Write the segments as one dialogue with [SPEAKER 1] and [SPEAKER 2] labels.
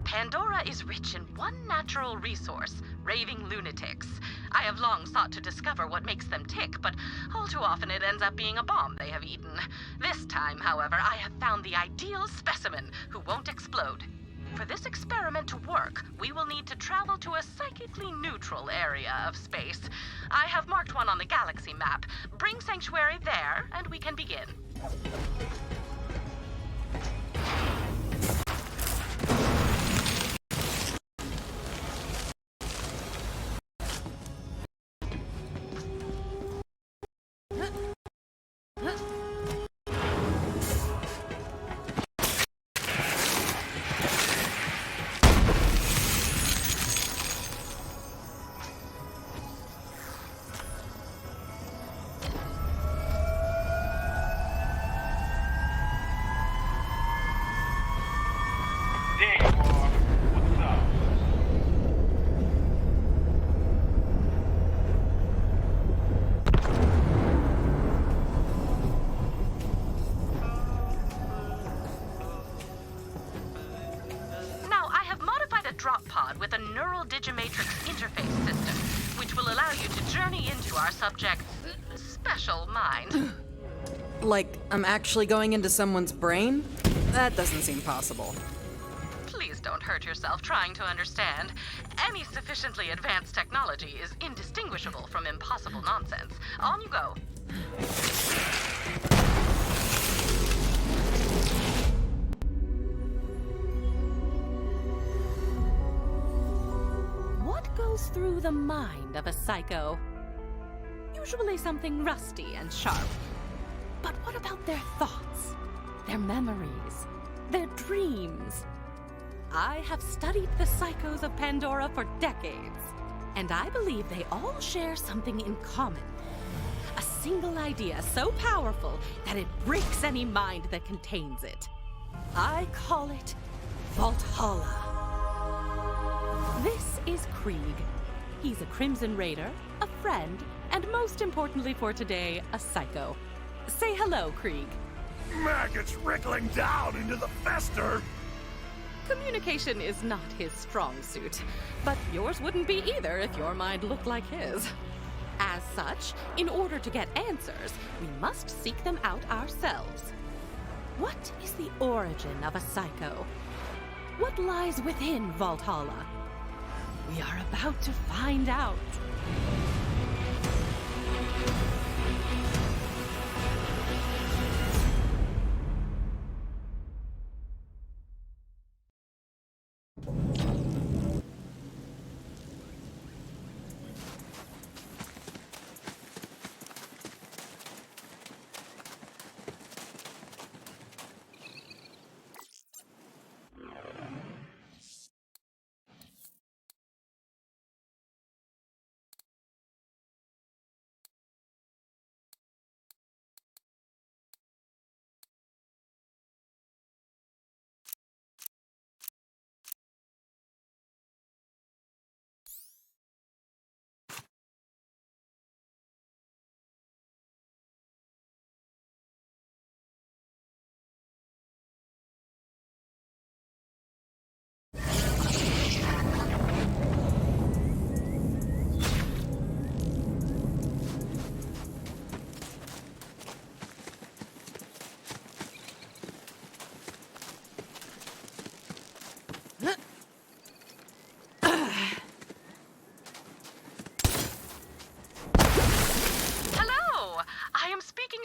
[SPEAKER 1] Pandora is rich in one natural resource, raving lunatics. I have long sought to discover what makes them tick, but all too often it ends up being a bomb they have eaten. This time, however, I have found the ideal specimen who won't explode. For this experiment to work, we will need to travel to a psychically neutral area of space. I have marked one on the galaxy map. Bring Sanctuary there, and we can begin. Drop pod with a neural digimatrix interface system, which will allow you to journey into our subject's special mind.
[SPEAKER 2] Like, I'm actually going into someone's brain? That doesn't seem possible.
[SPEAKER 1] Please don't hurt yourself trying to understand. Any sufficiently advanced technology is indistinguishable from impossible nonsense. On you go. Goes through the mind of a psycho. Usually something rusty and sharp. But what about their thoughts, their memories, their dreams? I have studied the psychos of Pandora for decades, and I believe they all share something in common. A single idea so powerful that it breaks any mind that contains it. I call it Valhalla. This is Krieg. He's a Crimson Raider, a friend, and most importantly for today, a psycho. Say hello, Krieg.
[SPEAKER 3] Maggots wriggling down into the fester!
[SPEAKER 1] Communication is not his strong suit, but yours wouldn't be either if your mind looked like his. As such, in order to get answers, we must seek them out ourselves. What is the origin of a psycho? What lies within Valhalla? We are about to find out.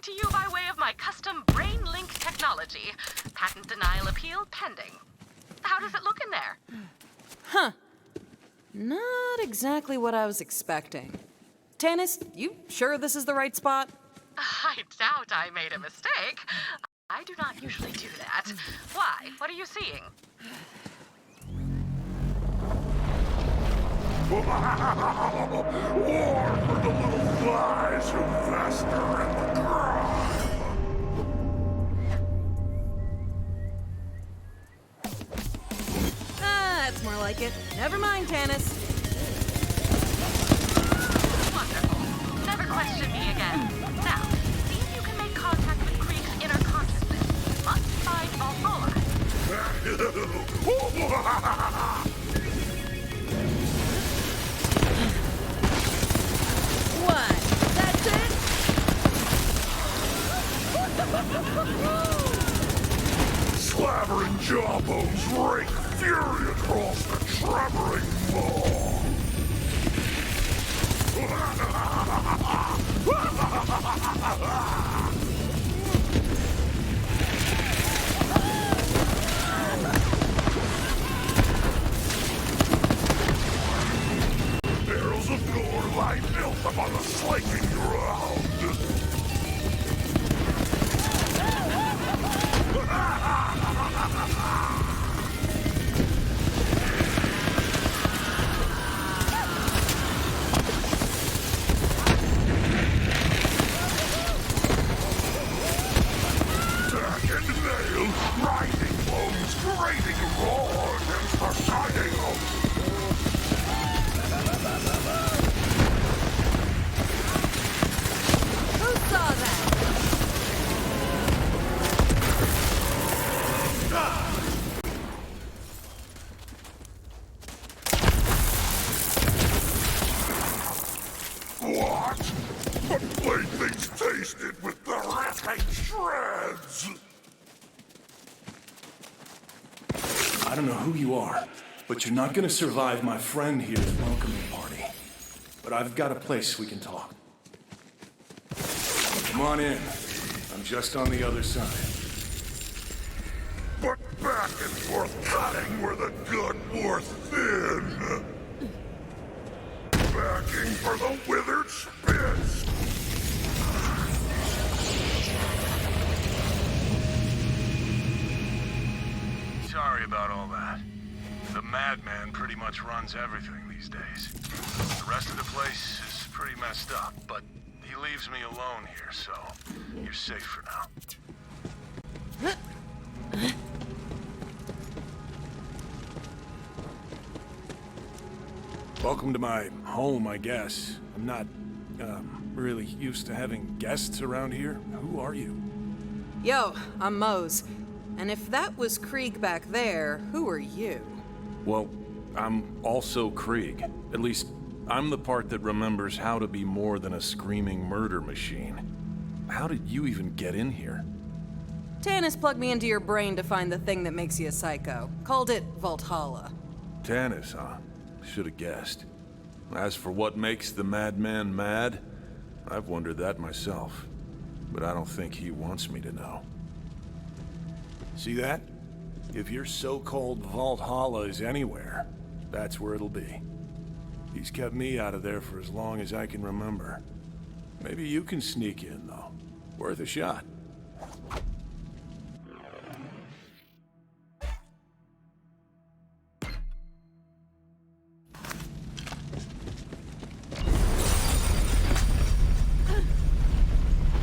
[SPEAKER 1] To you by way of my custom brain link technology. Patent denial appeal pending. How does it look in there?
[SPEAKER 2] Huh. Not exactly what I was expecting. Tannis, you sure this is the right spot?
[SPEAKER 1] I doubt I made a mistake. I do not usually do that. Why? What are you seeing?
[SPEAKER 3] War for the little flies who fester in the grime!
[SPEAKER 2] That's more like it. Never mind, Tannis.
[SPEAKER 1] Wonderful. Never question me again. Now, see if you can make contact with Krieg's inner consciousness. Must find Valhalla.
[SPEAKER 3] Jawbones rake fury across the trembling maw. Barrels of gore lie built upon the slaking ground. Deck and nail, grinding bones, grating raw against the shining oak.
[SPEAKER 2] Who saw that?
[SPEAKER 3] What? But playthings tasted with the ripping shreds!
[SPEAKER 4] I don't know who you are, but you're not gonna survive my friend here's welcoming party. But I've got a place we can talk. Come on in. I'm just on the other side.
[SPEAKER 3] But back and forth cutting where the good wore thin. Backing for the withered spits.
[SPEAKER 4] Sorry about all that. The madman pretty much runs everything these days. The rest of the place is pretty messed up, but he leaves me alone here, so you're safe for now. Welcome to my home, I guess. I'm not, really used to having guests around here. Who are you?
[SPEAKER 2] Yo, I'm Mose. And if that was Krieg back there, who are you?
[SPEAKER 4] Well, I'm also Krieg. At least, I'm the part that remembers how to be more than a screaming murder machine. How did you even get in here?
[SPEAKER 2] Tanis plugged me into your brain to find the thing that makes you a psycho. Called it Valhalla.
[SPEAKER 4] Tanis, huh? Should have guessed. As for what makes the madman mad, I've wondered that myself. But I don't think he wants me to know. See that? If your so-called Valhalla is anywhere, that's where it'll be. He's kept me out of there for as long as I can remember. Maybe you can sneak in, though. Worth a shot.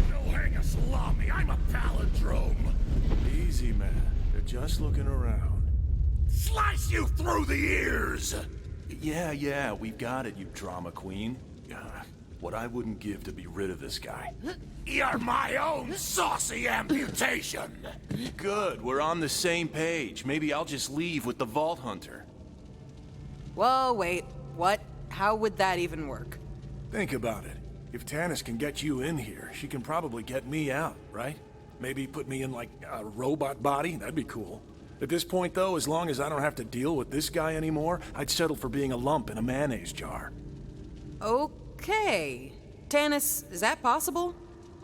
[SPEAKER 3] No hang a salami, I'm a palindrome.
[SPEAKER 4] Easy, man. They're just looking around.
[SPEAKER 3] Slice you through the ears!
[SPEAKER 4] Yeah, we've got it, you drama queen. What I wouldn't give to be rid of this guy.
[SPEAKER 3] You're my own saucy amputation!
[SPEAKER 4] Good, we're on the same page. Maybe I'll just leave with the Vault Hunter.
[SPEAKER 2] Whoa, wait. What? How would that even work?
[SPEAKER 4] Think about it. If Tanis can get you in here, she can probably get me out, right? Maybe put me in, like, a robot body? That'd be cool. At this point, though, as long as I don't have to deal with this guy anymore, I'd settle for being a lump in a mayonnaise jar.
[SPEAKER 2] Okay. Tanis, is that possible?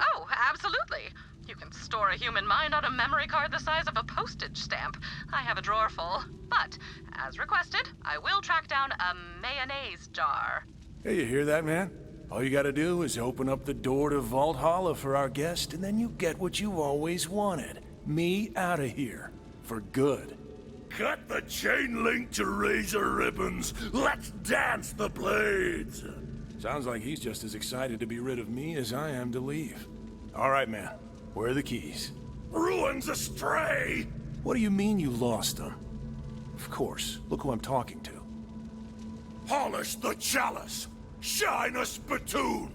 [SPEAKER 1] Oh, absolutely. You can store a human mind on a memory card the size of a postage stamp. I have a drawer full. But, as requested, I will track down a mayonnaise jar.
[SPEAKER 4] Hey, you hear that, man? All you gotta do is open up the door to Valhalla for our guest, and then you get what you always wanted. Me out of here. For good.
[SPEAKER 3] Cut the chain link to razor ribbons. Let's dance the blades.
[SPEAKER 4] Sounds like he's just as excited to be rid of me as I am to leave. All right, man. Where are the keys?
[SPEAKER 3] Ruins astray.
[SPEAKER 4] What do you mean you lost them? Of course. Look who I'm talking to.
[SPEAKER 3] Polish the chalice. Shine a spittoon.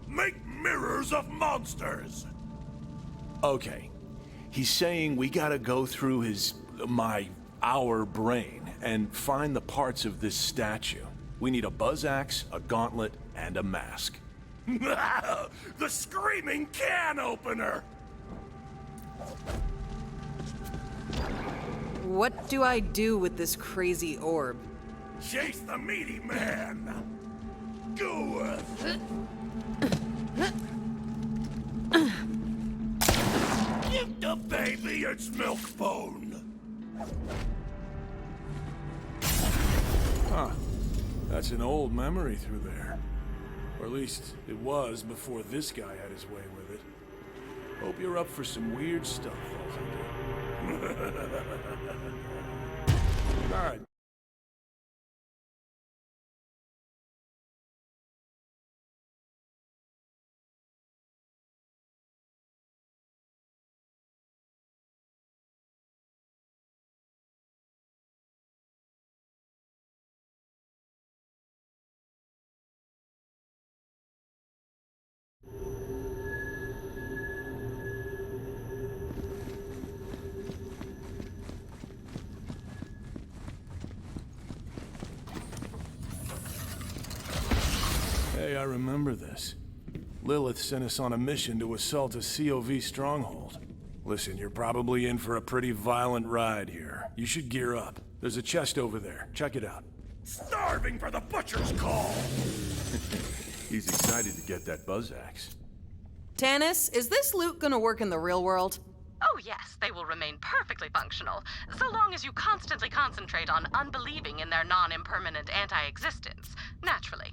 [SPEAKER 3] Make mirrors of monsters.
[SPEAKER 4] Okay. He's saying we gotta go through our brain and find the parts of this statue. We need a buzz axe, a gauntlet, and a mask.
[SPEAKER 3] The screaming can opener.
[SPEAKER 2] What do I do with this crazy orb?
[SPEAKER 3] Chase the meaty man! Go! Give the baby its milk bone!
[SPEAKER 4] Huh. That's an old memory through there. Or at least it was before this guy had his way with it. Hope you're up for some weird stuff, Alright. Hey, I remember this. Lilith sent us on a mission to assault a COV stronghold. Listen, you're probably in for a pretty violent ride here. You should gear up. There's a chest over there. Check it out.
[SPEAKER 3] Starving for the butcher's call!
[SPEAKER 4] He's excited to get that buzz axe.
[SPEAKER 2] Tannis, is this loot gonna work in the real world?
[SPEAKER 1] Oh yes, they will remain perfectly functional, so long as you constantly concentrate on unbelieving in their non-impermanent anti-existence, naturally.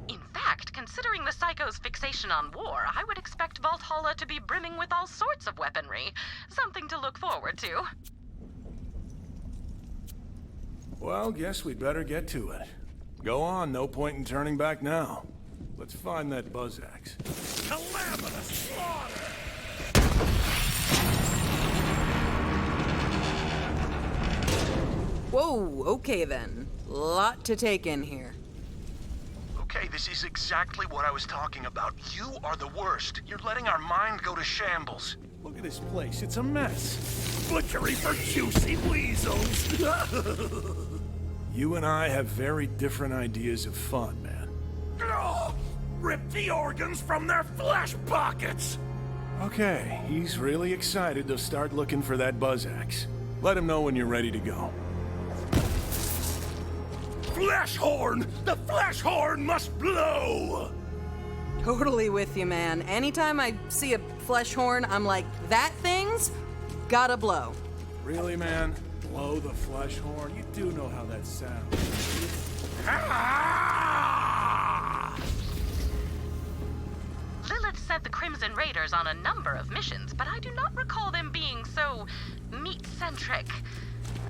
[SPEAKER 1] In fact, considering the Psycho's fixation on war, I would expect Valhalla to be brimming with all sorts of weaponry. Something to look forward to.
[SPEAKER 4] Well, guess we'd better get to it. Go on, no point in turning back now. Let's find that buzz axe.
[SPEAKER 3] Calamitous slaughter!
[SPEAKER 2] Whoa, okay then. Lot to take in here.
[SPEAKER 5] Okay, this is exactly what I was talking about. You are the worst. You're letting our mind go to shambles.
[SPEAKER 4] Look at this place, it's a mess.
[SPEAKER 3] Butchery for juicy weasels!
[SPEAKER 4] You and I have very different ideas of fun, man.
[SPEAKER 3] Oh, rip the organs from their flesh pockets!
[SPEAKER 4] Okay, he's really excited to start looking for that buzz axe. Let him know when you're ready to go.
[SPEAKER 3] Flesh horn! The flesh horn must blow!
[SPEAKER 2] Totally with you, man. Anytime I see a flesh horn, I'm like, that thing's gotta blow.
[SPEAKER 4] Really, man? Blow the flesh horn? You do know how that sounds.
[SPEAKER 3] Ah!
[SPEAKER 1] Lilith sent the Crimson Raiders on a number of missions, but I do not recall them being so meat-centric.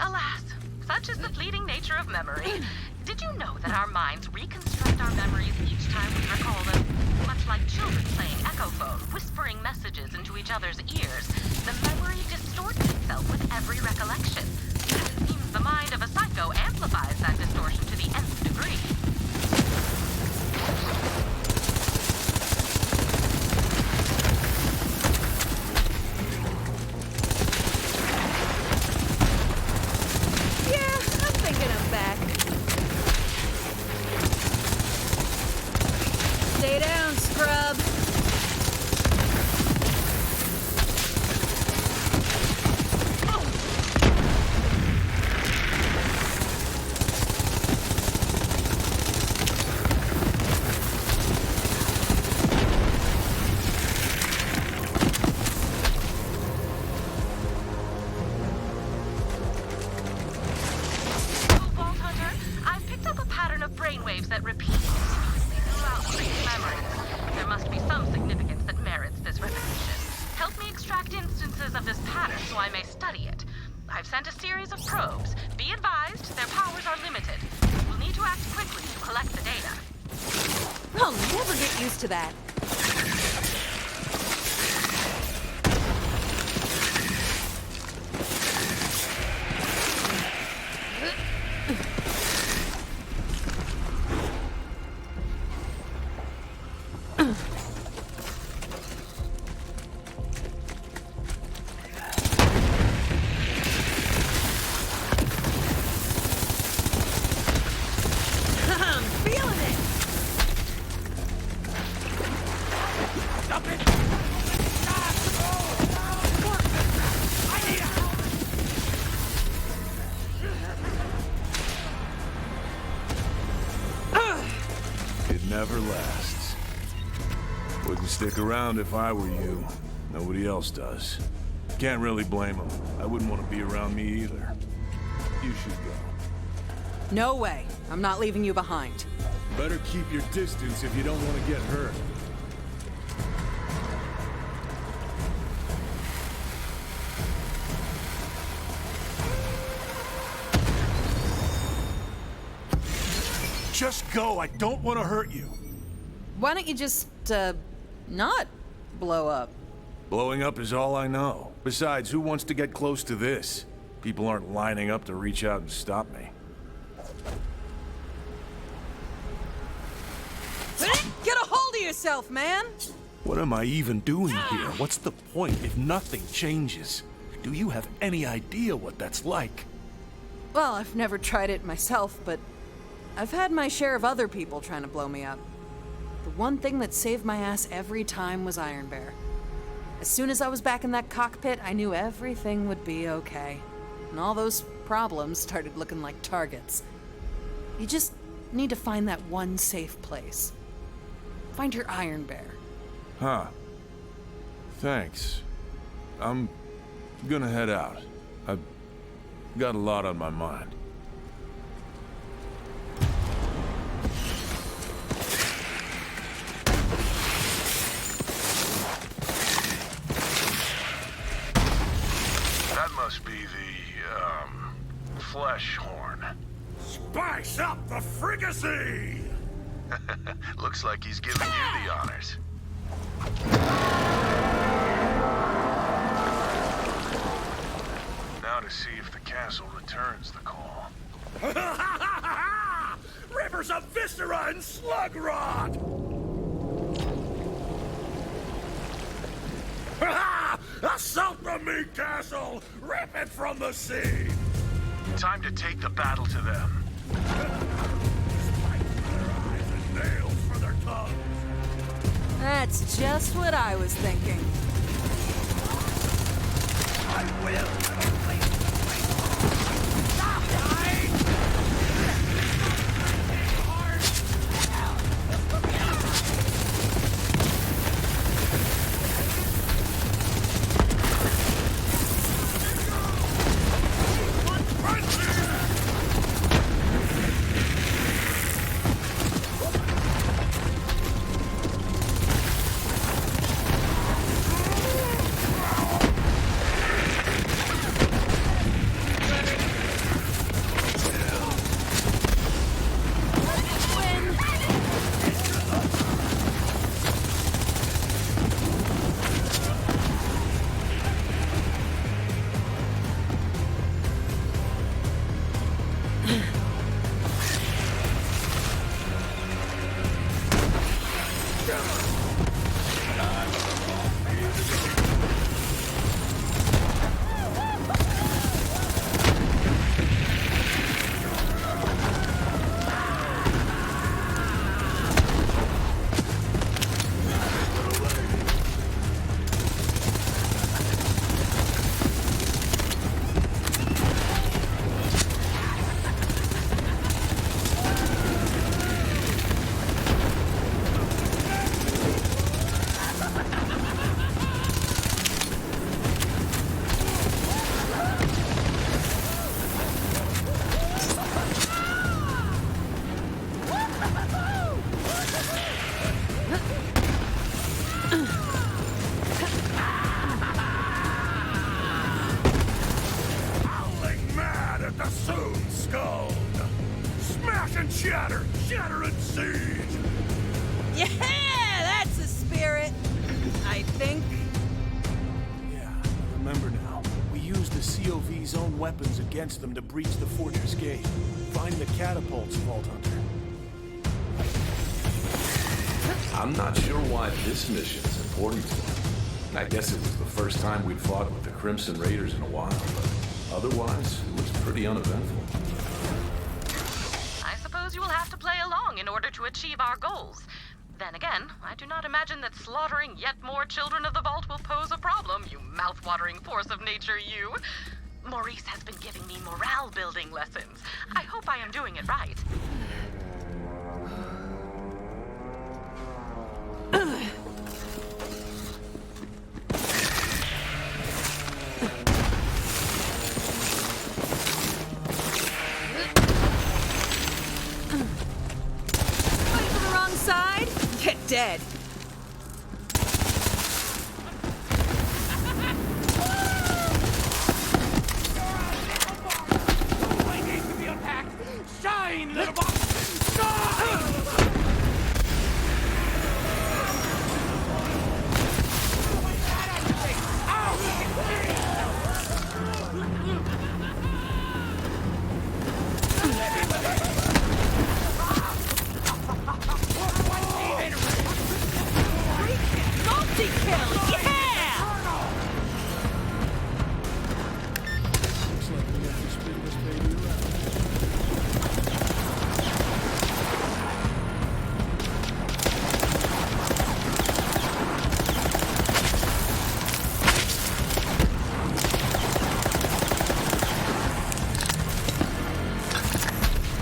[SPEAKER 1] Alas, such is the fleeting nature of memory. Did you know that our minds reconstruct our memories each time we recall them? Much like children playing echophones, whispering messages into each other's ears, the memory distorts itself with every recollection. It seems the mind of a psycho amplifies that distortion to the nth degree.
[SPEAKER 2] Stay down, scrub.
[SPEAKER 1] Vault Hunter, I've picked up a pattern of brainwaves that repeat throughout Krieg's memories. There must be some significance that merits this repetition. Help me extract instances of this pattern so I may study it. I've sent a series of probes. Be advised, their powers are limited. We'll need to act quickly to collect the data.
[SPEAKER 2] I'll never get used to that.
[SPEAKER 4] never lasts. Wouldn't stick around if I were you. Nobody else does. Can't really blame them. I wouldn't want to be around me either. You should go.
[SPEAKER 2] No way. I'm not leaving you behind.
[SPEAKER 4] Better keep your distance if you don't want to get hurt.
[SPEAKER 3] Just go. I don't want to hurt you.
[SPEAKER 2] Why don't you just, not blow up?
[SPEAKER 4] Blowing up is all I know. Besides, who wants to get close to this? People aren't lining up to reach out and stop me.
[SPEAKER 2] Get a hold of yourself, man!
[SPEAKER 3] What am I even doing here? What's the point if nothing changes? Do you have any idea what that's like?
[SPEAKER 2] Well, I've never tried it myself, but I've had my share of other people trying to blow me up. The one thing that saved my ass every time was Iron Bear. As soon as I was back in that cockpit, I knew everything would be okay. And all those problems started looking like targets. You just need to find that one safe place. Find your Iron Bear.
[SPEAKER 4] Huh. Thanks. I'm gonna head out. I've got a lot on my mind.
[SPEAKER 5] That must be the, flesh horn.
[SPEAKER 3] Spice up the fricassee!
[SPEAKER 5] Looks like he's giving you the honors. Now to see if the castle returns the call.
[SPEAKER 3] Rivers of viscera and slug rot! Assault the meat castle! Rip it from the sea!
[SPEAKER 5] Time to take the battle to them.
[SPEAKER 3] Spikes for their eyes and nails for their tongues!
[SPEAKER 2] That's just what I was thinking.
[SPEAKER 3] I will! Stop dying! Shatter! Shatter and siege!
[SPEAKER 2] Yeah, that's the spirit. I think.
[SPEAKER 3] Yeah, I remember now. We used the COV's own weapons against them to breach the fortress gate. Find the catapults, Vault Hunter.
[SPEAKER 4] I'm not sure why this mission's important to them. I guess it was the first time we'd fought with the Crimson Raiders in a while, but otherwise, it was pretty uneventful.
[SPEAKER 1] I suppose you will have to play along in order to achieve our goals. Then again, I do not imagine that slaughtering yet more children of the Vault will pose a problem, you mouth-watering force of nature, you. Maurice has been giving me morale-building lessons. I hope I am doing it right.
[SPEAKER 2] dead.
[SPEAKER 3] Shine, little boy!
[SPEAKER 1] Multi-kill! Yeah!
[SPEAKER 3] Looks like we have to spin this baby around.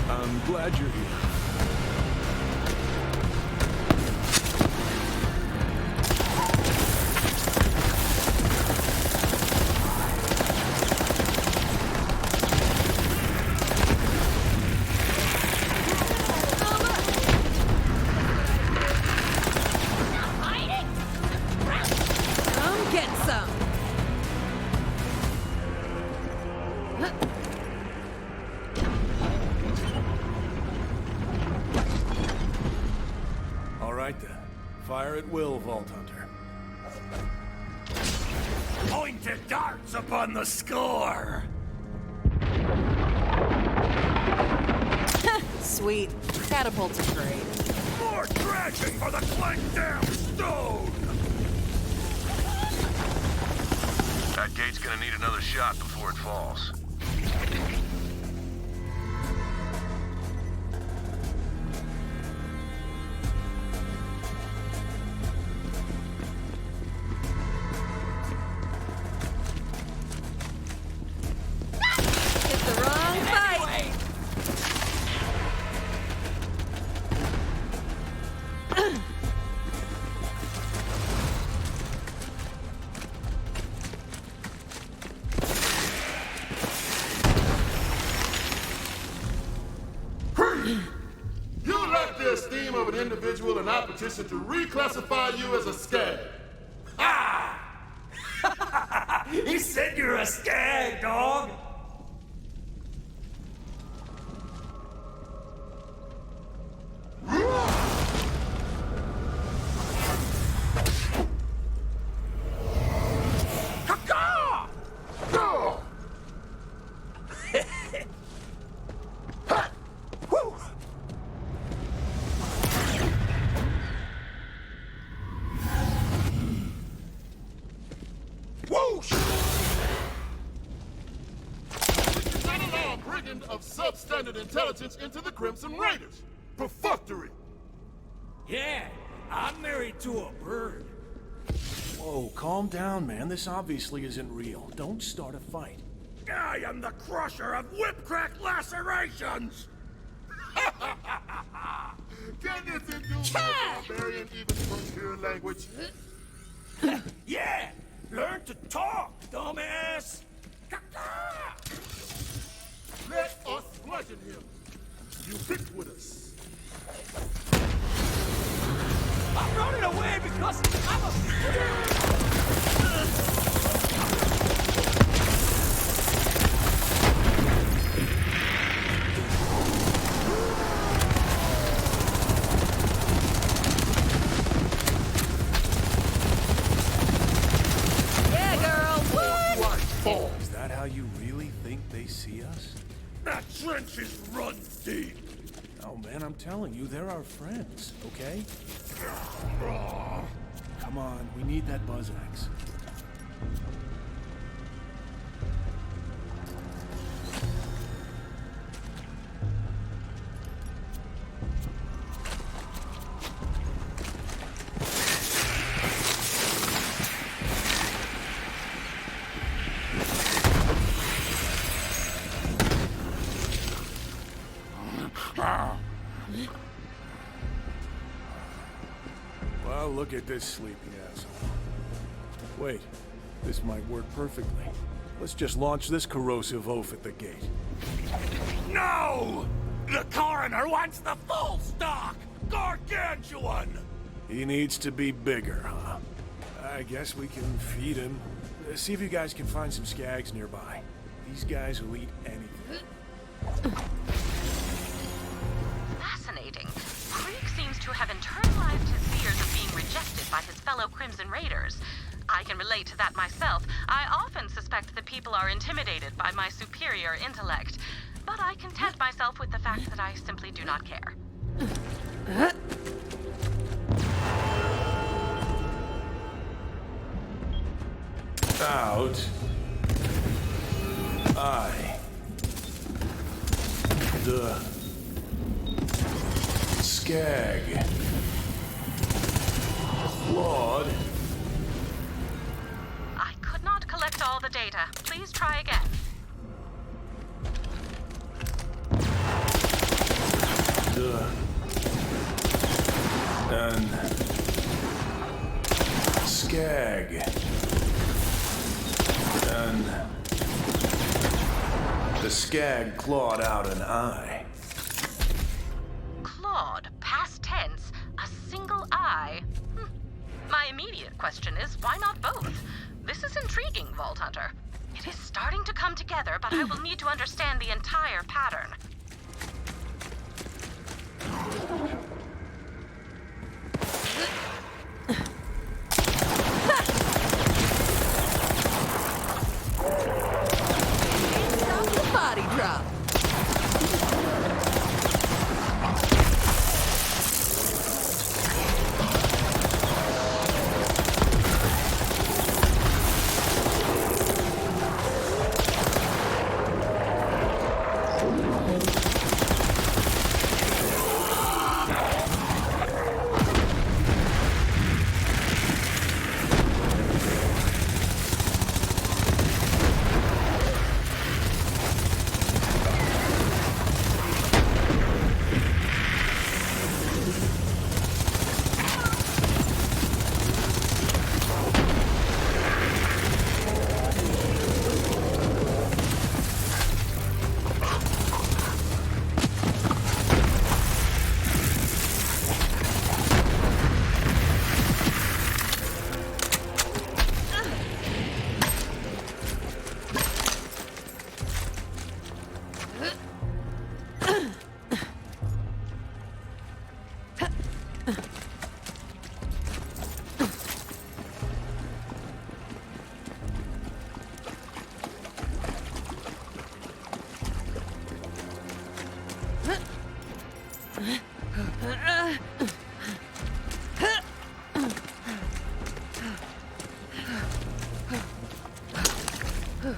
[SPEAKER 3] I'm glad you're here.
[SPEAKER 2] Come get some.
[SPEAKER 3] All right then. Fire at will, Vault Hunter.
[SPEAKER 5] Pointed darts upon the score!
[SPEAKER 2] Sweet. Catapults are great.
[SPEAKER 5] More thrashing for the clanked down stone! That gate's gonna need another shot before it falls.
[SPEAKER 2] Hit the wrong fight.
[SPEAKER 6] You lack the esteem of an individual, and I petition to reclassify you as a skag.
[SPEAKER 5] He said you're a skag, dog! Caw-caw!
[SPEAKER 6] Go! Ha! Woo! Whoosh! We cannot allow a brigand of substandard intelligence into the Crimson Raiders. Perfunctory.
[SPEAKER 7] Yeah, I'm married to a bird.
[SPEAKER 3] Whoa, calm down, man. This obviously isn't real. Don't start a fight.
[SPEAKER 5] I am the crusher of whip-crack lacerations!
[SPEAKER 6] Can this induce barbarian even frontier language?
[SPEAKER 7] Yeah, learn to talk, dumbass. Caw-caw!
[SPEAKER 6] Let us bludgeon him. Ubiquitous.
[SPEAKER 7] I'm running away because I'm a...
[SPEAKER 2] Yeah, girl. What?
[SPEAKER 3] Is that how you really think they see us?
[SPEAKER 5] That trench is run deep!
[SPEAKER 3] Oh, man, I'm telling you, they're our friends, okay? Come on, we need that buzz axe. Well, look at this sleepy asshole. Wait, this might work perfectly. Let's just launch this corrosive oaf at the gate.
[SPEAKER 5] No! The coroner wants the full stock! Gargantuan!
[SPEAKER 3] He needs to be bigger, huh? I guess we can feed him. See if you guys can find some skags nearby. These guys will eat anything.
[SPEAKER 1] Fascinating. Krieg seems to have internalized his fears of being rejected by his fellow Crimson Raiders. I can relate to that myself. I often suspect that people are intimidated by my superior intellect, but I content myself with the fact that I simply do not care.
[SPEAKER 4] Out. The skag. Claude.
[SPEAKER 1] I could not collect all the data. Please try again.
[SPEAKER 4] And skag. And the skag clawed out an eye.
[SPEAKER 1] Claude, past tense, a single eye. My immediate question is, why not both? This is intriguing, Vault Hunter. It is starting to come together, but I will need to understand the entire pattern.
[SPEAKER 2] Stop the body drop.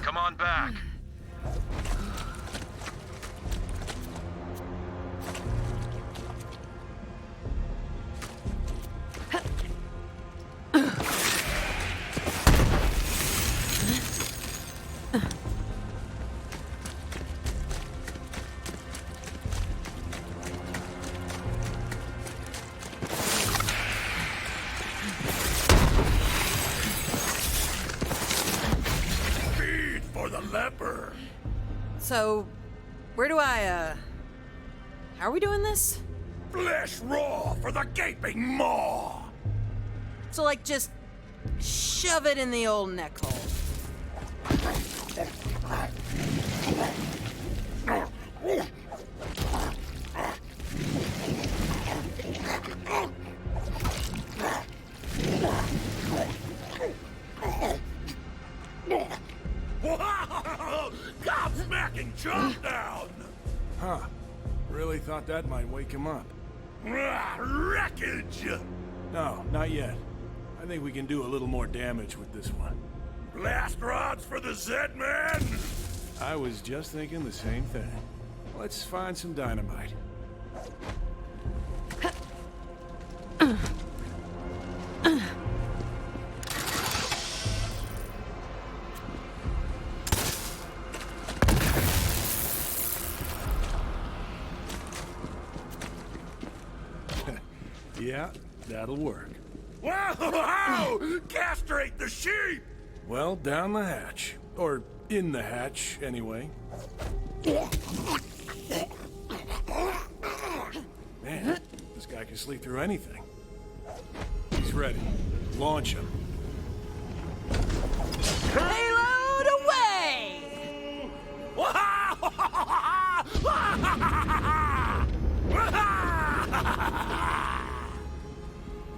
[SPEAKER 5] Come on back. Feed for the leper.
[SPEAKER 2] So, where do I, how are we doing this?
[SPEAKER 5] Flesh raw for the gaping maw.
[SPEAKER 2] So, like, just shove it in the old neck hole.
[SPEAKER 5] Wow! Gobsmacking chomp down!
[SPEAKER 3] Huh. Really thought that might wake him up.
[SPEAKER 5] Wreckage!
[SPEAKER 3] No, not yet. I think we can do a little more damage with this one.
[SPEAKER 5] Blast rods for the Z-Man!
[SPEAKER 3] I was just thinking the same thing. Let's find some dynamite. Yeah, that'll work.
[SPEAKER 5] Wow! Castrate the sheep!
[SPEAKER 3] Well, down the hatch. Or in the hatch, anyway. Man, this guy can sleep through anything. ready. Launch him.
[SPEAKER 2] Payload away!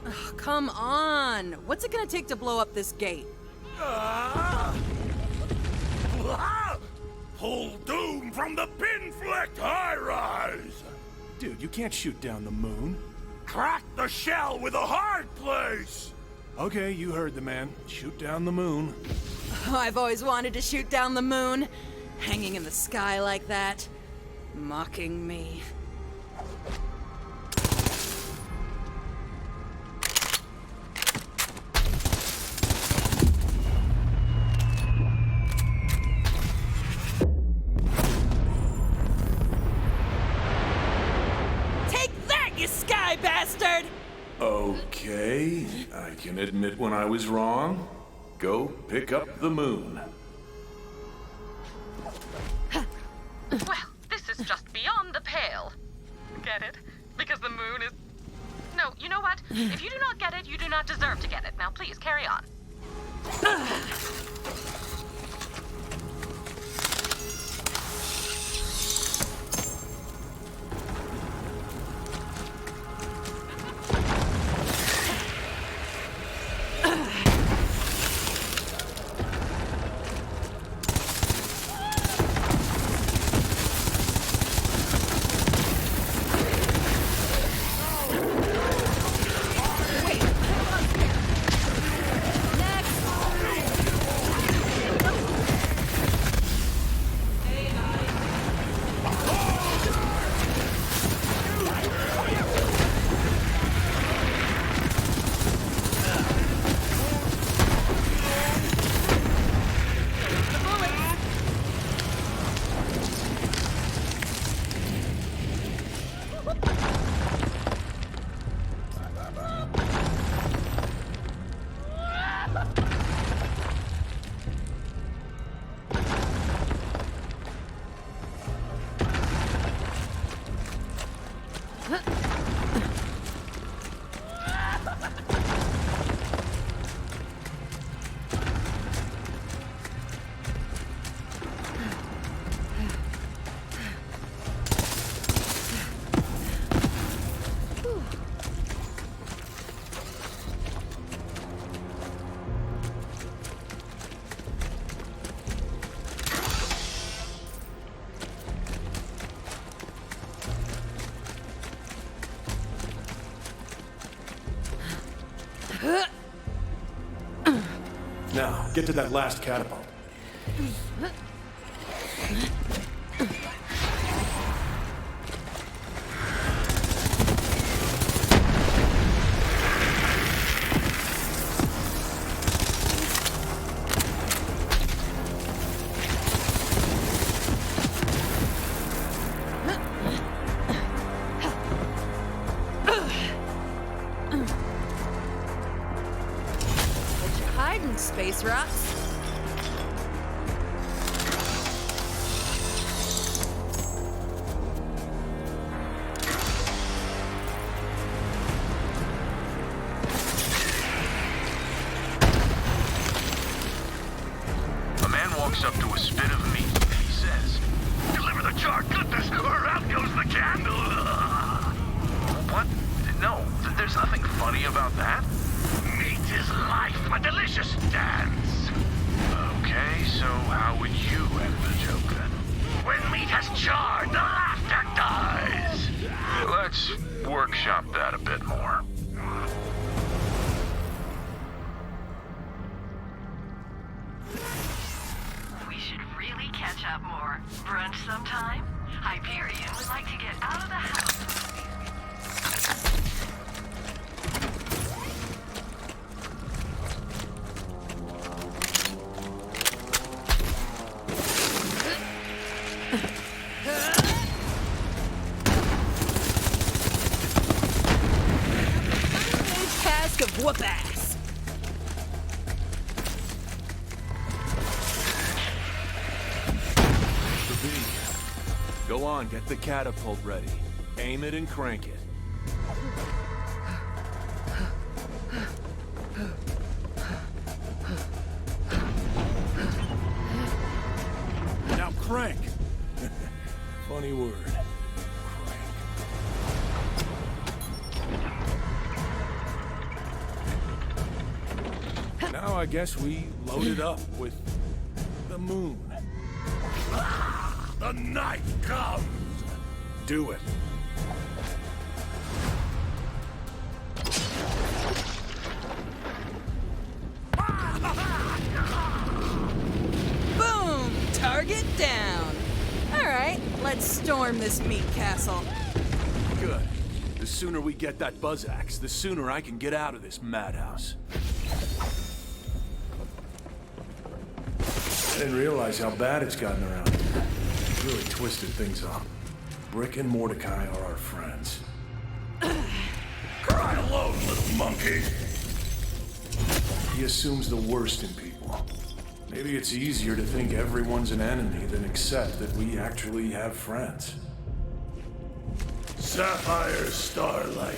[SPEAKER 2] Oh, come on. What's it gonna take to blow up this gate?
[SPEAKER 6] Pull doom from the pinflecked high-rise!
[SPEAKER 3] Dude, you can't shoot down the moon.
[SPEAKER 6] Crack the shell with a hard place!
[SPEAKER 3] Okay, you heard the man. Shoot down the moon.
[SPEAKER 2] Oh, I've always wanted to shoot down the moon. Hanging in the sky like that. Mocking me. Take that, you sky bastard!
[SPEAKER 4] Okay, I can admit when I was wrong. Go pick up the moon.
[SPEAKER 1] Well, this is just beyond the pale. Get it? Because the moon is... No, you know what? If you do not get it, you do not deserve to get it. Now please, carry on.
[SPEAKER 3] Now, get to that last catapult.
[SPEAKER 2] Hiding, space rocks.
[SPEAKER 5] A man walks up to a spit of meat and he says, "Deliver the charred goodness, or out goes the candle." What? No, there's nothing funny about that. Meat is life, a delicious dance. Okay, so how would you end the joke then? When meat has charred, the laughter dies. Let's workshop that a bit more.
[SPEAKER 8] We should really catch up more. Brunch sometime? Hyperion would like to get out of the house.
[SPEAKER 2] Task of whoop ass.
[SPEAKER 3] Go on, get the catapult ready. Aim it and crank it. crank. Funny word. Crank. Now I guess we load it up with the moon.
[SPEAKER 6] The night comes!
[SPEAKER 3] Do it.
[SPEAKER 2] Boom! Target down. All right, let's storm this meat castle.
[SPEAKER 3] Good. The sooner we get that buzz axe, the sooner I can get out of this madhouse. I didn't realize how bad it's gotten around here. It's really twisted things up. Brick and Mordecai are our friends.
[SPEAKER 6] Cry alone, little monkey!
[SPEAKER 3] He assumes the worst in people. Maybe it's easier to think everyone's an enemy than accept that we actually have friends.
[SPEAKER 6] Sapphire Starlight.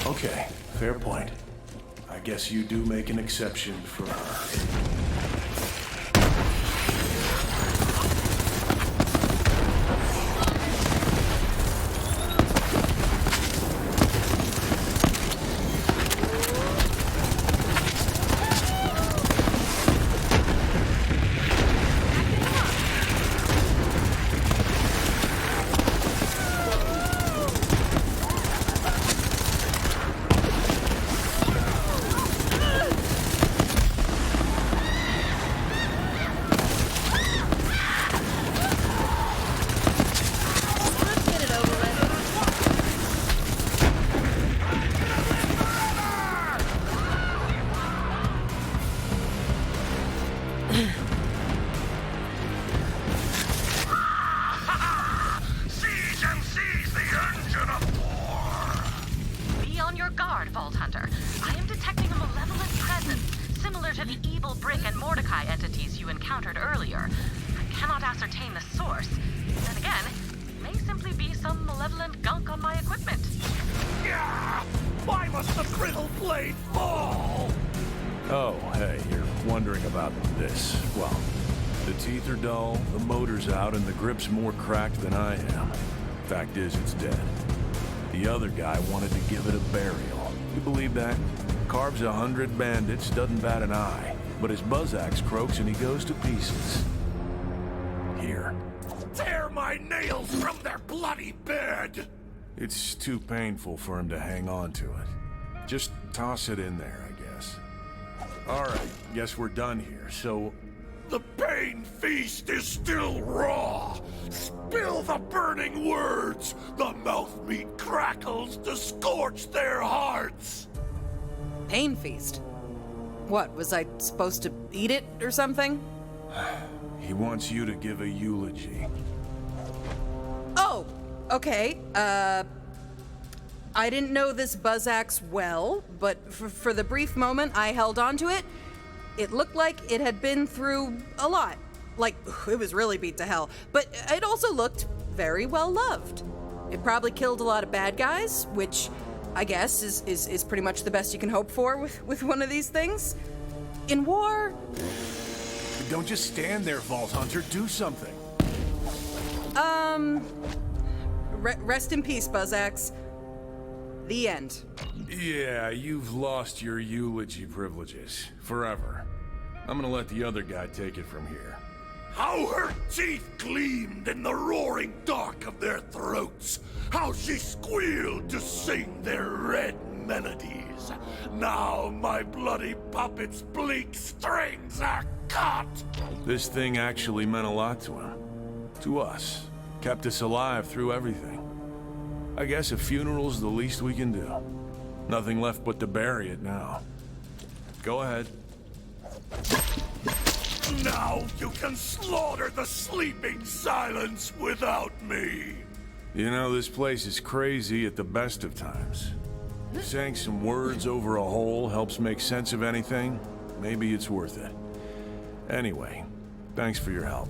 [SPEAKER 3] Okay, fair point. I guess you do make an exception for her.
[SPEAKER 5] Siege and seize the engine of war!
[SPEAKER 8] Be on your guard, Vault Hunter. I am detecting a malevolent presence, similar to the evil Brick and Mordecai entities you encountered earlier. I cannot ascertain the source. Then again, it may simply be some malevolent gunk on my equipment.
[SPEAKER 6] Yeah! Why must the brittle blade fall?
[SPEAKER 3] Oh, hey, you're wondering about this. Well, the teeth are dull, the motor's out, and the grip's more cracked than I am. Fact is, it's dead. The other guy wanted to give it a burial. You believe that? Carves 100 bandits, doesn't bat an eye. But his buzz axe croaks and he goes to pieces. Here.
[SPEAKER 6] Tear my nails from their bloody bed!
[SPEAKER 3] It's too painful for him to hang on to it. Just toss it in there, I guess. All right, guess we're done here, so...
[SPEAKER 6] The pain feast is still raw! Spill the burning words! The mouth meat crackles to scorch their hearts!
[SPEAKER 2] Pain feast. What, was I supposed to eat it or something?
[SPEAKER 3] He wants you to give a eulogy.
[SPEAKER 2] Oh, okay. I didn't know this buzz axe well, but for the brief moment I held onto it, it looked like it had been through a lot. Like, it was really beat to hell. But it also looked very well loved. It probably killed a lot of bad guys, which I guess is pretty much the best you can hope for with one of these things. In war...
[SPEAKER 3] Don't just stand there, Vault Hunter. Do something.
[SPEAKER 2] Rest in peace, Buzz Axe. The end.
[SPEAKER 3] Yeah, you've lost your eulogy privileges. Forever. I'm gonna let the other guy take it from here.
[SPEAKER 6] How her teeth gleamed in the roaring dark of their throats! How she squealed to sing their red melodies! Now my bloody puppet's bleak strings are cut!
[SPEAKER 3] This thing actually meant a lot to him. To us. Kept us alive through everything. I guess a funeral's the least we can do. Nothing left but to bury it now. Go ahead.
[SPEAKER 6] Now you can slaughter the sleeping silence without me!
[SPEAKER 3] You know, this place is crazy at the best of times. Saying some words over a hole helps make sense of anything. Maybe it's worth it. Anyway, thanks for your help.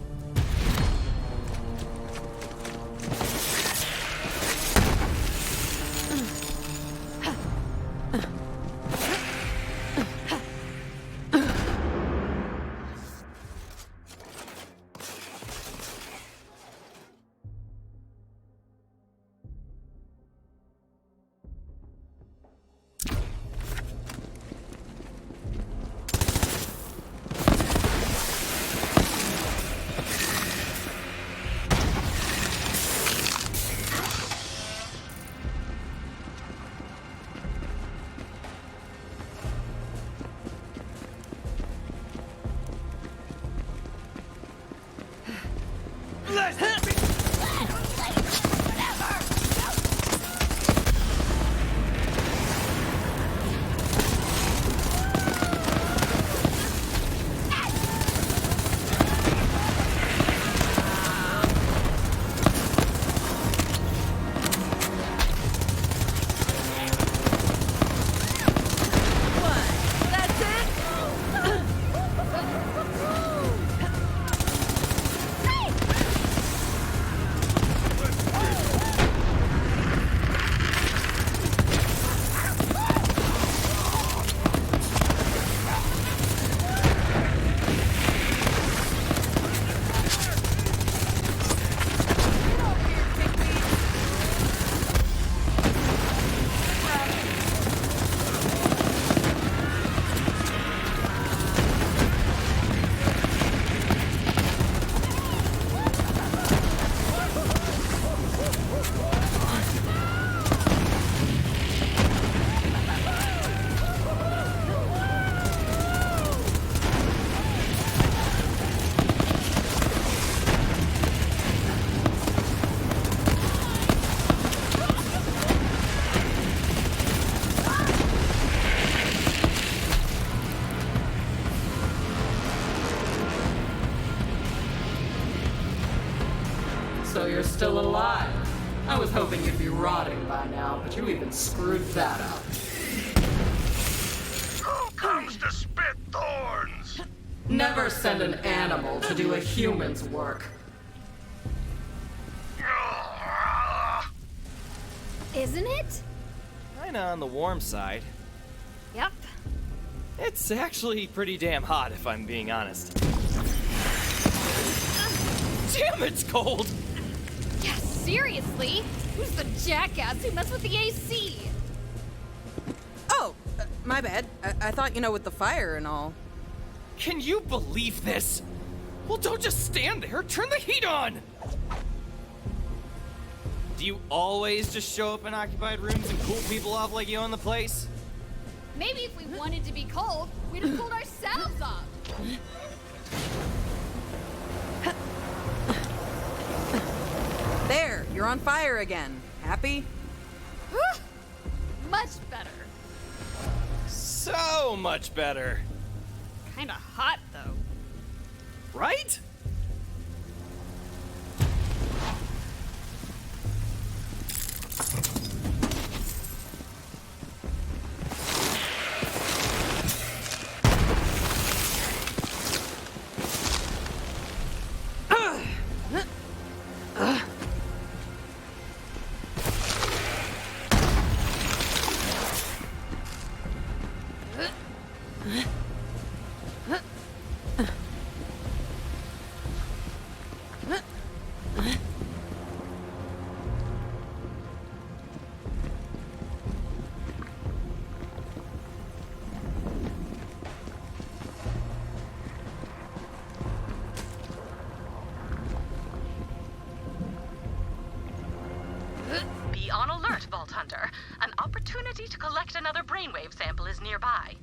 [SPEAKER 2] still alive. I was hoping you'd be rotting by now, but you even screwed that up.
[SPEAKER 6] Who comes to spit thorns?
[SPEAKER 2] Never send an animal to do a human's work.
[SPEAKER 9] Isn't it?
[SPEAKER 7] Kinda on the warm side.
[SPEAKER 9] Yep.
[SPEAKER 7] It's actually pretty damn hot, if I'm being honest. Damn, it's cold!
[SPEAKER 9] Yeah, seriously? Who's the jackass who messed with the AC?
[SPEAKER 2] Oh, my bad. I thought, with the fire and all.
[SPEAKER 7] Can you believe this? Well, don't just stand there. Turn the heat on! Do you always just show up in occupied rooms and cool people off like you own the place?
[SPEAKER 9] Maybe if we wanted to be cold, we'd have cooled ourselves off.
[SPEAKER 2] There, you're on fire again. Happy?
[SPEAKER 9] Much better.
[SPEAKER 7] So much better.
[SPEAKER 9] Kinda hot, though.
[SPEAKER 7] Right?
[SPEAKER 8] Be on alert, Vault Hunter. An opportunity to collect another brainwave sample is nearby.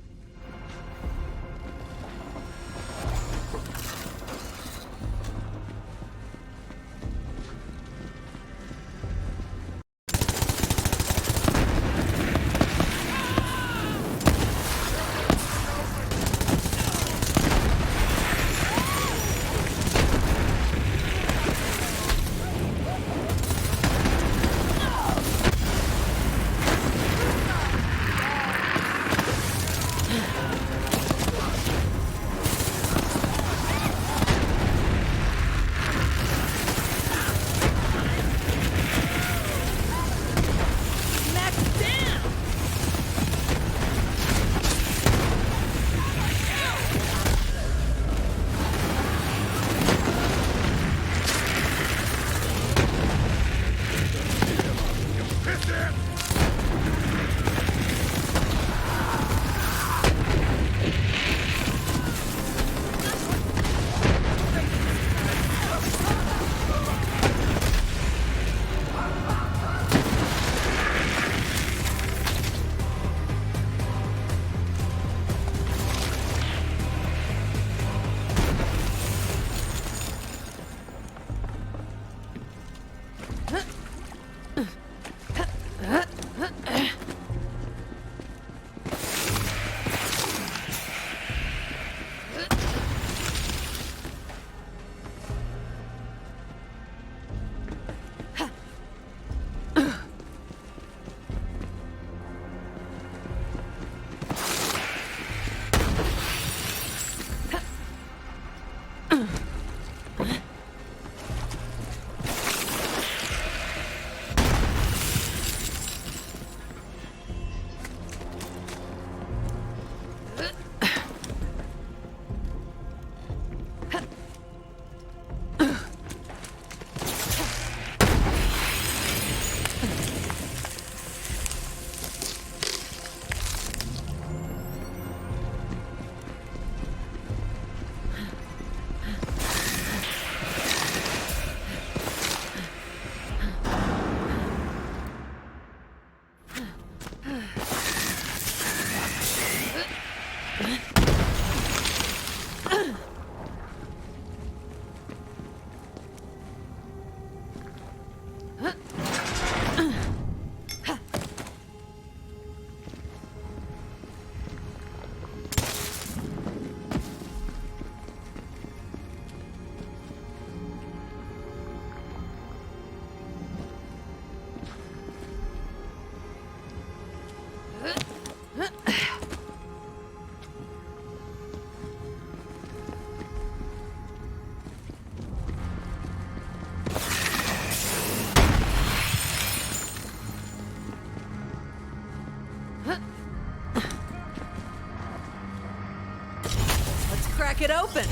[SPEAKER 2] it open.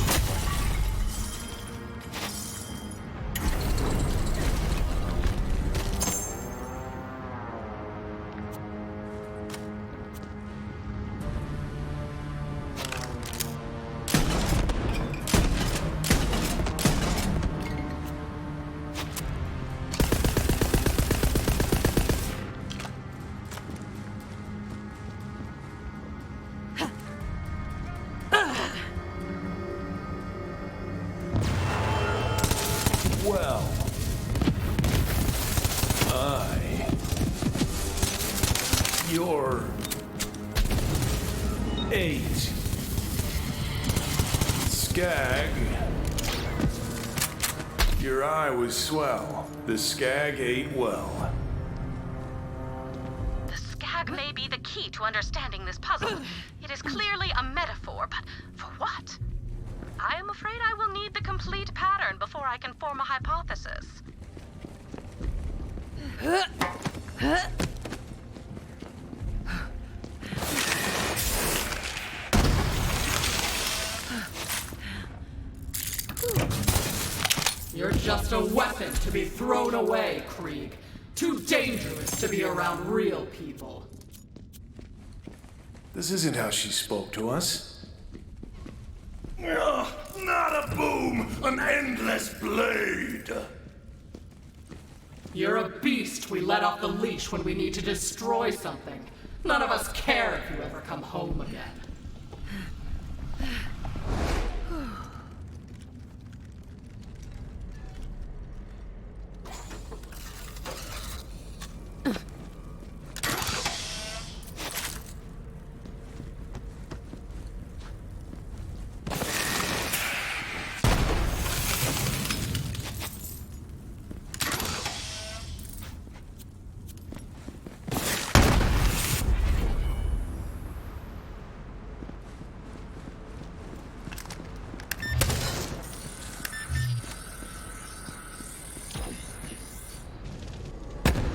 [SPEAKER 3] Well, you're 8. Skag, your eye was swell. The skag ate well.
[SPEAKER 8] The skag may be the key to understanding this puzzle. It is clearly a metaphor, but for what? I am afraid I will need the complete pattern before I can form a hypothesis.
[SPEAKER 10] You're just a weapon to be thrown away, Krieg. Too dangerous to be around real people.
[SPEAKER 3] This isn't how she spoke to us.
[SPEAKER 6] Ugh, not a boom, an endless blade.
[SPEAKER 10] You're a beast we let off the leash when we need to destroy something. None of us care if you ever come home again.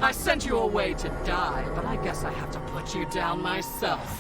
[SPEAKER 10] I sent you away to die, but I guess I have to put you down myself.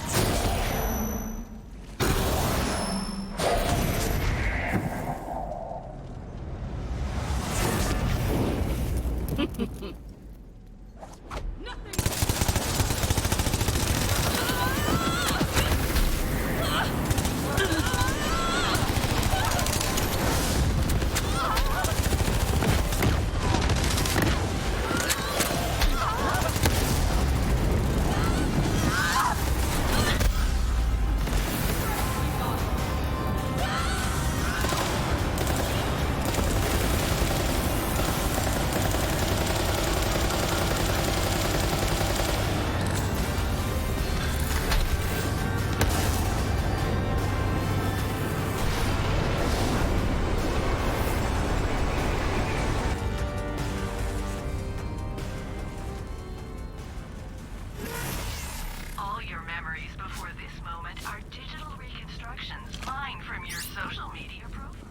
[SPEAKER 8] All your memories before this moment are digital reconstructions mined from your social media profile.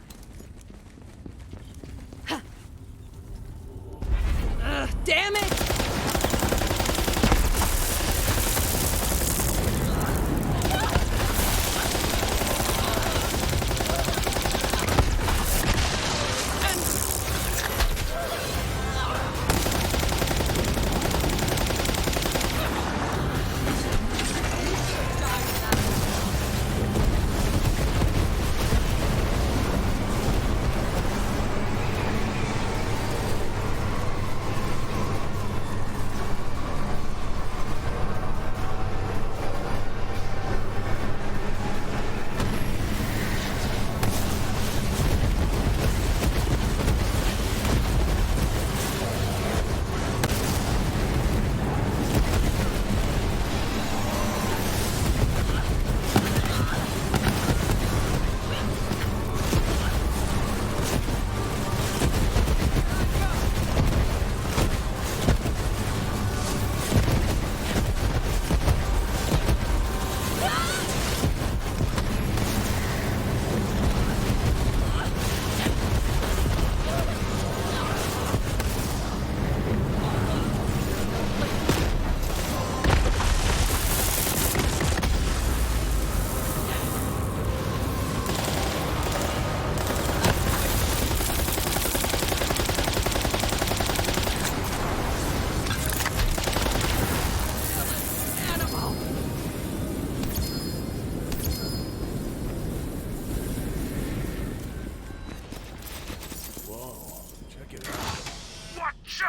[SPEAKER 2] Damn it!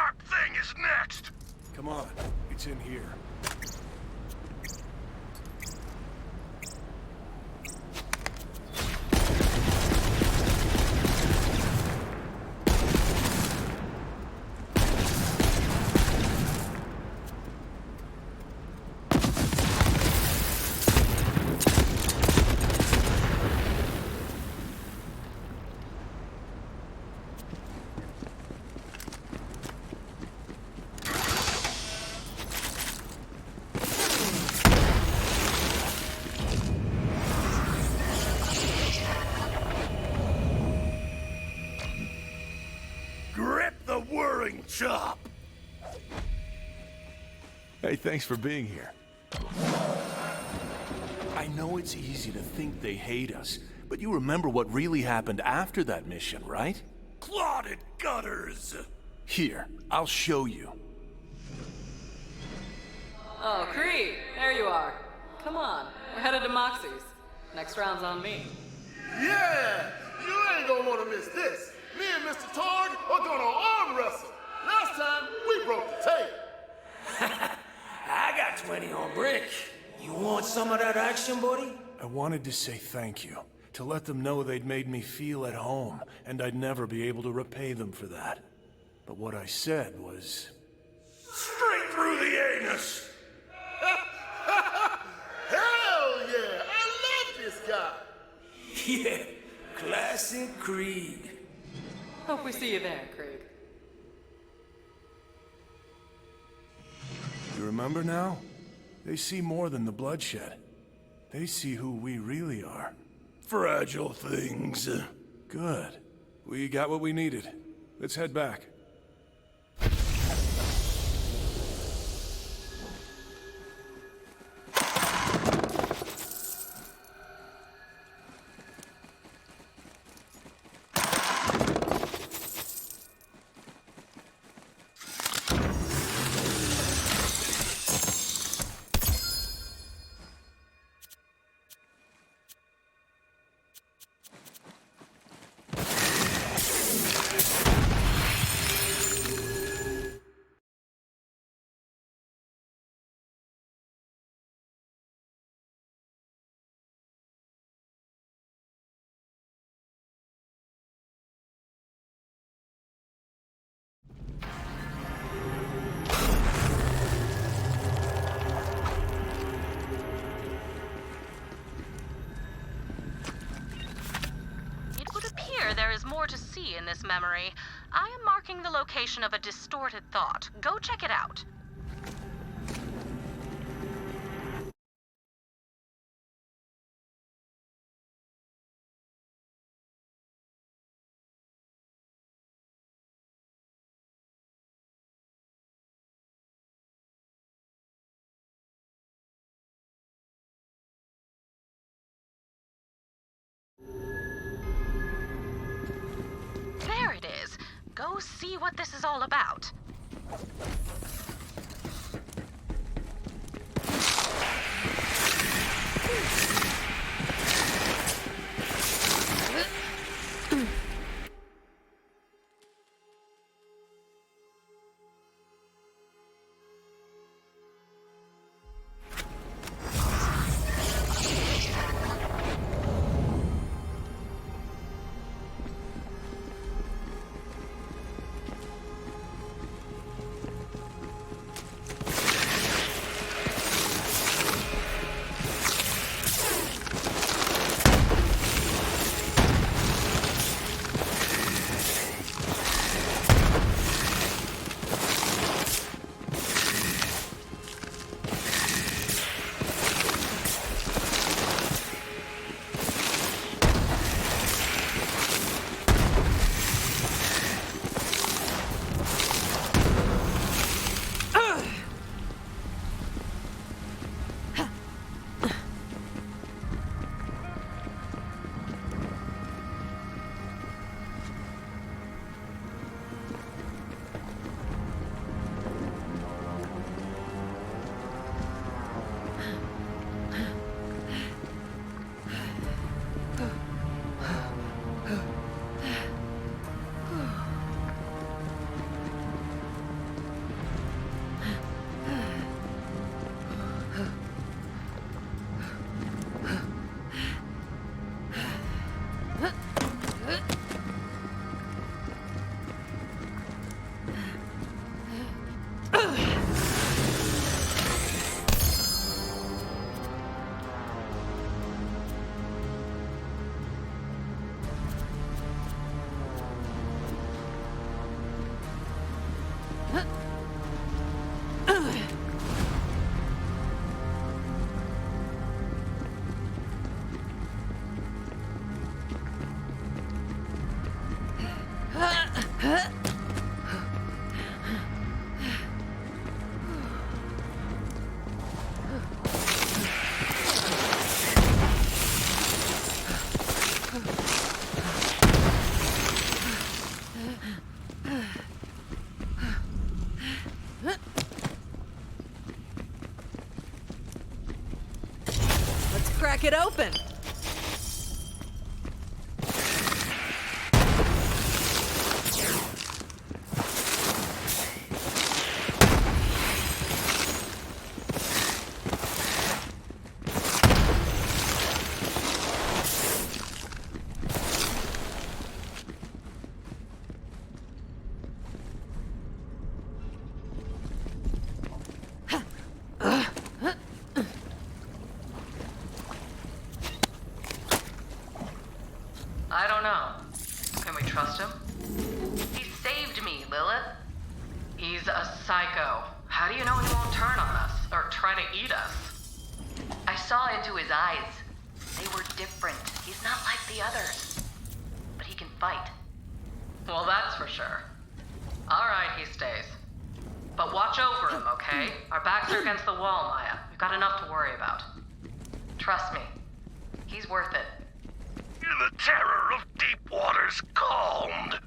[SPEAKER 6] sharp thing is next!
[SPEAKER 3] Come on, it's in here.
[SPEAKER 6] Grip the whirring chop!
[SPEAKER 3] Hey, thanks for being here. I know it's easy to think they hate us, but you remember what really happened after that mission, right?
[SPEAKER 6] Clotted gutters!
[SPEAKER 3] Here, I'll show you.
[SPEAKER 10] Oh, Krieg, there you are. Come on, we're headed to Moxie's. Next round's on me.
[SPEAKER 11] Yeah! You ain't gonna wanna miss this. Me and Mr. Targ are gonna arm wrestle. Last time, we broke the tape.
[SPEAKER 12] I got 20 on Brick. You want some of that action, buddy?
[SPEAKER 3] I wanted to say thank you, to let them know they'd made me feel at home, and I'd never be able to repay them for that. But what I said was...
[SPEAKER 6] Straight through the anus!
[SPEAKER 11] Hell yeah! I love this guy!
[SPEAKER 12] Yeah, classic Krieg.
[SPEAKER 10] Hope we see you there, Krieg.
[SPEAKER 3] You remember now? They see more than the bloodshed. They see who we really are.
[SPEAKER 6] Fragile things.
[SPEAKER 3] Good. We got what we needed. Let's head back.
[SPEAKER 8] There is more to see in this memory. I am marking the location of a distorted thought. Go check it out. There it is. Go see what this is all about.
[SPEAKER 2] Let's crack it open.
[SPEAKER 8] I don't know. Can we trust him? He saved me, Lilith. He's a psycho. How do you know he won't turn on us or try to eat us? I saw into his eyes. They were different. He's not like the others. But he can fight. Well, that's for sure. All right, he stays. But watch over him, okay? Our backs are against the wall, Maya. We've got enough to worry about. Trust me. He's worth it.
[SPEAKER 5] The terror of deep waters calmed.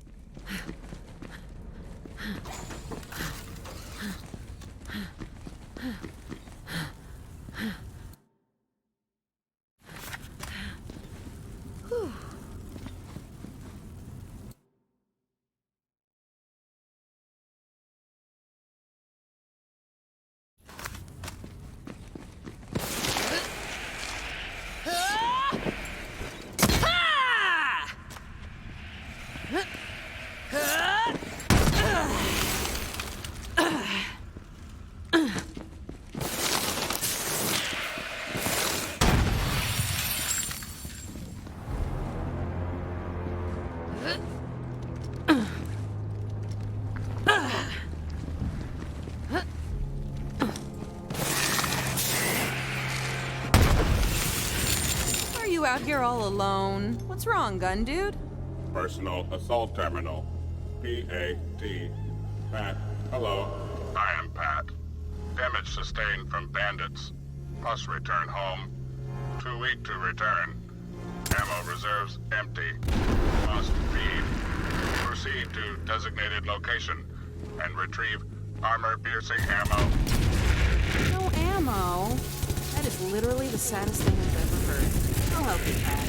[SPEAKER 2] Are you out here all alone? What's wrong, gun dude?
[SPEAKER 13] Personal Assault Terminal. P-A-T. Pat, hello. I am Pat. Damage sustained from bandits. Must return home. Too weak to return. Ammo reserves empty. Must feed. Proceed to designated location and retrieve armor-piercing ammo.
[SPEAKER 2] No ammo? That is literally the saddest thing I've ever heard. I'll help you, Pat.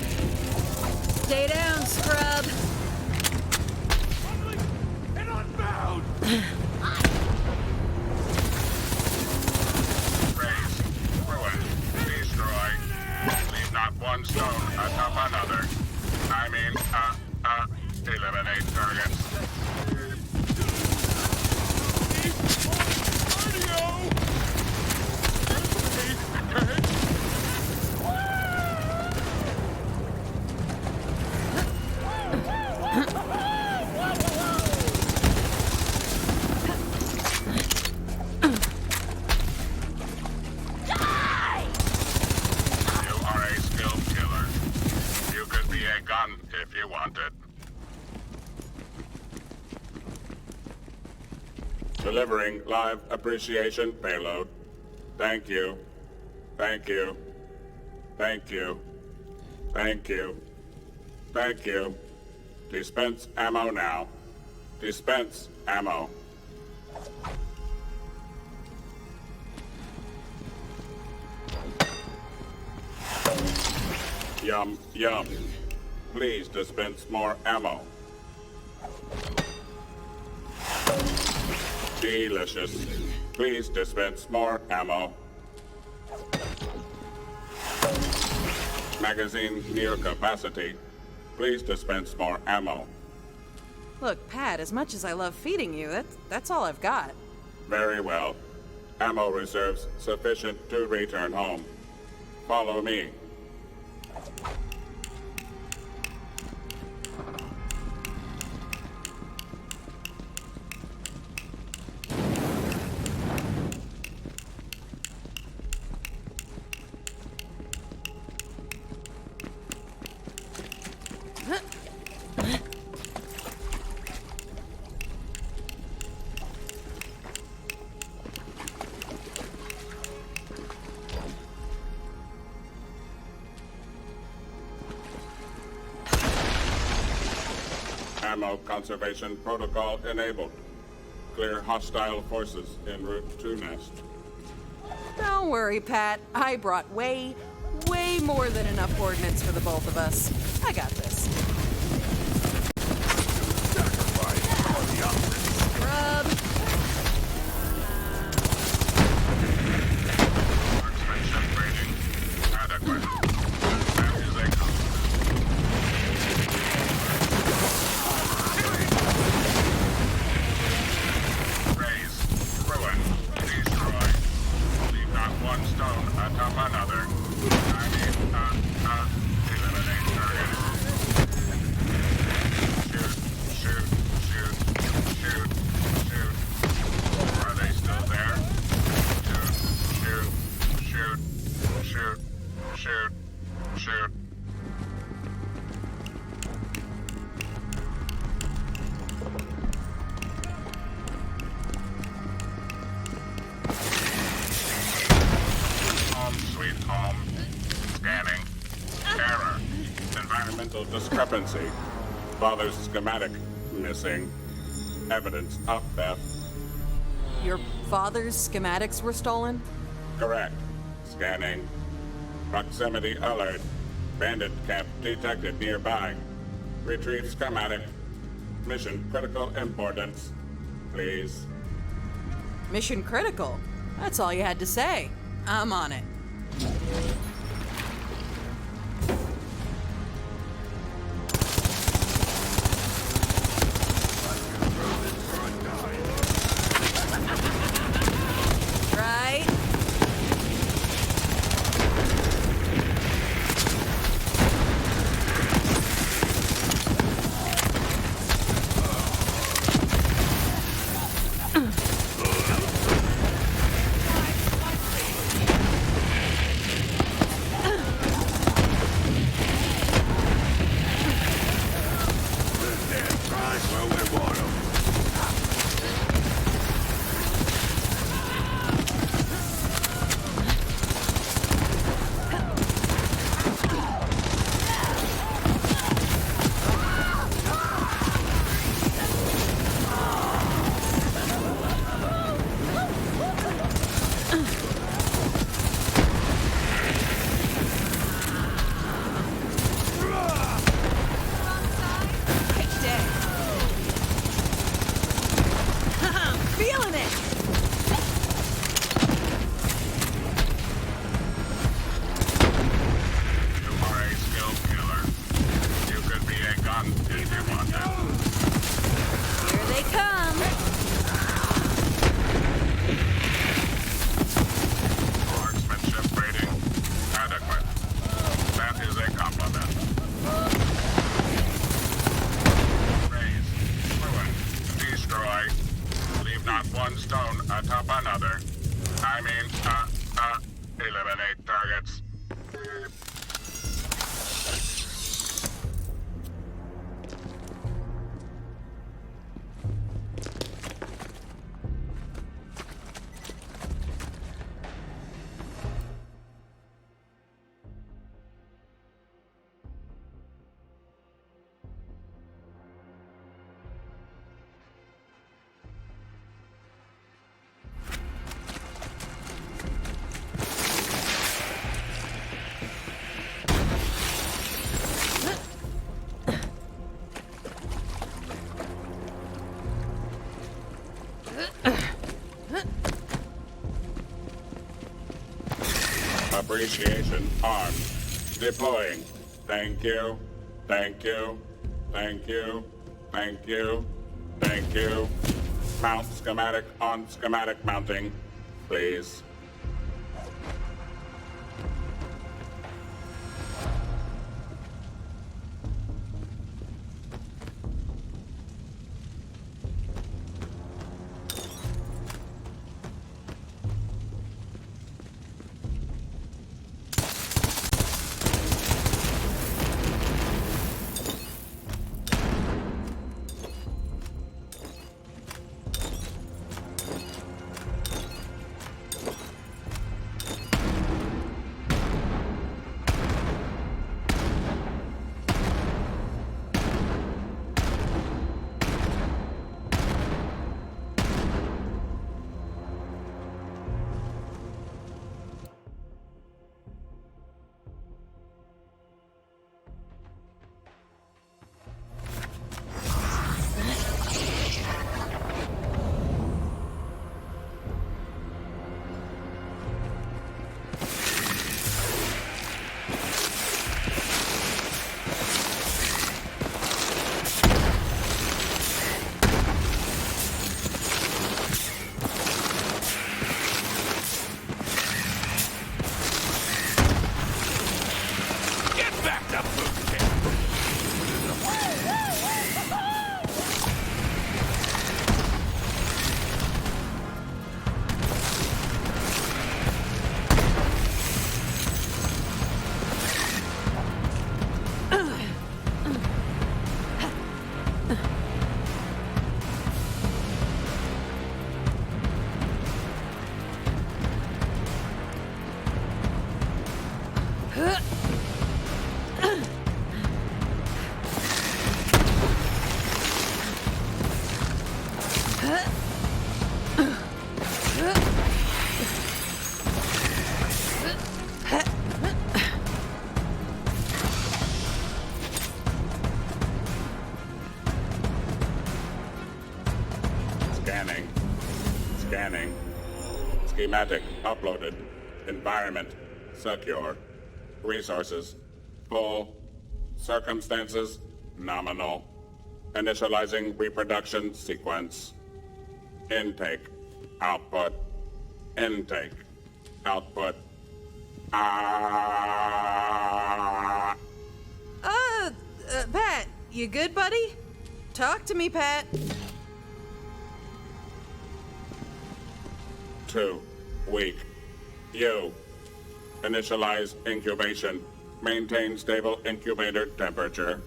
[SPEAKER 2] Stay down, scrub.
[SPEAKER 6] And unbound!
[SPEAKER 13] Raise. Ruin. Destroy. Leave not one stone atop another. I mean, eliminate targets. If you wanted. Delivering live appreciation payload. Thank you. Thank you. Thank you. Thank you. Thank you. Dispense ammo now. Dispense ammo. Yum, yum. Please dispense more ammo. Delicious. Please dispense more ammo. Magazine near capacity. Please dispense more ammo.
[SPEAKER 2] Look, Pat, as much as I love feeding you, that's all I've got.
[SPEAKER 13] Very well. Ammo reserves sufficient to return home. Follow me. Thermal conservation protocol enabled. Clear hostile forces en route to nest.
[SPEAKER 2] Don't worry, Pat. I brought way more than enough ordnance for the both of us. I got this. Scrub.
[SPEAKER 13] Marksmanship rating adequate. That is a raise, ruin, destroy. Leave not one stone atop another. I mean, eliminate targets. Shoot. Are they still there? Shoot. Home sweet home. Scanning. Error. Environmental discrepancy. Father's schematic missing. Evidence of theft.
[SPEAKER 2] Your father's schematics were stolen?
[SPEAKER 13] Correct. Scanning. Proximity alert. Bandit camp detected nearby. Retrieve schematic. Mission critical importance. Please.
[SPEAKER 2] Mission critical? That's all you had to say. I'm on it. Right?
[SPEAKER 13] Eliminate targets. Appreciation armed. Deploying. Thank you. Thank you. Thank you. Thank you. Thank you. Mount schematic on schematic mounting, please. Schematic uploaded. Environment secure. Resources full. Circumstances nominal. Initializing reproduction sequence. Intake. Output. Intake. Output.
[SPEAKER 2] Pat, you good, buddy? Talk to me, Pat.
[SPEAKER 13] 2 weak. You. Initialize incubation. Maintain stable incubator temperature.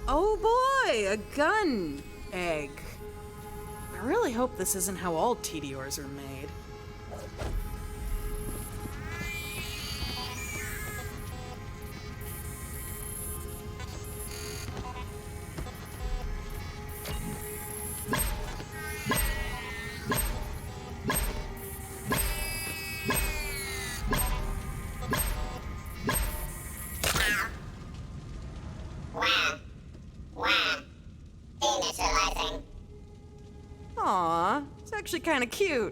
[SPEAKER 2] Oh boy, a gun egg. I really hope this isn't how all TDRs are made. Aw, it's actually kind of cute.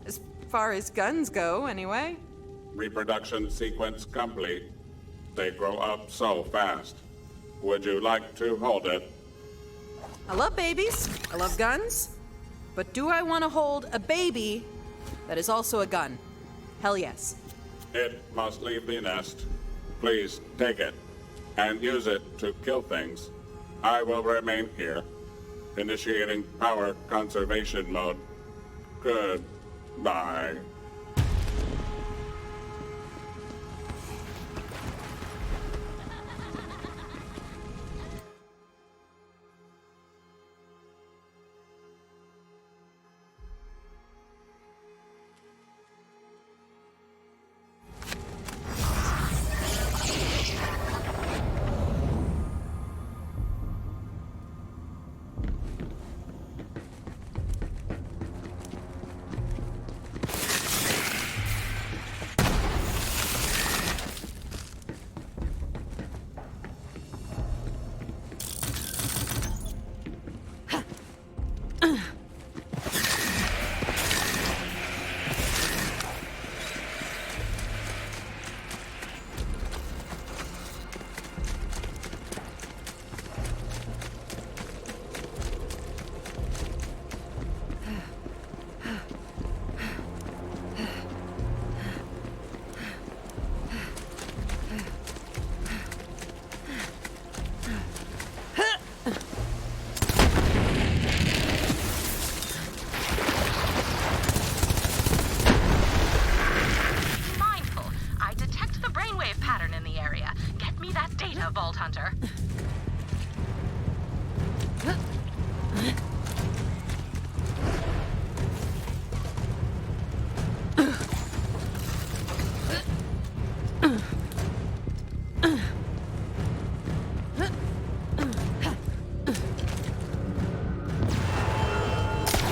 [SPEAKER 2] As far as guns go, anyway.
[SPEAKER 13] Reproduction sequence complete. They grow up so fast. Would you like to hold it?
[SPEAKER 2] I love babies. I love guns. But do I want to hold a baby that is also a gun? Hell yes.
[SPEAKER 13] It must leave the nest. Please take it and use it to kill things. I will remain here. Initiating power conservation mode. Goodbye.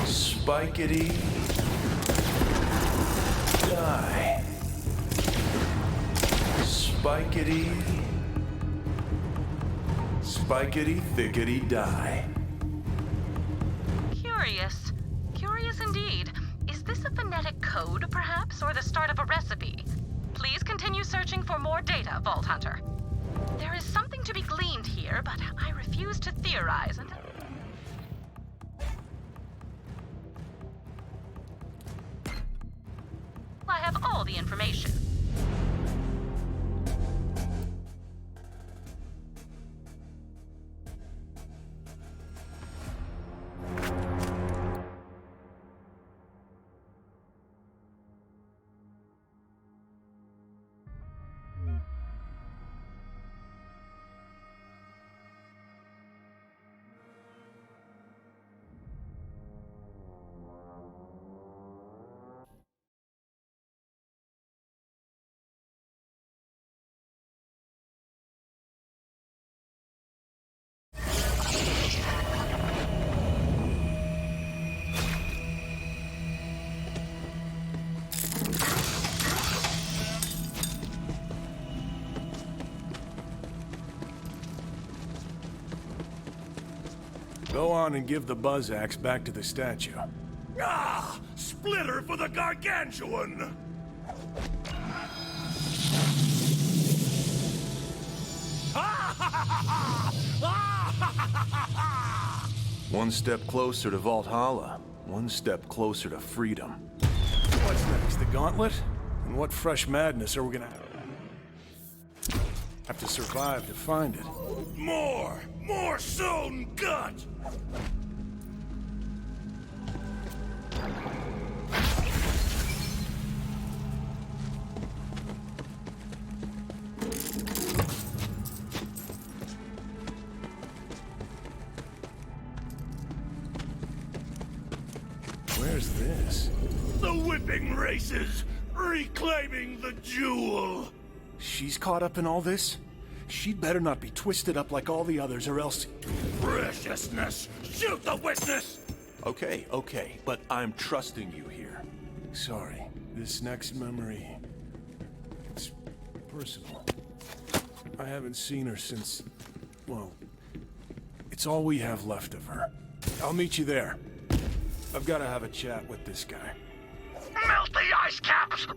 [SPEAKER 3] Spikety die. Spikety. Spikety thickety die.
[SPEAKER 8] Curious. Curious indeed. Is this a phonetic code, perhaps, or the start of a recipe? Please continue searching for more data, Vault Hunter. There is something to be gleaned here, but I refuse to theorize until... I have all the information.
[SPEAKER 3] Go on and give the buzz axe back to the statue.
[SPEAKER 6] Ah! Splitter for the gargantuan!
[SPEAKER 4] One step closer to Valhalla, one step closer to freedom.
[SPEAKER 3] What's next, the gauntlet? And what fresh madness are we gonna have to survive to find it?
[SPEAKER 6] More! More sewn gut!
[SPEAKER 3] Where's this?
[SPEAKER 6] The whipping races! Reclaiming the jewel!
[SPEAKER 3] She's caught up in all this? She'd better not be twisted up like all the others, or else...
[SPEAKER 6] Preciousness! Shoot the witness!
[SPEAKER 4] Okay, but I'm trusting you here.
[SPEAKER 3] Sorry, this next memory... it's personal. I haven't seen her since... well... it's all we have left of her. I'll meet you there. I've got to have a chat with this guy.
[SPEAKER 5] Melt the ice caps!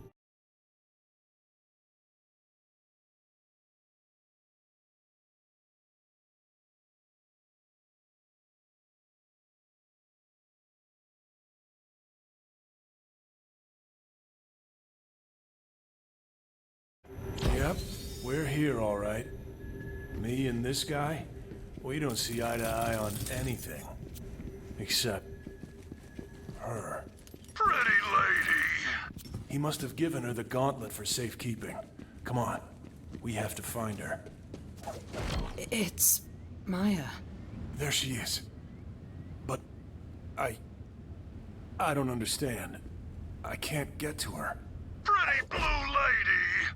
[SPEAKER 3] Yep, we're here, all right. Me and this guy, we don't see eye to eye on anything. Except... her.
[SPEAKER 6] Pretty lady!
[SPEAKER 3] He must have given her the gauntlet for safekeeping. Come on, we have to find her.
[SPEAKER 2] It's Maya.
[SPEAKER 3] There she is. But... I don't understand. I can't get to her.
[SPEAKER 6] Pretty blue lady!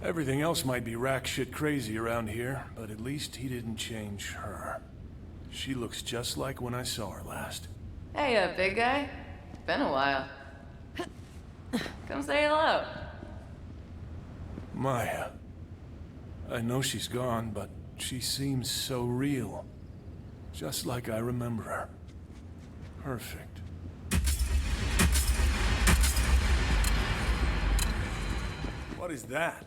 [SPEAKER 3] Everything else might be rack shit crazy around here, but at least he didn't change her. She looks just like when I saw her last.
[SPEAKER 14] Hey, big guy. Been a while. Come say hello.
[SPEAKER 3] Maya. I know she's gone, but she seems so real. Just like I remember her. Perfect. What is that?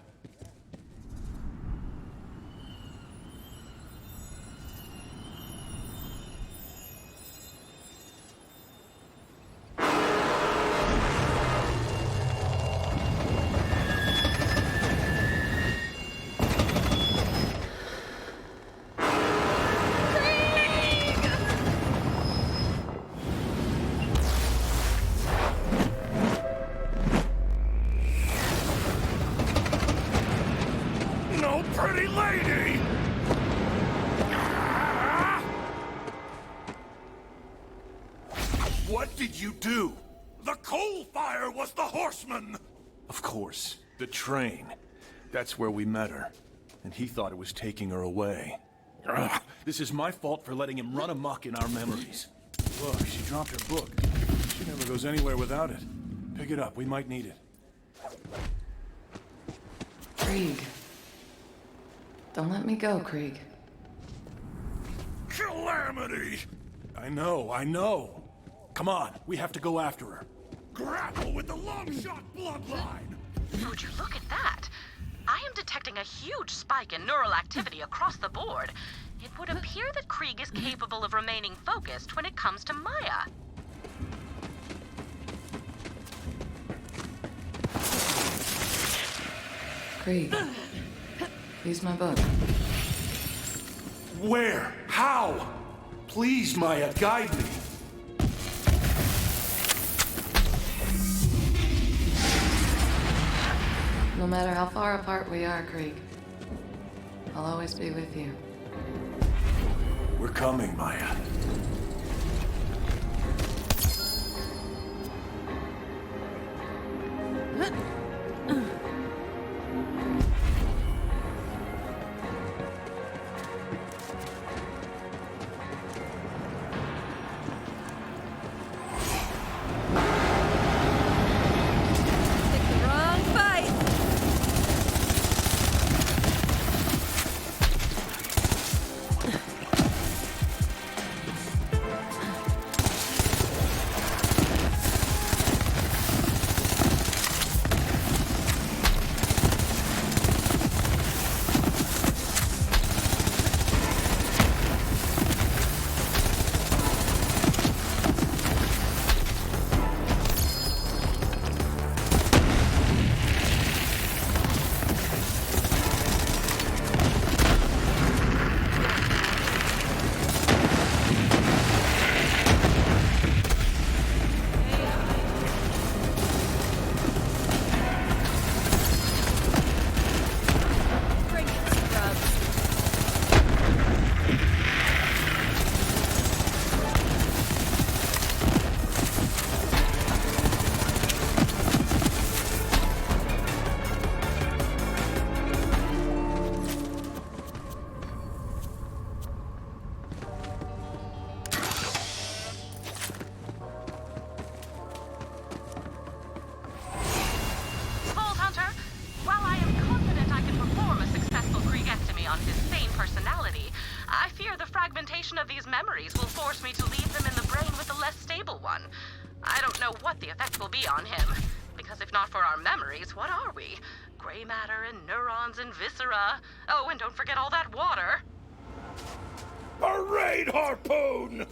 [SPEAKER 6] Pretty lady! What did you do? The coal fire was the horseman!
[SPEAKER 3] Of course. The train. That's where we met her. And he thought it was taking her away. Ugh, this is my fault for letting him run amok in our memories. Look, she dropped her book. She never goes anywhere without it. Pick it up. We might need it.
[SPEAKER 14] Krieg. Don't let me go, Krieg.
[SPEAKER 6] Calamity!
[SPEAKER 3] I know. Come on, we have to go after her.
[SPEAKER 6] Grapple with the long-shot bloodline!
[SPEAKER 8] Would you look at that? I am detecting a huge spike in neural activity across the board. It would appear that Krieg is capable of remaining focused when it comes to Maya.
[SPEAKER 14] Krieg. Use my book.
[SPEAKER 3] Where? How? Please, Maya, guide me.
[SPEAKER 14] No matter how far apart we are, Krieg, I'll always be with you.
[SPEAKER 3] We're coming, Maya.
[SPEAKER 8] combination of these memories will force me to leave them in the brain with a less stable one. I don't know what the effect will be on him, because if not for our memories, what are we? Gray matter and neurons and viscera. Oh, and don't forget all that water.
[SPEAKER 6] Parade harpoon!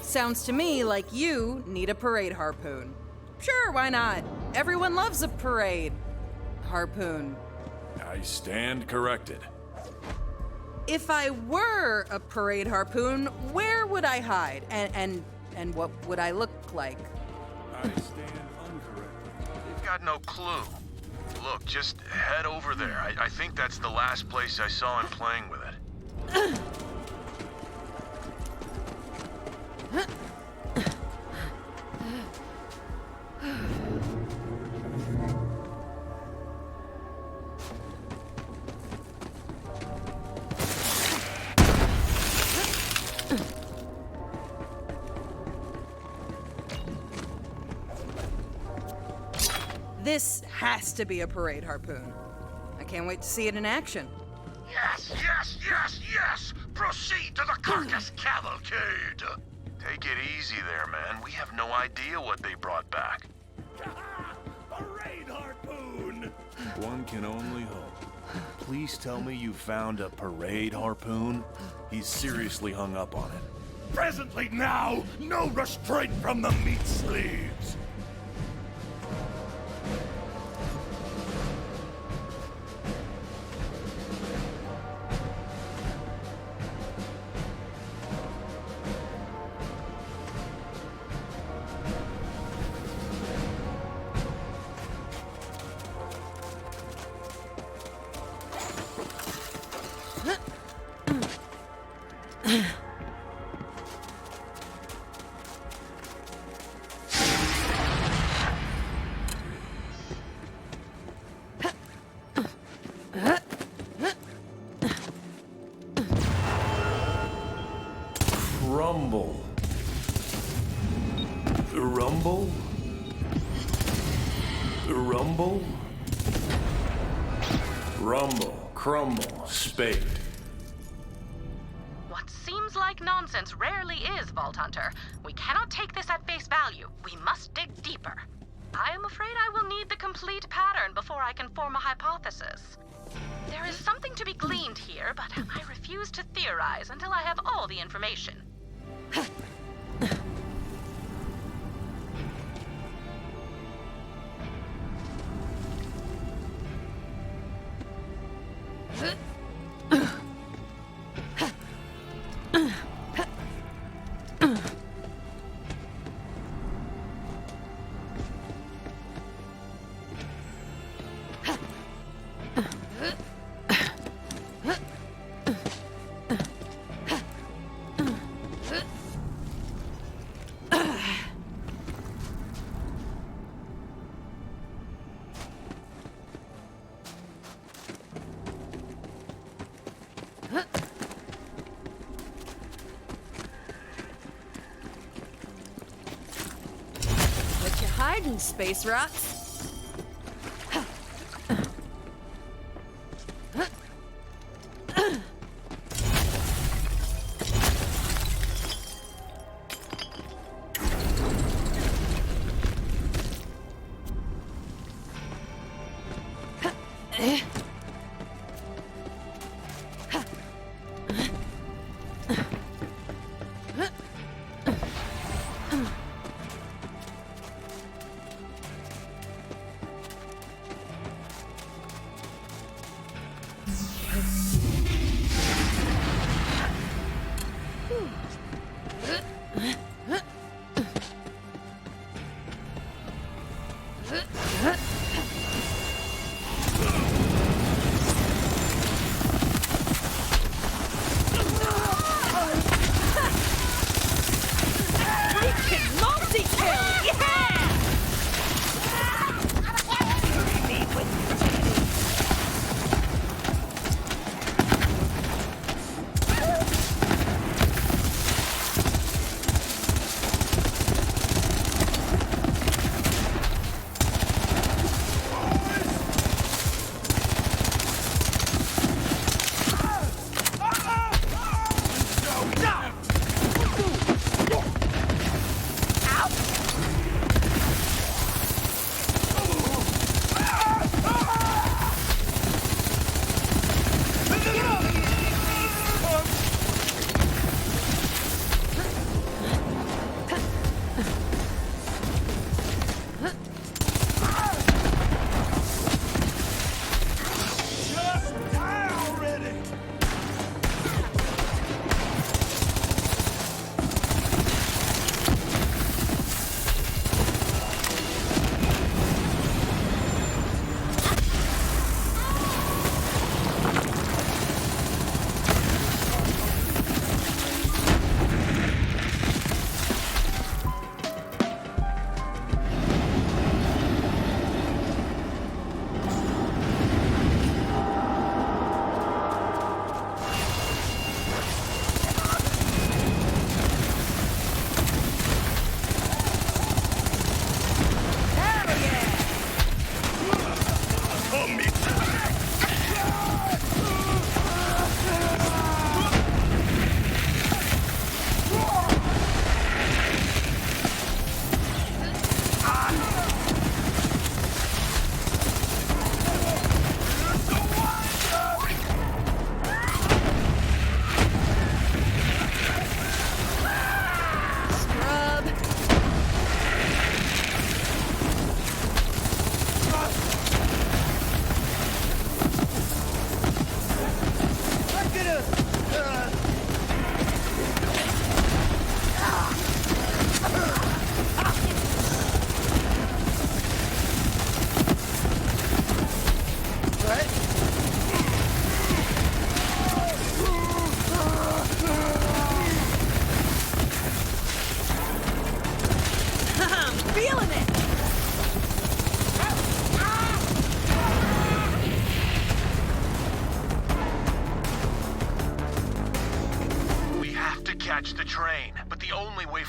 [SPEAKER 2] Sounds to me like you need a parade harpoon. Sure, why not? Everyone loves a parade harpoon.
[SPEAKER 3] I stand corrected.
[SPEAKER 2] If I were a parade harpoon, where would I hide? And what would I look like?
[SPEAKER 3] I stand uncorrected.
[SPEAKER 4] You've got no clue. Look, just head over there. I think that's the last place I saw him playing with it.
[SPEAKER 2] This has to be a parade harpoon. I can't wait to see it in action.
[SPEAKER 6] Yes, yes, yes, yes! Proceed to the carcass cavalcade!
[SPEAKER 4] Take it easy there, man. We have no idea what they brought back.
[SPEAKER 6] Parade harpoon!
[SPEAKER 3] One can only hope. Please tell me you found a parade harpoon? He's seriously hung up on it.
[SPEAKER 6] Presently now, no restraint from the meat sleeves!
[SPEAKER 3] Rumble. Rumble? Rumble? Rumble, crumble, spade.
[SPEAKER 8] What seems like nonsense rarely is, Vault Hunter. We cannot take this at face value. We must dig deeper. I am afraid I will need the complete pattern before I can form a hypothesis. There is something to be gleaned here, but I refuse to theorize until I have all the information.
[SPEAKER 2] What you hiding, space rocks?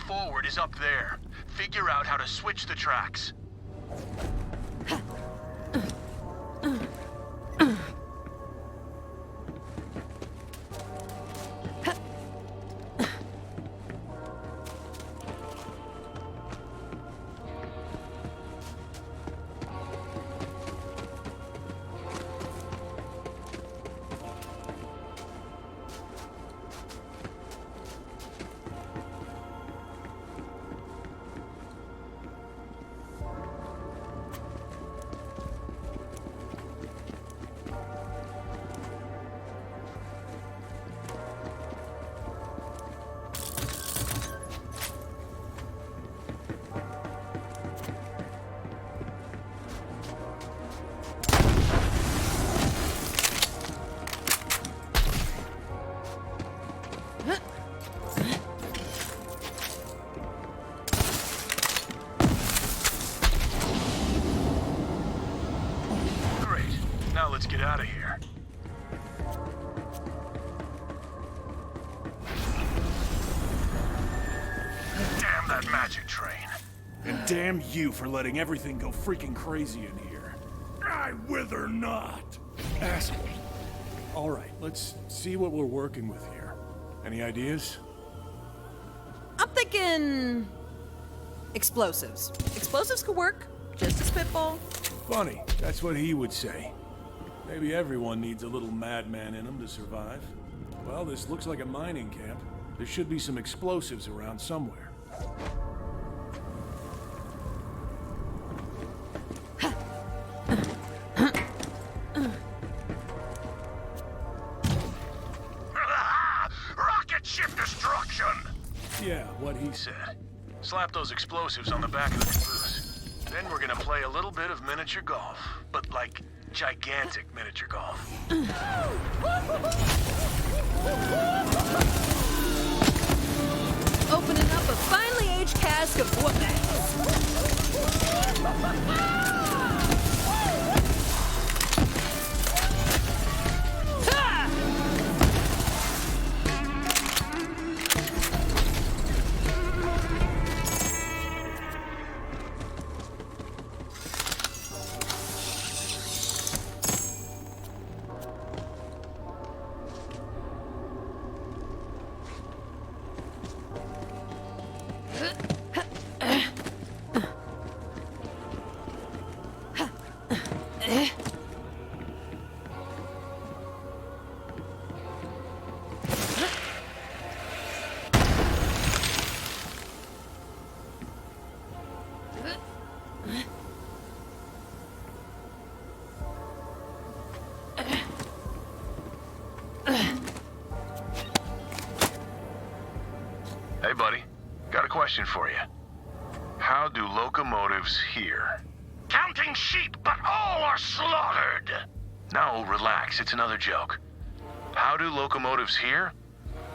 [SPEAKER 5] forward is up there. Figure out how to switch the tracks. Let's get out of here. Damn that magic train.
[SPEAKER 3] And damn you for letting everything go freaking crazy in here.
[SPEAKER 6] I wither not.
[SPEAKER 3] Asshole. All right, let's see what we're working with here. Any ideas?
[SPEAKER 2] I'm thinking... explosives. Explosives could work. Just a spitball.
[SPEAKER 3] Funny, that's what he would say. Maybe everyone needs a little madman in them to survive. Well, this looks like a mining camp. There should be some explosives around somewhere.
[SPEAKER 5] Rocket ship destruction!
[SPEAKER 3] Yeah, what he said.
[SPEAKER 5] Slap those explosives on the back of the caboose. Then we're gonna play a little bit of miniature golf. But like... gigantic miniature golf.
[SPEAKER 2] Opening up a finely aged cask of whoop-ass.
[SPEAKER 5] Hey, buddy. Got a question for you. How do locomotives hear? Counting sheep, but all are slaughtered! No, relax. It's another joke. How do locomotives hear?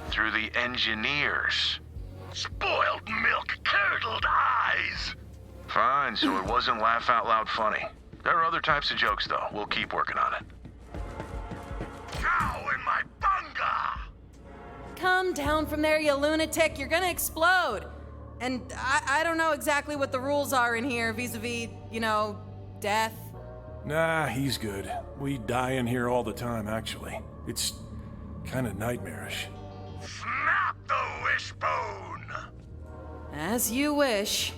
[SPEAKER 5] Through the engineers. Spoiled milk, curdled eyes! Fine, so it wasn't laugh out loud funny. There are other types of jokes, though. We'll keep working on it. Cow in my bunga!
[SPEAKER 2] Come down from there, you lunatic. You're gonna explode. And I don't know exactly what the rules are in here vis-a-vis, you know, death.
[SPEAKER 3] Nah, he's good. We die in here all the time, actually. It's kind of nightmarish.
[SPEAKER 5] Snap the wishbone!
[SPEAKER 2] As you wish.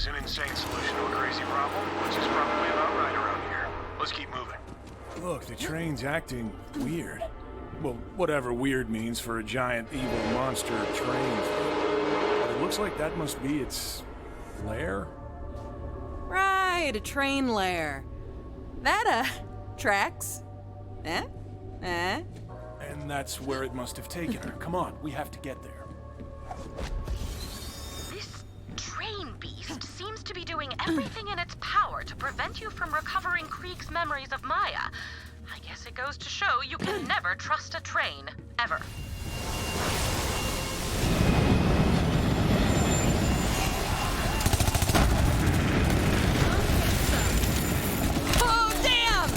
[SPEAKER 5] An insane solution to a crazy problem, which is probably about right around here. Let's keep moving.
[SPEAKER 3] Look, the train's acting weird. Well, whatever weird means for a giant evil monster train. But it looks like that must be its lair?
[SPEAKER 2] Right. Right, a train lair. That, tracks. Eh? Eh?
[SPEAKER 15] And that's where it must have taken her. Come on, we have to get there.
[SPEAKER 8] This train beast seems to be doing everything in its power to prevent you from recovering Krieg's memories of Maya. I guess it goes to show you can never trust a train, ever.
[SPEAKER 2] Oh, damn!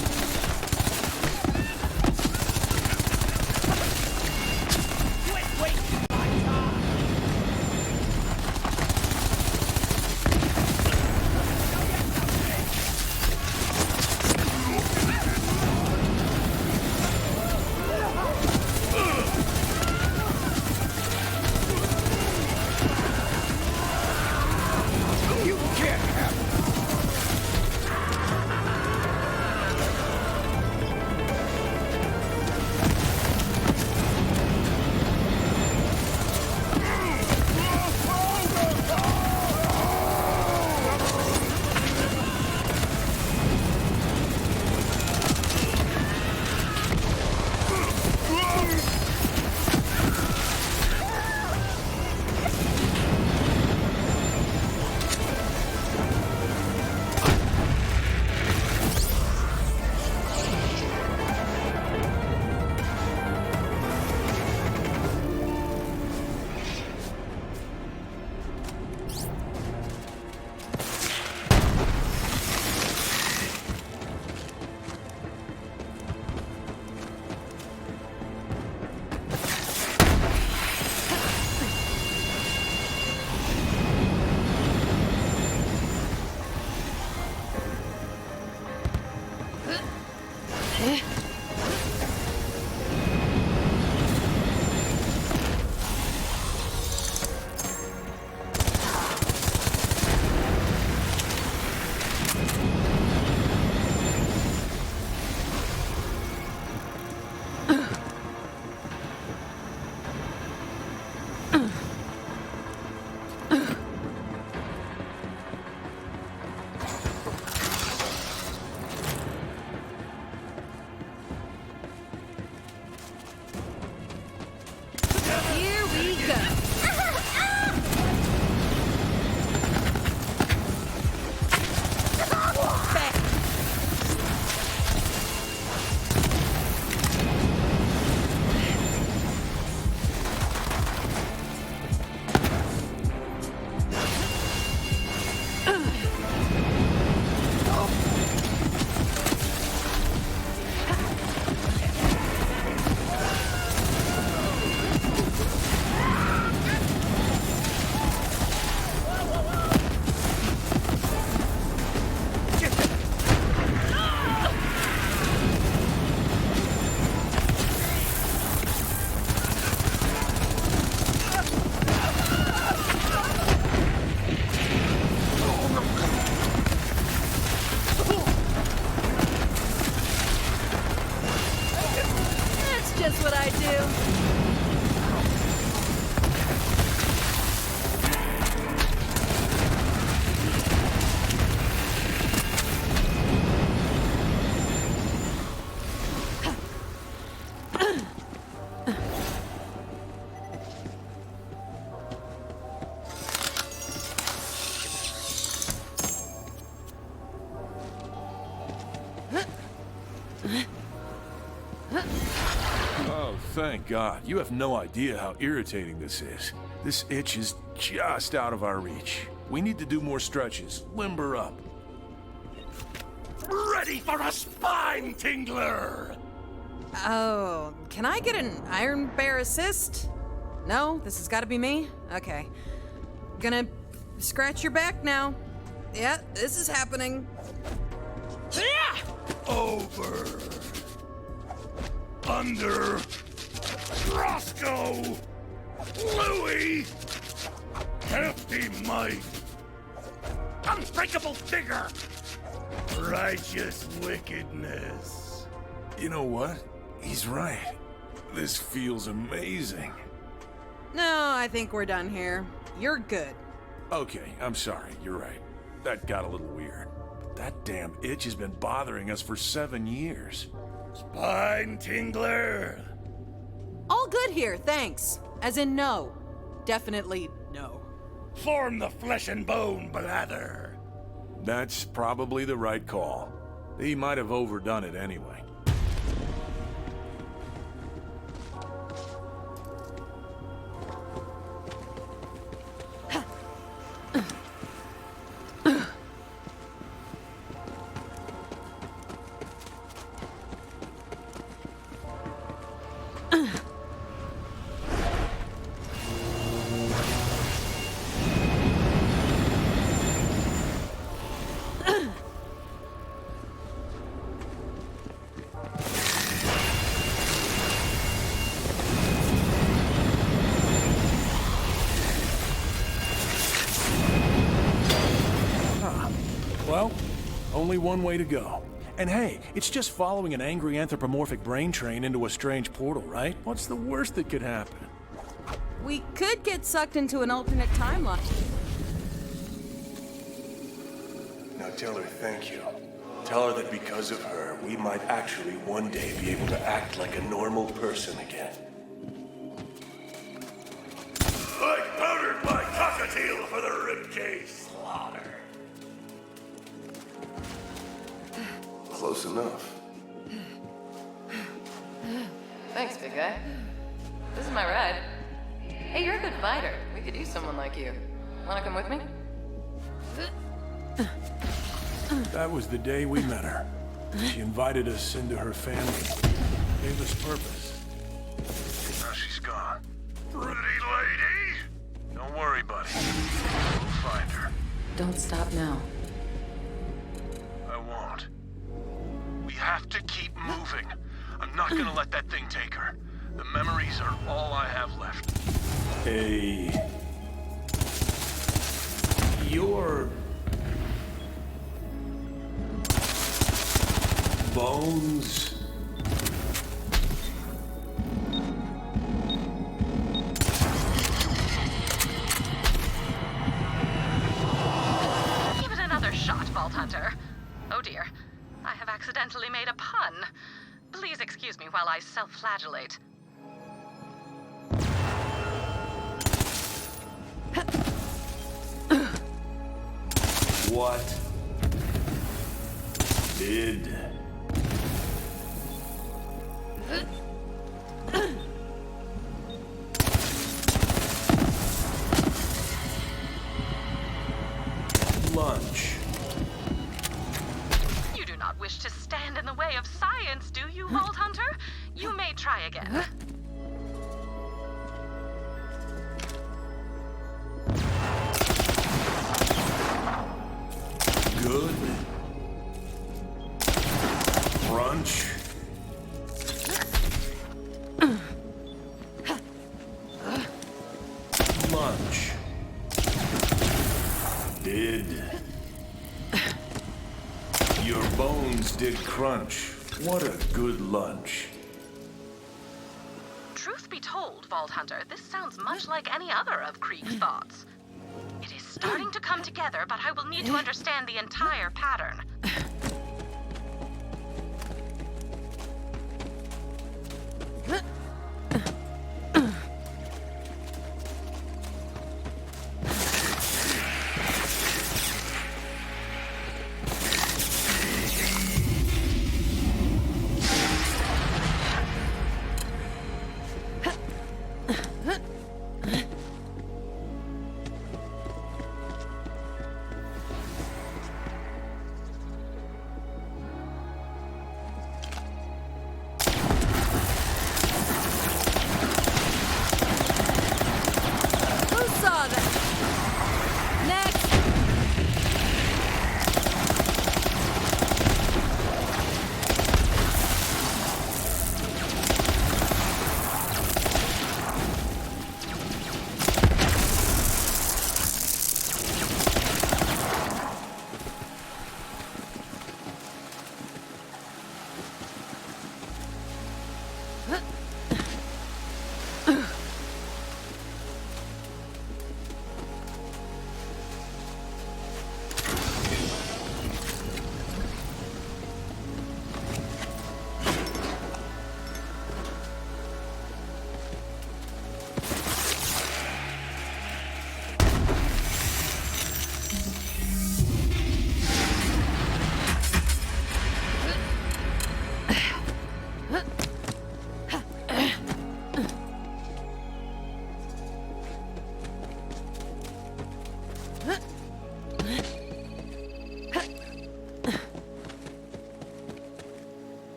[SPEAKER 2] That's what I do.
[SPEAKER 3] Oh, thank God. You have no idea how irritating this is. This itch is just out of our reach. We need to do more stretches. Limber up.
[SPEAKER 6] Ready for a spine tingler!
[SPEAKER 2] Oh, can I get an Iron Bear assist? No? This has got to be me? Okay. Gonna scratch your back now. Yeah, this is happening.
[SPEAKER 6] Over. Under. Roscoe. Louis. Hefty Mike. Unbreakable figure. Righteous wickedness.
[SPEAKER 3] You know what? He's right. This feels amazing.
[SPEAKER 2] No, I think we're done here. You're good.
[SPEAKER 3] Okay, I'm sorry. You're right. That got a little weird. That damn itch has been bothering us for 7 years.
[SPEAKER 6] Spine tingler.
[SPEAKER 2] All good here, thanks. As in no. Definitely no.
[SPEAKER 6] Form the flesh and bone blather.
[SPEAKER 3] That's probably the right call. He might have overdone it anyway. Well, only one way to go. And hey, it's just following an angry anthropomorphic brain train into a strange portal, right? What's the worst that could happen?
[SPEAKER 2] We could get sucked into an alternate timeline.
[SPEAKER 16] Now tell her thank you. Tell her that because of her, we might actually one day be able to act like a normal person again.
[SPEAKER 6] Like powdered by cockatiel for the ribcage slaughter.
[SPEAKER 16] Close enough.
[SPEAKER 14] Thanks, big guy. This is my ride. Hey, you're a good fighter. We could use someone like you. Wanna come with me?
[SPEAKER 3] That was the day we met her. She invited us into her family. Gave us purpose.
[SPEAKER 4] Now she's gone. Pretty lady! Don't worry, buddy. We'll find her.
[SPEAKER 14] Don't stop now.
[SPEAKER 4] I won't. We have to keep moving. I'm not gonna let that thing take her. The memories are all I have left.
[SPEAKER 16] Hey... Your... bones...
[SPEAKER 8] Give it another shot, Vault Hunter. Oh dear, I have accidentally made a pun. Please excuse me while I self-flagellate.
[SPEAKER 16] What did... lunch?
[SPEAKER 8] You do not wish to stand in the way of science, do you, Vault Hunter? You may try again.
[SPEAKER 16] Good. Brunch. Lunch. Did. Your bones did crunch. What a good lunch.
[SPEAKER 8] Truth be told, Vault Hunter, this sounds much like any other of Krieg's thoughts. It is starting to come together, but I will need to understand the entire pattern.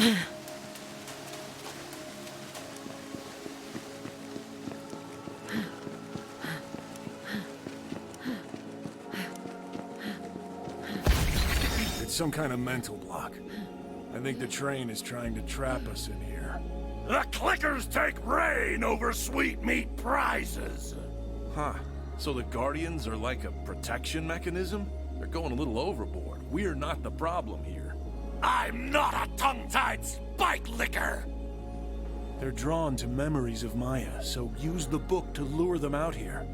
[SPEAKER 3] It's some kind of mental block. I think the train is trying to trap us in here.
[SPEAKER 6] The clickers take reign over sweetmeat prizes.
[SPEAKER 3] Huh. So the Guardians are like a protection mechanism? They're going a little overboard. We're not the problem here.
[SPEAKER 6] I'm not a tongue-tied spike licker.
[SPEAKER 3] They're drawn to memories of Maya, so use the book to lure them out here.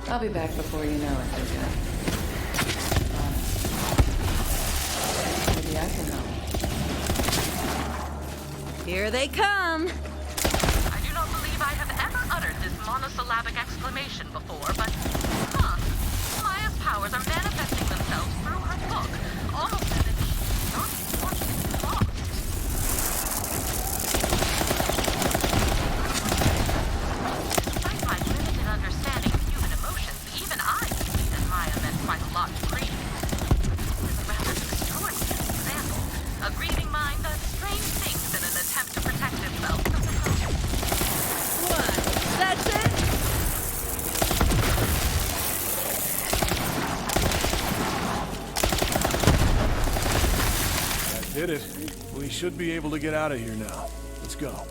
[SPEAKER 14] I'll be back before you know it, Luca. Maybe I can help.
[SPEAKER 2] Here they come!
[SPEAKER 8] I do not believe I have ever uttered this monosyllabic exclamation before, but... Maya's powers are manifesting themselves through her book, almost as if she's not what she's lost. Despite my limited understanding of human emotions, even I see that Maya meant quite a lot to Krieg. This is a rather extraordinary example. A grieving mind does strange things in an attempt to protect itself.
[SPEAKER 2] What? That's it?
[SPEAKER 3] That did it. We should be able to get out of here now. Let's go.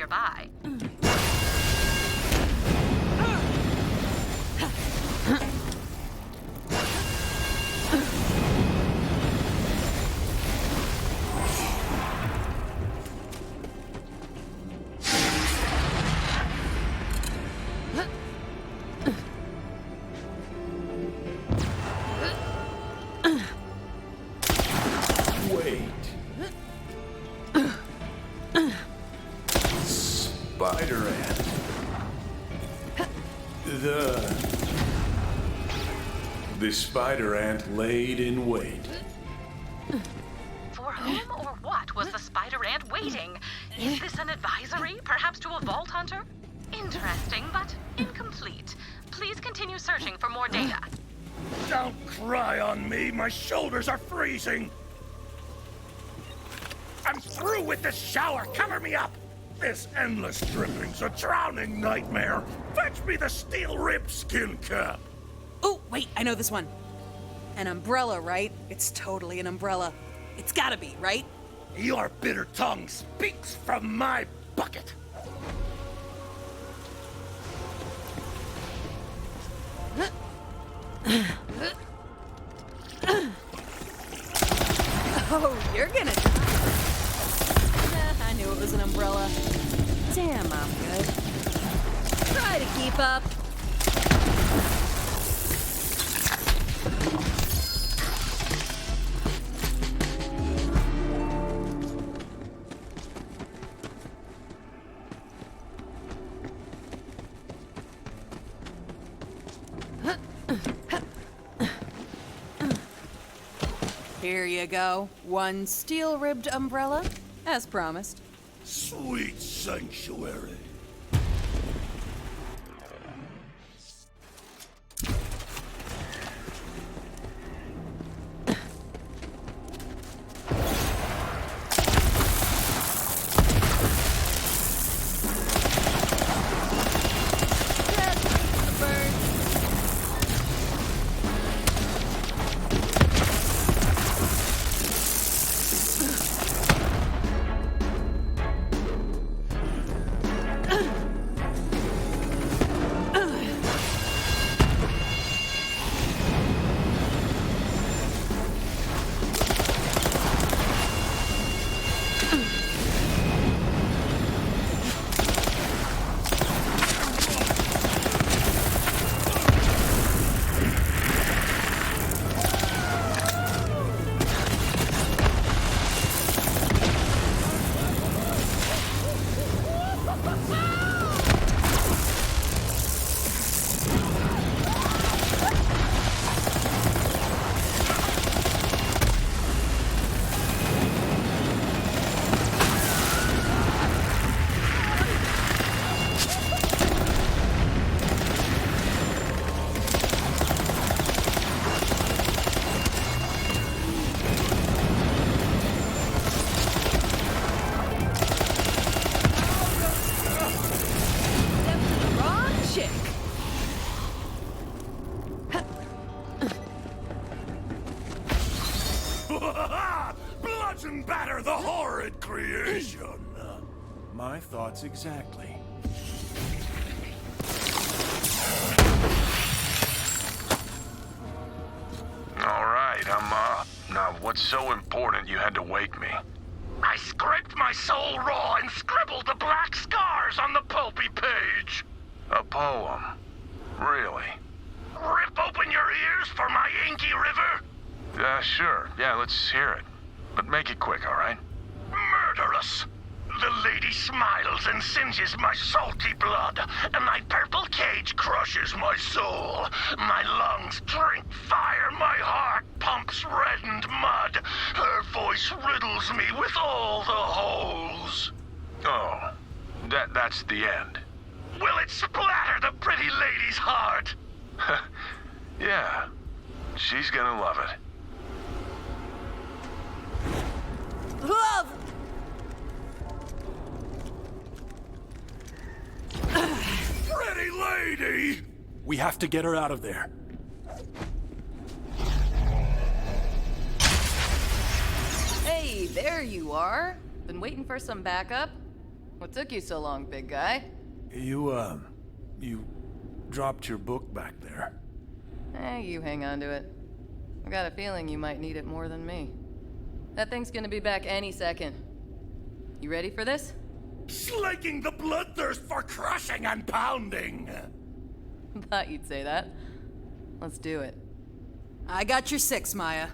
[SPEAKER 8] nearby.
[SPEAKER 3] The spider ant laid in wait.
[SPEAKER 8] For whom or what was the spider ant waiting? Is this an advisory, perhaps to a vault hunter? Interesting, but incomplete. Please continue searching for more data.
[SPEAKER 6] Don't cry on me. My shoulders are freezing. I'm through with this shower. Cover me up. This endless dripping's a drowning nightmare. Fetch me the steel rib skin cap.
[SPEAKER 2] Oh, wait, I know this one. An umbrella, right? It's totally an umbrella. It's gotta be, right?
[SPEAKER 6] Your bitter tongue speaks from my bucket.
[SPEAKER 2] Oh, you're gonna die. I knew it was an umbrella. Damn, I'm good. Try to keep up. Here you go. One steel-ribbed umbrella, as promised.
[SPEAKER 6] Sweet sanctuary. Bludgeon batter the horrid creation!
[SPEAKER 15] My thoughts exactly.
[SPEAKER 5] All right, I'm up. Now, what's so important you had to wake me?
[SPEAKER 6] I scraped my soul raw and scribbled the black scars on the pulpy page.
[SPEAKER 5] A poem? Really?
[SPEAKER 6] Rip open your ears for my inky river?
[SPEAKER 5] Sure. Yeah, let's hear it. But make it quick, all right?
[SPEAKER 6] Murderous. The lady smiles and singes my salty blood, and my purple cage crushes my soul. My lungs drink fire, my heart pumps reddened mud. Her voice riddles me with all the holes.
[SPEAKER 5] Oh, that's the end.
[SPEAKER 6] Will it splatter the pretty lady's heart?
[SPEAKER 5] Yeah, she's gonna love it.
[SPEAKER 2] Love!
[SPEAKER 6] Pretty lady!
[SPEAKER 15] We have to get her out of there.
[SPEAKER 14] Hey, there you are. Been waiting for some backup? What took you so long, big guy?
[SPEAKER 3] You dropped your book back there.
[SPEAKER 14] You hang on to it. I've got a feeling you might need it more than me. That thing's gonna be back any second. You ready for this?
[SPEAKER 6] Slaking the bloodthirst for crushing and pounding!
[SPEAKER 14] Thought you'd say that. Let's do it.
[SPEAKER 2] I got your 6, Maya.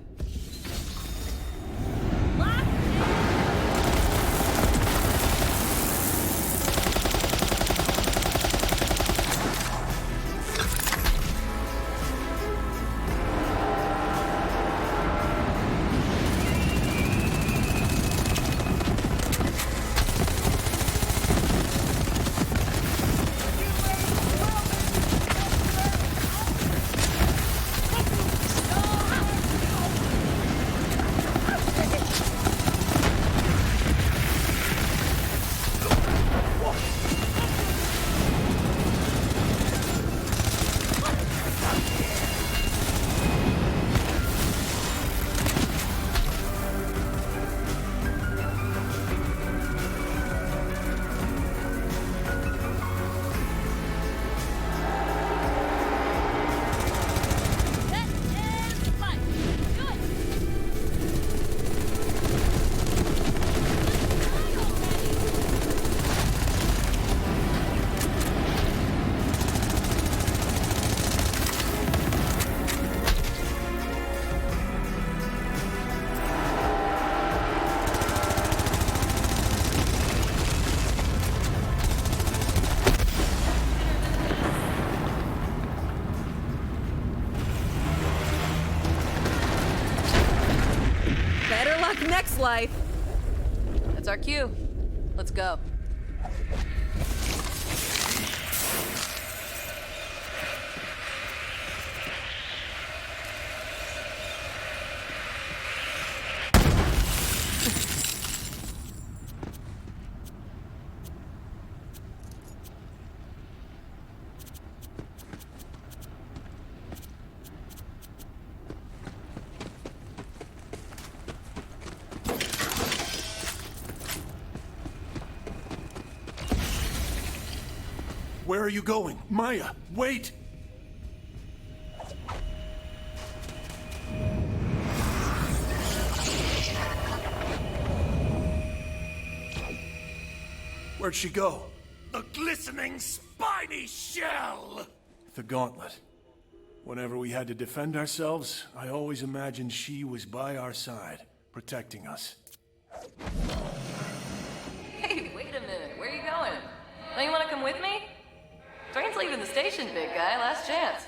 [SPEAKER 2] this life.
[SPEAKER 14] That's our cue. Let's go.
[SPEAKER 3] Where are you going? Maya, wait! Where'd she go?
[SPEAKER 6] The glistening, spiny shell!
[SPEAKER 3] The gauntlet. Whenever we had to defend ourselves, I always imagined she was by our side, protecting us.
[SPEAKER 14] Hey, wait a minute. Where are you going? Don't you want to come with me? Train's leaving the station, big guy. Last chance.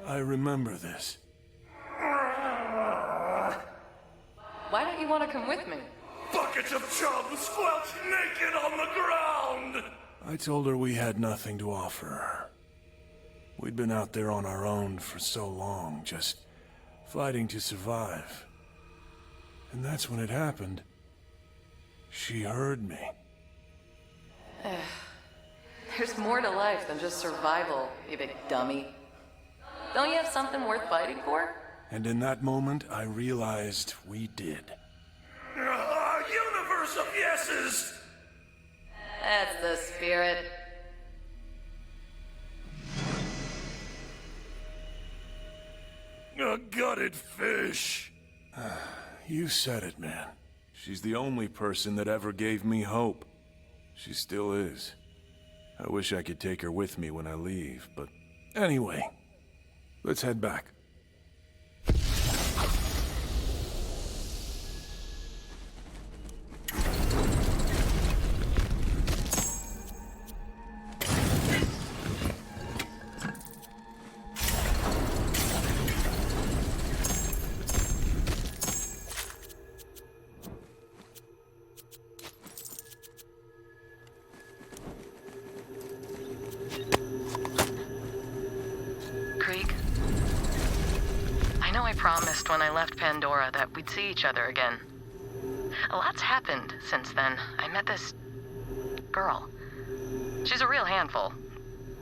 [SPEAKER 3] I remember this.
[SPEAKER 14] Why don't you want to come with me?
[SPEAKER 6] Buckets of chum squelched naked on the ground!
[SPEAKER 3] I told her we had nothing to offer her. We'd been out there on our own for so long, just fighting to survive. And that's when it happened. She heard me.
[SPEAKER 14] There's more to life than just survival, you big dummy. Don't you have something worth fighting for?
[SPEAKER 3] And in that moment, I realized we did.
[SPEAKER 6] A universe of yeses!
[SPEAKER 14] That's the spirit.
[SPEAKER 6] A gutted fish.
[SPEAKER 3] You said it, man. She's the only person that ever gave me hope. She still is. I wish I could take her with me when I leave, but anyway, let's head back.
[SPEAKER 8] Krieg, I know I promised when I left Pandora that we'd see each other again. A lot's happened since then. I met this girl. She's a real handful,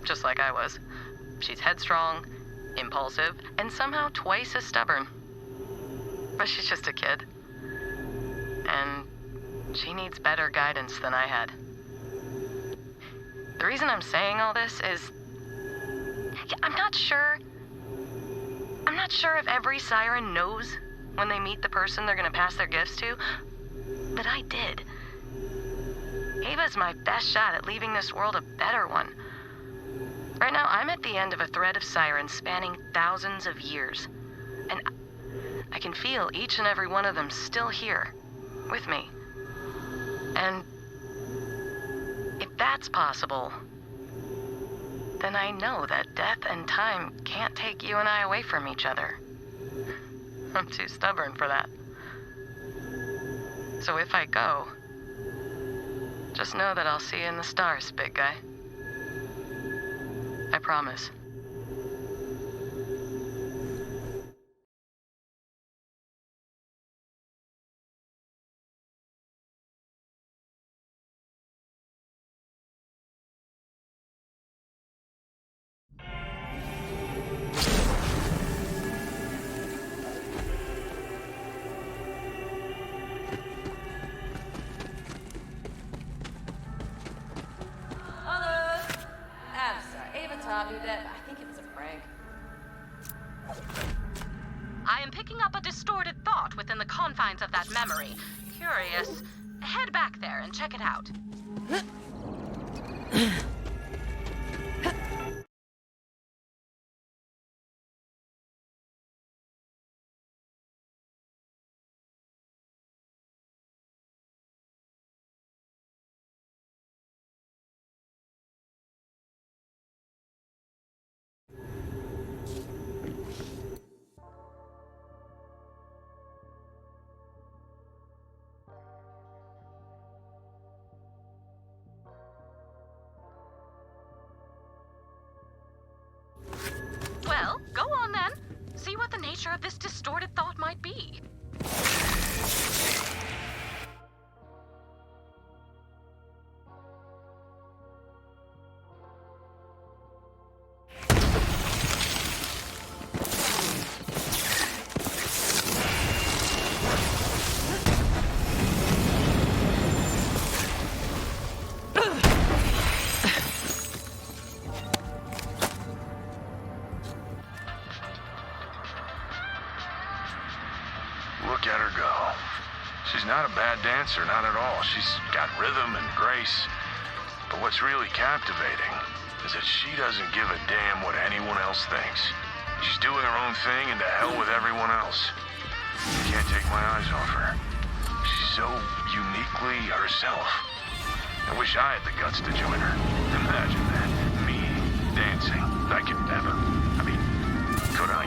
[SPEAKER 8] just like I was. She's headstrong, impulsive, and somehow twice as stubborn. But she's just a kid. And she needs better guidance than I had. The reason I'm saying all this is I'm not sure if every siren knows when they meet the person they're gonna pass their gifts to, but I did. Ava's my best shot at leaving this world a better one. Right now, I'm at the end of a thread of sirens spanning thousands of years, and I can feel each and every one of them still here, with me. And if that's possible, then I know that death and time can't take you and I away from each other. I'm too stubborn for that. So if I go, just know that I'll see you in the stars, big guy. I promise.
[SPEAKER 14] Taught me that, but I think it was a prank.
[SPEAKER 8] I am picking up a distorted thought within the confines of that memory. Curious. Head back there and check it out. nature of this distorted thought might be.
[SPEAKER 4] Look at her go. She's not a bad dancer, not at all. She's got rhythm and grace. But what's really captivating is that she doesn't give a damn what anyone else thinks. She's doing her own thing, and to hell with everyone else. I can't take my eyes off her. She's so uniquely herself. I wish I had the guts to join her. Imagine that. Me, dancing. I could never. I mean, could I?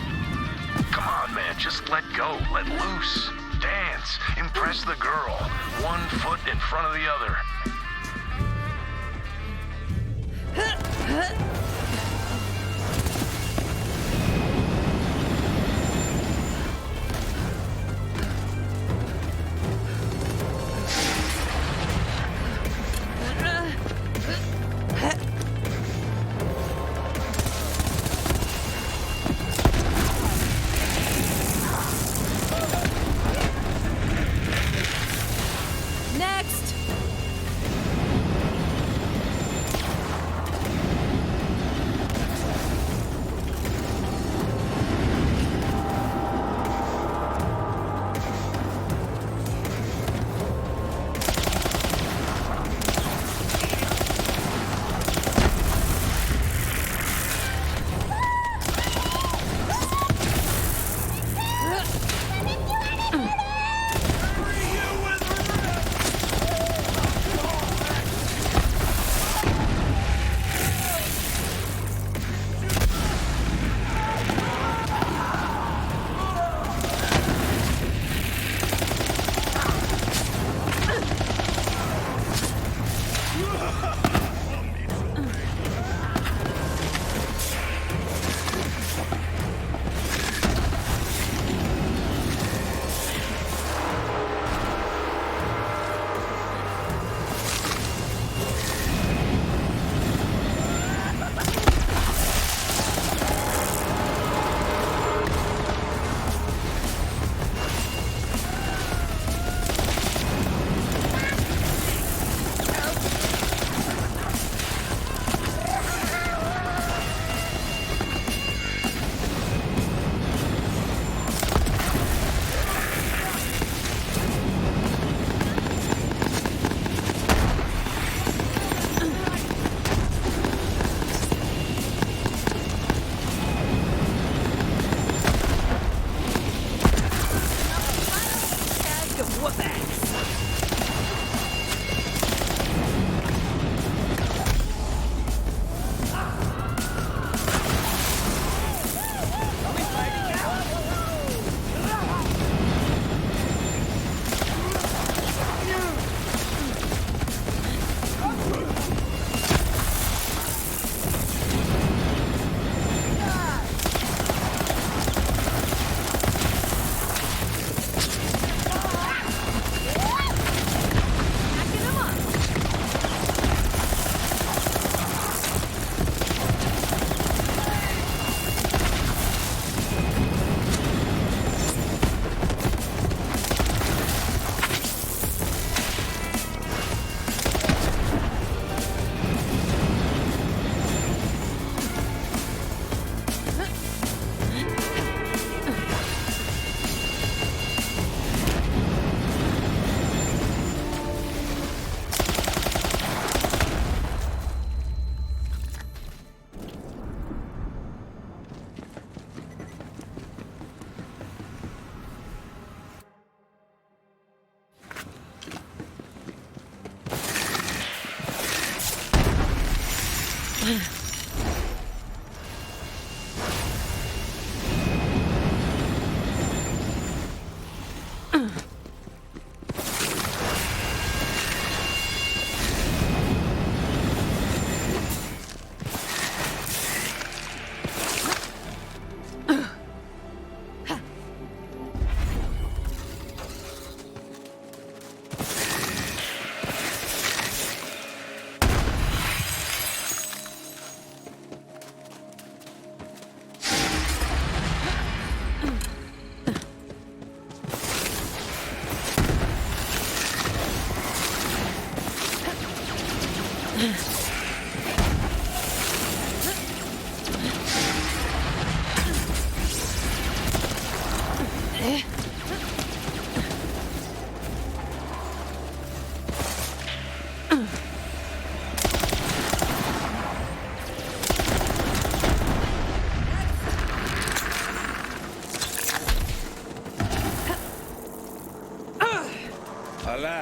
[SPEAKER 4] Come on, man, just let go, let loose. Dance, impress the girl. One foot in front of the other.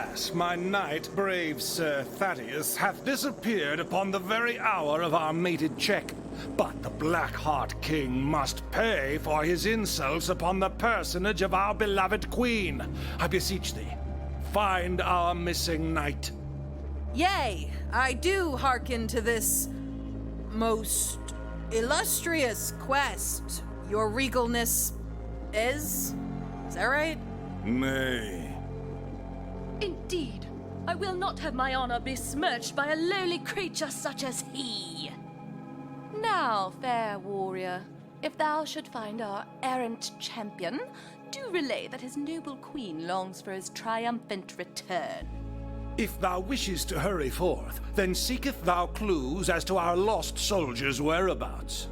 [SPEAKER 17] Alas, my knight, brave Sir Thaddeus, hath disappeared upon the very hour of our mated check. But the Blackheart King must pay for his insults upon the personage of our beloved queen. I beseech thee, find our missing knight.
[SPEAKER 2] Yay! I do hearken to this most illustrious quest. Your regalness is that right?
[SPEAKER 3] Nay.
[SPEAKER 18] Indeed, I will not have my honor besmirched by a lowly creature such as he. Now, fair warrior, if thou should find our errant champion, do relay that his noble queen longs for his triumphant return.
[SPEAKER 17] If thou wishes to hurry forth, then seeketh thou clues as to our lost soldiers' whereabouts.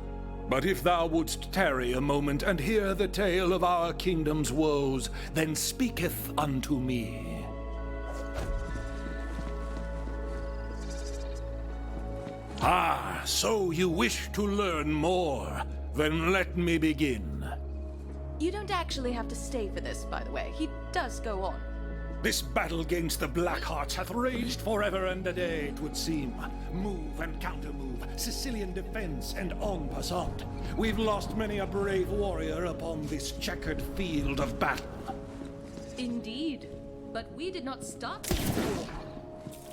[SPEAKER 17] But if thou wouldst tarry a moment and hear the tale of our kingdom's woes, then speaketh unto me. Ah, so you wish to learn more? Then let me begin.
[SPEAKER 18] You don't actually have to stay for this, by the way. He does go on.
[SPEAKER 17] This battle against the Blackhearts hath raged forever and a day, 'twould seem. Move and counter-move, Sicilian defense and en passant. We've lost many a brave warrior upon this checkered field of battle.
[SPEAKER 18] Indeed, but we did not start this war.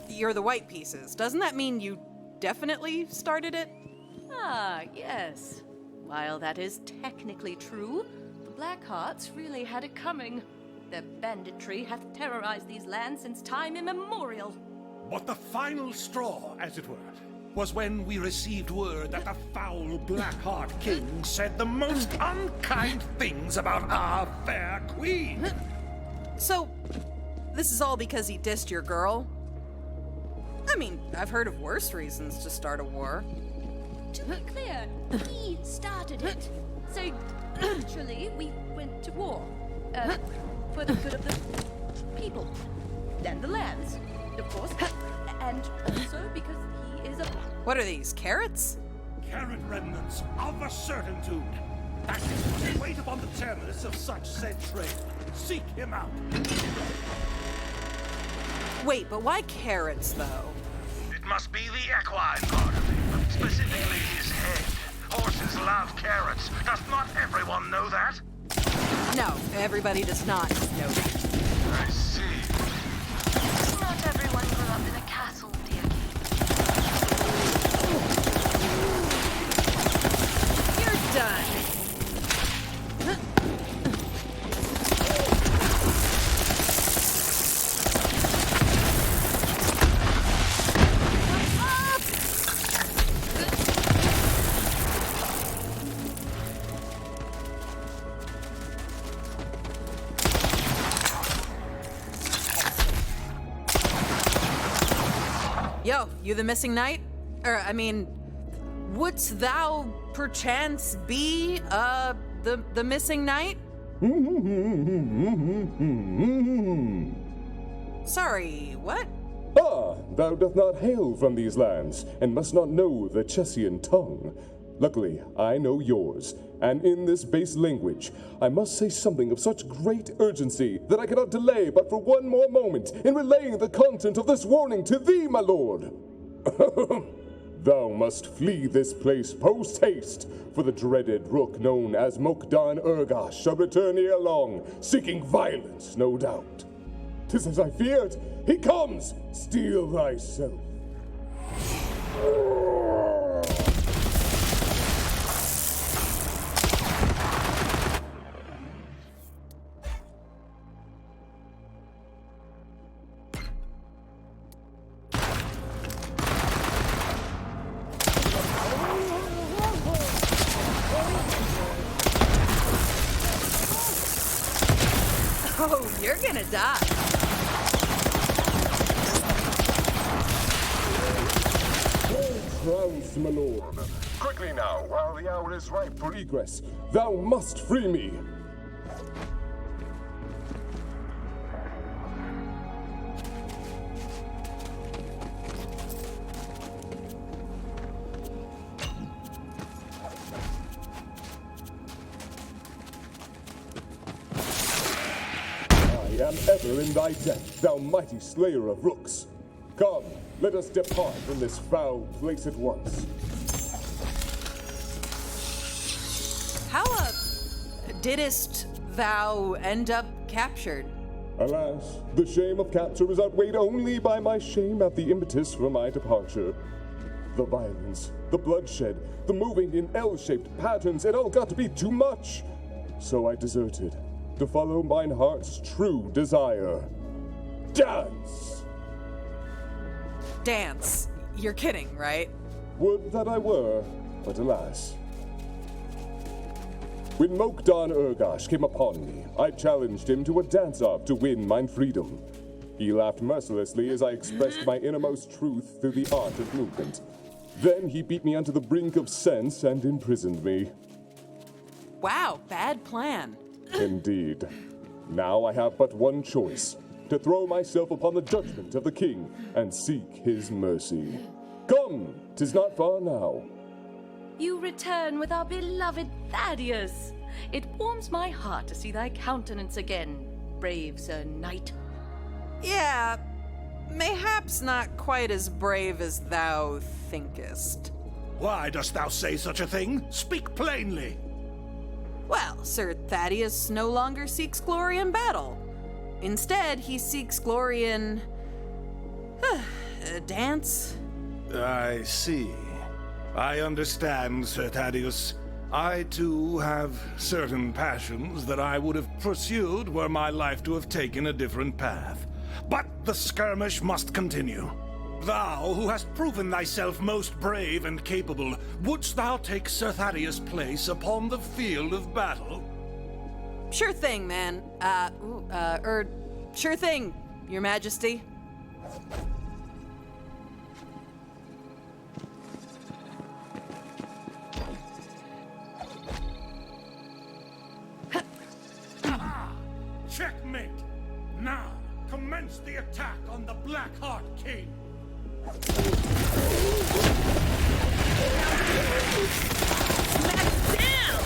[SPEAKER 2] You're the white pieces. Doesn't that mean you definitely started it?
[SPEAKER 18] Ah, yes. While that is technically true, the Blackhearts really had it coming. Their banditry hath terrorized these lands since time immemorial.
[SPEAKER 17] But the final straw, as it were, was when we received word that the foul Blackheart King said the most unkind things about our fair queen.
[SPEAKER 2] So, this is all because he dissed your girl? I mean, I've heard of worse reasons to start a war.
[SPEAKER 18] To be clear, he started it. So, naturally, we went to war. For the good of the people. Then the lands, of course. And also because he is a...
[SPEAKER 2] What are these, carrots?
[SPEAKER 17] Carrot remnants of a certitude. That is what wait upon the terminus of such said trade. Seek him out.
[SPEAKER 2] Wait, but why carrots, though?
[SPEAKER 5] It must be the equine part of him, specifically his head. Horses love carrots. Does not everyone know that?
[SPEAKER 2] No, everybody does not know that.
[SPEAKER 5] I see.
[SPEAKER 8] Not everyone grew up in a castle, dear king.
[SPEAKER 2] You're done. Yo, you the missing knight? Wouldst thou perchance be, the missing knight? Sorry, what?
[SPEAKER 19] Ah, thou doth not hail from these lands, and must not know the Chessian tongue. Luckily, I know yours, and in this base language, I must say something of such great urgency that I cannot delay but for one more moment in relaying the content of this warning to thee, my lord. Thou must flee this place post-haste, for the dreaded rook known as Mokdan Urgash shall return ere long, seeking violence, no doubt. 'Tis as I feared. He comes! Steel thyself.
[SPEAKER 2] Oh, you're gonna die.
[SPEAKER 19] Trance, my lord. Quickly now, while the hour is ripe for egress. Thou must free me. I am ever in thy debt, thou mighty slayer of rooks. Come, let us depart from this foul place at once.
[SPEAKER 2] How, didst thou end up captured?
[SPEAKER 19] Alas, the shame of capture is outweighed only by my shame at the impetus for my departure. The violence, the bloodshed, the moving in L-shaped patterns, it all got to be too much. So I deserted, to follow mine heart's true desire. Dance!
[SPEAKER 2] Dance? You're kidding, right?
[SPEAKER 19] Would that I were, but alas. When Mokdan Urgash came upon me, I challenged him to a dance-off to win mine freedom. He laughed mercilessly as I expressed my innermost truth through the art of movement. Then he beat me onto the brink of sense and imprisoned me.
[SPEAKER 2] Wow, bad plan.
[SPEAKER 19] Indeed. Now I have but one choice, to throw myself upon the judgment of the king and seek his mercy. Come, 'tis not far now.
[SPEAKER 18] You return with our beloved Thaddeus. It warms my heart to see thy countenance again, brave Sir Knight.
[SPEAKER 2] Yeah, mayhaps not quite as brave as thou thinkest.
[SPEAKER 17] Why dost thou say such a thing? Speak plainly.
[SPEAKER 2] Well, Sir Thaddeus no longer seeks glory in battle. Instead, he seeks glory in... dance?
[SPEAKER 17] I see. I understand, Sir Thaddeus. I, too, have certain passions that I would have pursued were my life to have taken a different path. But the skirmish must continue. Thou, who hast proven thyself most brave and capable, wouldst thou take Sir Thaddeus' place upon the field of battle?
[SPEAKER 2] Sure thing, man. Sure thing, Your Majesty.
[SPEAKER 17] Checkmate! Now, commence the attack on the Blackheart King!
[SPEAKER 2] Smack down!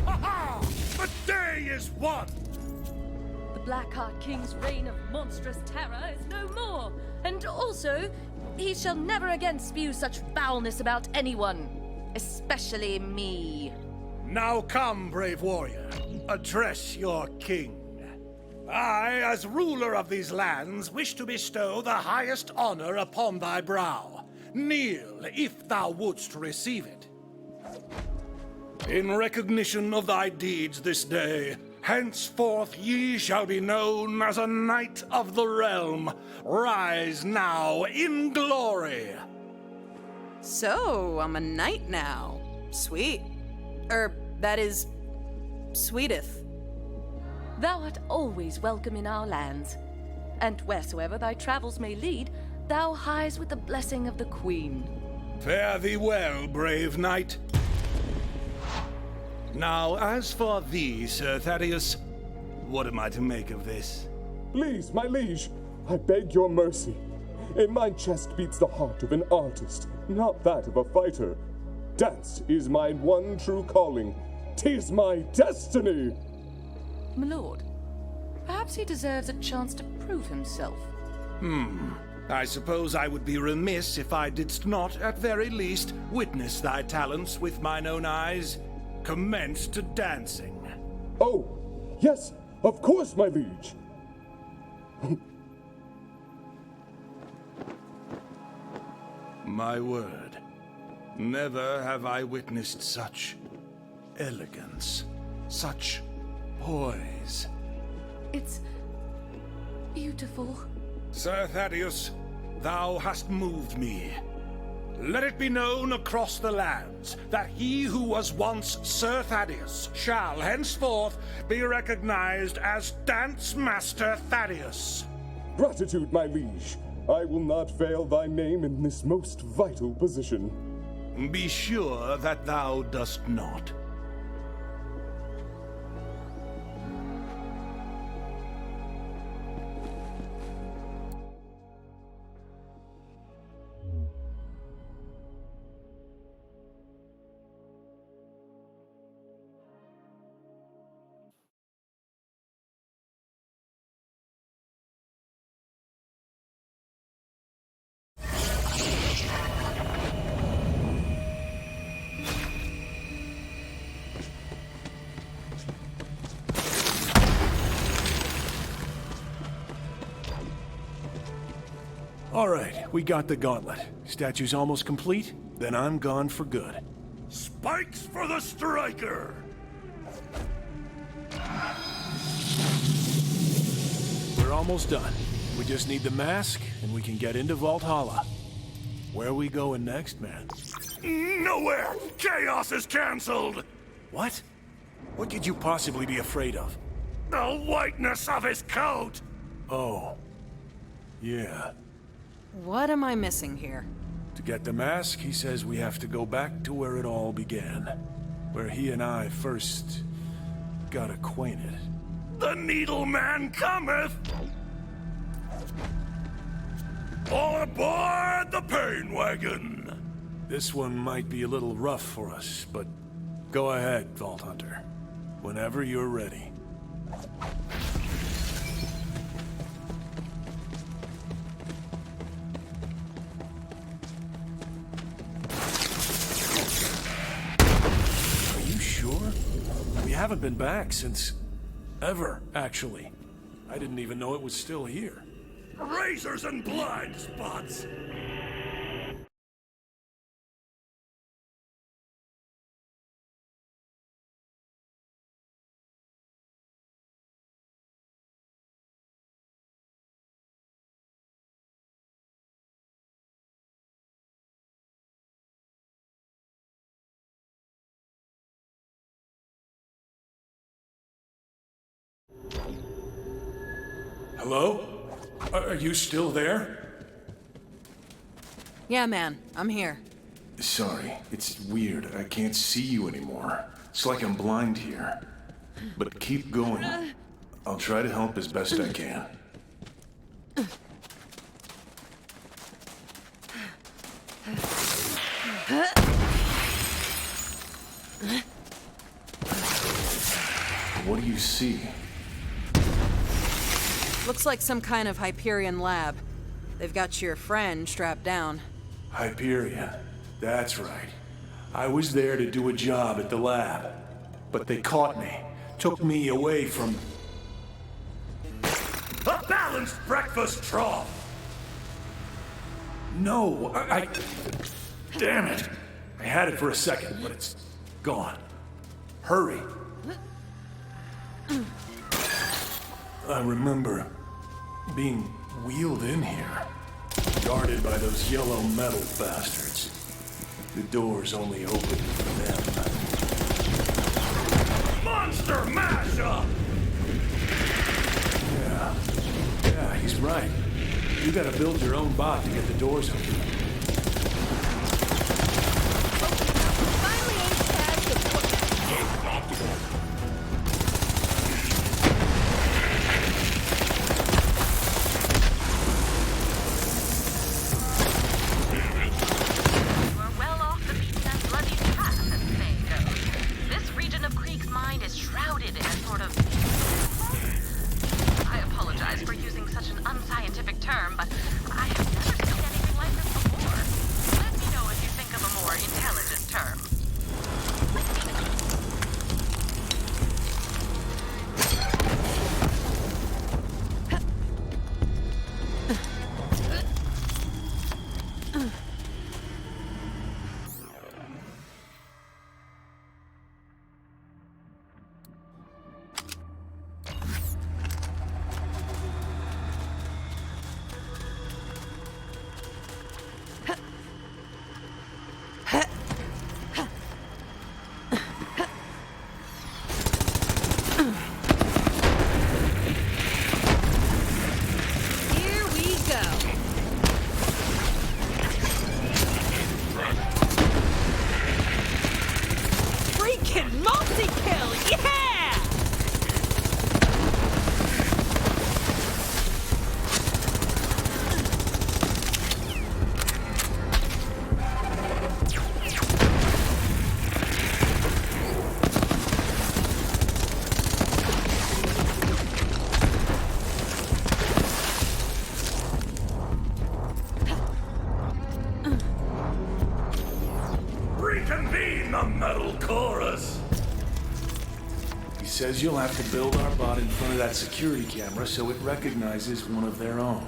[SPEAKER 17] Ha-ha! The day is won!
[SPEAKER 18] The Blackheart King's reign of monstrous terror is no more, and also, he shall never again spew such foulness about anyone, especially me.
[SPEAKER 17] Now come, brave warrior, address your king. I, as ruler of these lands, wish to bestow the highest honor upon thy brow. Kneel, if thou wouldst receive it. In recognition of thy deeds this day, henceforth ye shall be known as a knight of the realm. Rise now in glory.
[SPEAKER 2] So, I'm a knight now. Sweet. That is... sweeteth.
[SPEAKER 18] Thou art always welcome in our lands, and wheresoever thy travels may lead, thou hies with the blessing of the Queen.
[SPEAKER 17] Fare thee well, brave knight. Now, as for thee, Sir Thaddeus, what am I to make of this?
[SPEAKER 19] Please, my liege, I beg your mercy. In my chest beats the heart of an artist, not that of a fighter. Dance is my one true calling. 'Tis my destiny!
[SPEAKER 18] My lord, perhaps he deserves a chance to prove himself.
[SPEAKER 17] I suppose I would be remiss if I didst not, at very least, witness thy talents with mine own eyes. Commence to dancing.
[SPEAKER 19] Oh, yes, of course, my liege.
[SPEAKER 17] My word, never have I witnessed such elegance, such poise.
[SPEAKER 18] It's beautiful.
[SPEAKER 17] Sir Thaddeus, thou hast moved me. Let it be known across the lands that he who was once Sir Thaddeus shall henceforth be recognized as Dance Master Thaddeus.
[SPEAKER 19] Gratitude, my liege. I will not fail thy name in this most vital position.
[SPEAKER 17] Be sure that thou dost not.
[SPEAKER 3] All right, we got the gauntlet. Statue's almost complete, then I'm gone for good.
[SPEAKER 6] Spikes for the striker!
[SPEAKER 3] We're almost done. We just need the mask, and we can get into Valhalla. Where are we going next, man?
[SPEAKER 6] Nowhere! Chaos is cancelled!
[SPEAKER 3] What? What could you possibly be afraid of?
[SPEAKER 6] The whiteness of his coat!
[SPEAKER 3] Oh. Yeah.
[SPEAKER 2] What am I missing here?
[SPEAKER 3] To get the mask, he says we have to go back to where it all began. Where he and I first got acquainted.
[SPEAKER 6] The Needle Man cometh! All aboard the pain wagon!
[SPEAKER 3] This one might be a little rough for us, but go ahead, Vault Hunter. Whenever you're ready. Are you sure? We haven't been back since... ever, actually. I didn't even know it was still here.
[SPEAKER 6] Razors and blind spots!
[SPEAKER 3] Hello? Are you still there?
[SPEAKER 2] Yeah, man, I'm here.
[SPEAKER 3] Sorry, it's weird. I can't see you anymore. It's like I'm blind here. But keep going. I'll try to help as best I can. What do you see?
[SPEAKER 2] Looks like some kind of Hyperion lab. They've got your friend strapped down.
[SPEAKER 3] Hyperion. That's right. I was there to do a job at the lab. But they caught me. Took me away from...
[SPEAKER 6] A balanced breakfast trough!
[SPEAKER 3] No, I... Damn it! I had it for a second, but it's gone. Hurry. I remember being wheeled in here, guarded by those yellow metal bastards. The doors only opened for them.
[SPEAKER 6] Monster mashup!
[SPEAKER 3] Yeah, he's right. You gotta build your own bot to get the doors open. Says you'll have to build our bot in front of that security camera so it recognizes one of their own.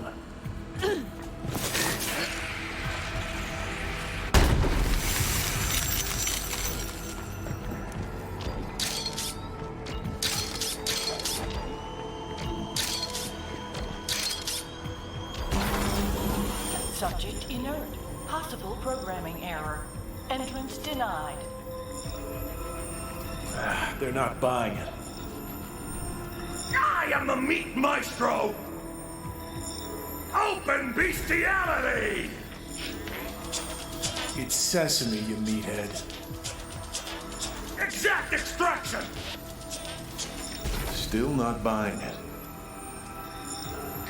[SPEAKER 20] Subject inert. Possible programming error. Entrance denied.
[SPEAKER 3] They're not buying it.
[SPEAKER 6] I am the meat maestro! Open bestiality!
[SPEAKER 3] It's sesame, you meathead.
[SPEAKER 6] Exact extraction!
[SPEAKER 3] Still not buying it.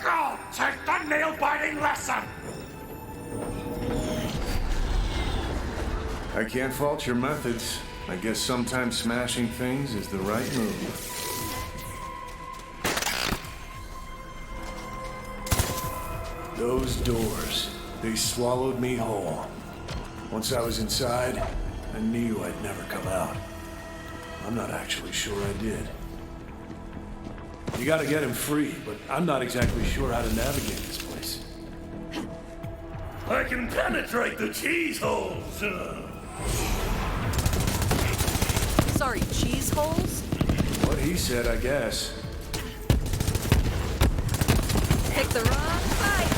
[SPEAKER 6] Go take the nail-biting lesson!
[SPEAKER 3] I can't fault your methods. I guess sometimes smashing things is the right move. Those doors, they swallowed me whole. Once I was inside, I knew I'd never come out. I'm not actually sure I did. You gotta get him free, but I'm not exactly sure how to navigate this place.
[SPEAKER 6] I can penetrate the cheese holes!
[SPEAKER 2] Sorry, cheese holes?
[SPEAKER 3] What he said, I guess.
[SPEAKER 2] Pick the wrong fight!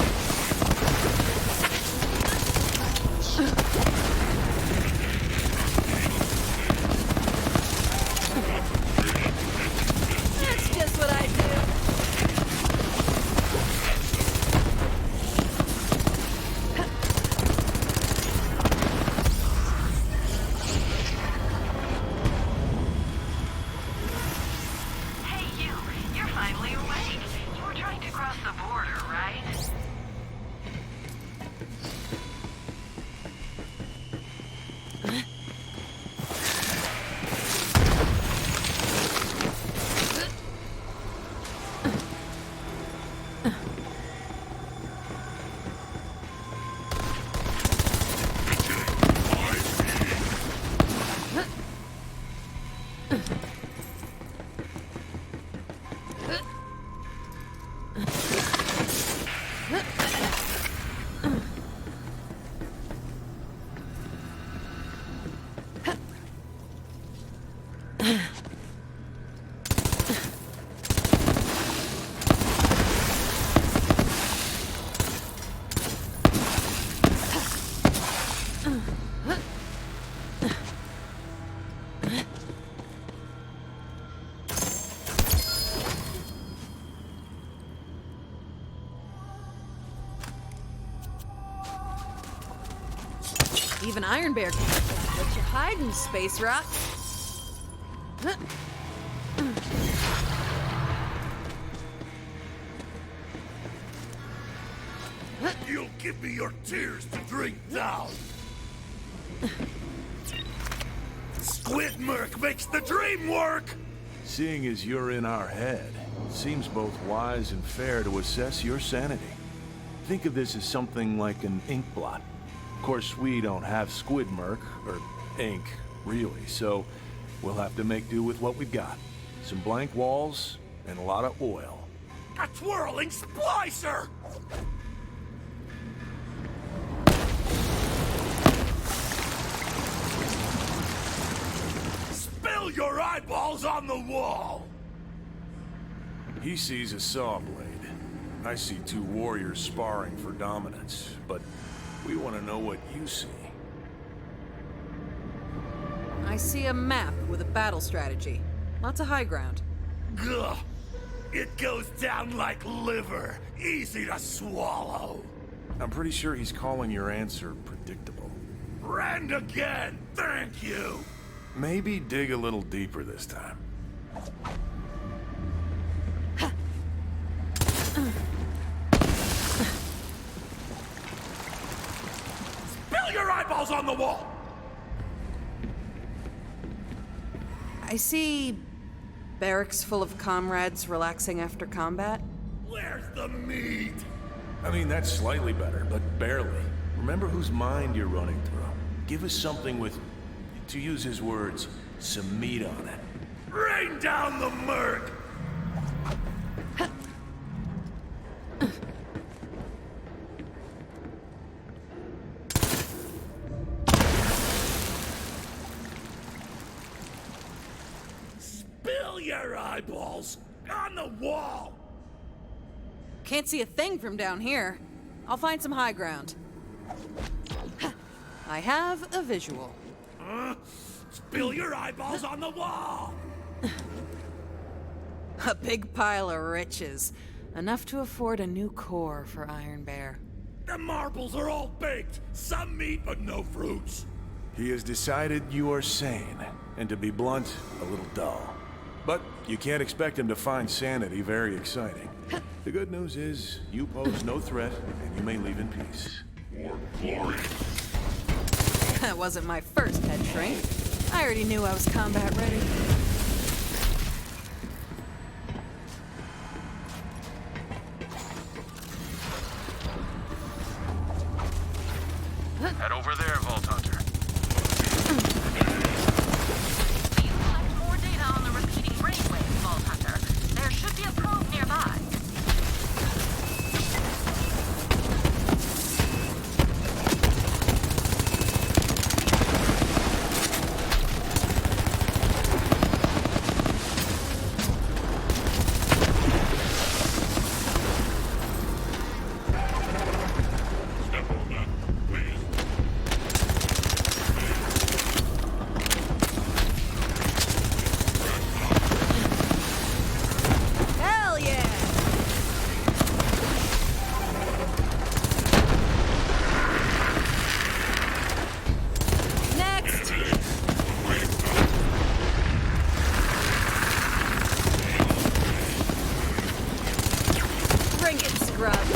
[SPEAKER 2] That's just what I do.
[SPEAKER 8] Hey, you're finally awake. You were trying to cross the border, right?
[SPEAKER 2] Even Iron Bear can't let you hide in Space Rock.
[SPEAKER 6] You'll give me your tears to drink down! Squid Merc makes the dream work!
[SPEAKER 3] Seeing as you're in our head, it seems both wise and fair to assess your sanity. Think of this as something like an ink blot. Of course, we don't have squid merc, or ink, really, so we'll have to make do with what we've got. Some blank walls and a lot of oil.
[SPEAKER 6] A twirling splicer! Spill your eyeballs on the wall!
[SPEAKER 3] He sees a saw blade. I see two warriors sparring for dominance, but we want to know what you see.
[SPEAKER 2] I see a map with a battle strategy. Lots of high ground.
[SPEAKER 6] Gah! It goes down like liver. Easy to swallow.
[SPEAKER 3] I'm pretty sure he's calling your answer predictable.
[SPEAKER 6] And again, thank you!
[SPEAKER 3] Maybe dig a little deeper this time.
[SPEAKER 6] Spill your eyeballs on the wall!
[SPEAKER 2] I see barracks full of comrades relaxing after combat.
[SPEAKER 6] Where's the meat?
[SPEAKER 3] I mean, that's slightly better, but barely. Remember whose mind you're running through. Give us something with, to use his words, some meat on it.
[SPEAKER 6] Rain down the merc! Spill your eyeballs on the wall!
[SPEAKER 2] Can't see a thing from down here. I'll find some high ground. I have a visual.
[SPEAKER 6] Spill your eyeballs on the wall!
[SPEAKER 2] A big pile of riches. Enough to afford a new core for Iron Bear.
[SPEAKER 6] The marbles are all baked. Some meat, but no fruits.
[SPEAKER 3] He has decided you are sane, and to be blunt, a little dull. But you can't expect him to find sanity very exciting. The good news is, you pose no threat, and you may leave in peace.
[SPEAKER 6] More glory.
[SPEAKER 2] That wasn't my first head shrink. I already knew I was combat ready.
[SPEAKER 5] Head over there, Vault Hunter.
[SPEAKER 8] Please collect more data on the repeating brainwaves, Vault Hunter. There should be a probe nearby.
[SPEAKER 2] Hell yeah! Next! Bring it, scrubs.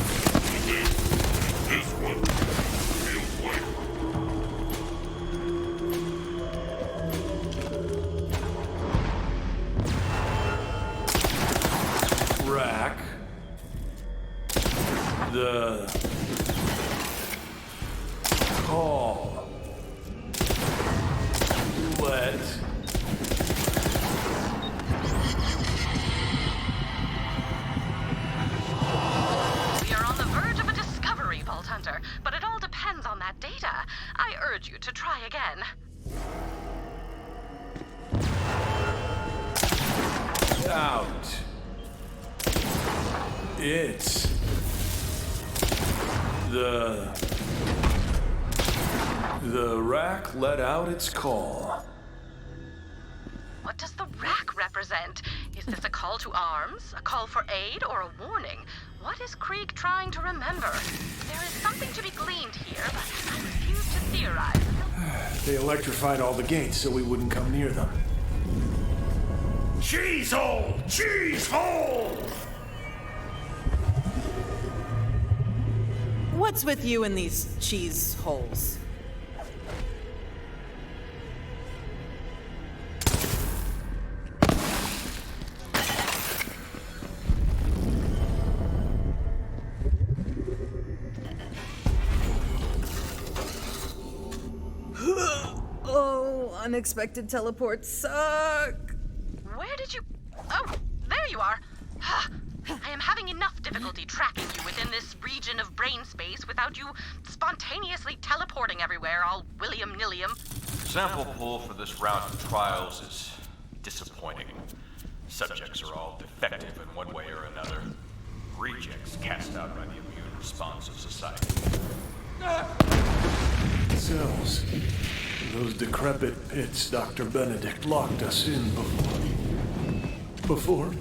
[SPEAKER 6] This one feels like
[SPEAKER 3] Rack. The call. Let
[SPEAKER 8] We are on the verge of a discovery, Vault Hunter, but it all depends on that data. I urge you to try again.
[SPEAKER 3] out. It's the rack let out its call.
[SPEAKER 8] What does the rack represent? Is this a call to arms, a call for aid, or a warning? What is Krieg trying to remember? There is something to be gleaned here, but I refuse to theorize.
[SPEAKER 3] They electrified all the gates so we wouldn't come near them.
[SPEAKER 6] cheese hole! Cheese hole!
[SPEAKER 2] What's with you and these cheese holes? Oh, unexpected teleports suck.
[SPEAKER 8] Where did you... Oh, there you are. I am having enough difficulty tracking you within this region of brain space without you spontaneously teleporting everywhere, all william-nillium.
[SPEAKER 21] Sample pool for this round of trials is disappointing. Subjects are all defective in one way or another. Rejects cast out by the immune response of society.
[SPEAKER 3] Cells. Those decrepit pits Dr. Benedict locked us in before.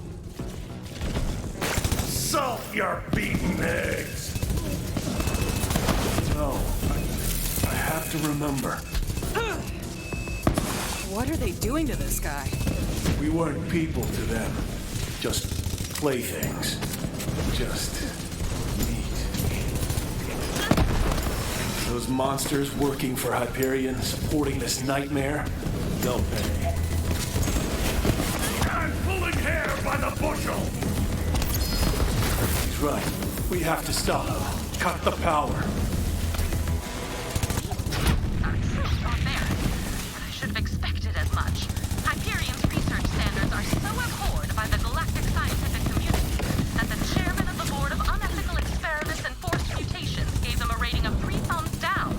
[SPEAKER 6] Salt your beaten eggs!
[SPEAKER 3] No, I have to remember.
[SPEAKER 2] What are they doing to this guy?
[SPEAKER 3] We weren't people to them. Just playthings. Just meat. Those monsters working for Hyperion, supporting this nightmare, they'll pay.
[SPEAKER 6] I'm pulling hair by the bushel!
[SPEAKER 3] He's right. We have to stop. Cut the power.
[SPEAKER 8] Our troops are barren, but I should have expected as much. Hyperion's research standards are so abhorred by the galactic scientific community that the chairman of the Board of Unethical Experiments and Forced Mutations gave them a rating of 3 thumbs down.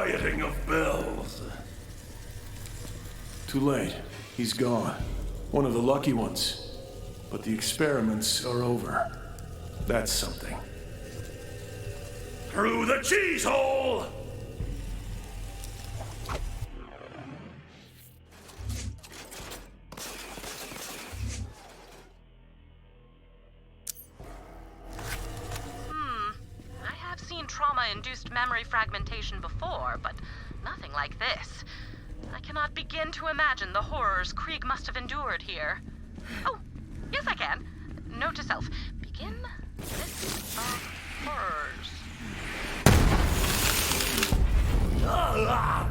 [SPEAKER 6] quieting of bells.
[SPEAKER 3] Too late. He's gone. One of the lucky ones. But the experiments are over. That's something.
[SPEAKER 6] Through the cheese hole!
[SPEAKER 8] I have seen trauma-induced memory fragmentation before, but nothing like this. I cannot begin to imagine the horrors Krieg must have endured here. Oh, yes I can. Note to self, begin list of horrors.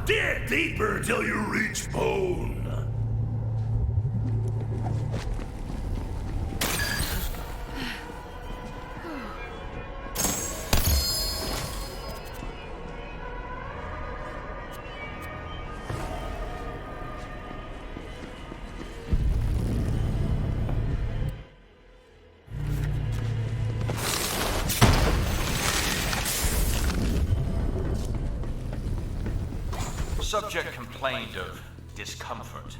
[SPEAKER 6] Dig deeper till you reach bone.
[SPEAKER 21] Subject complained of discomfort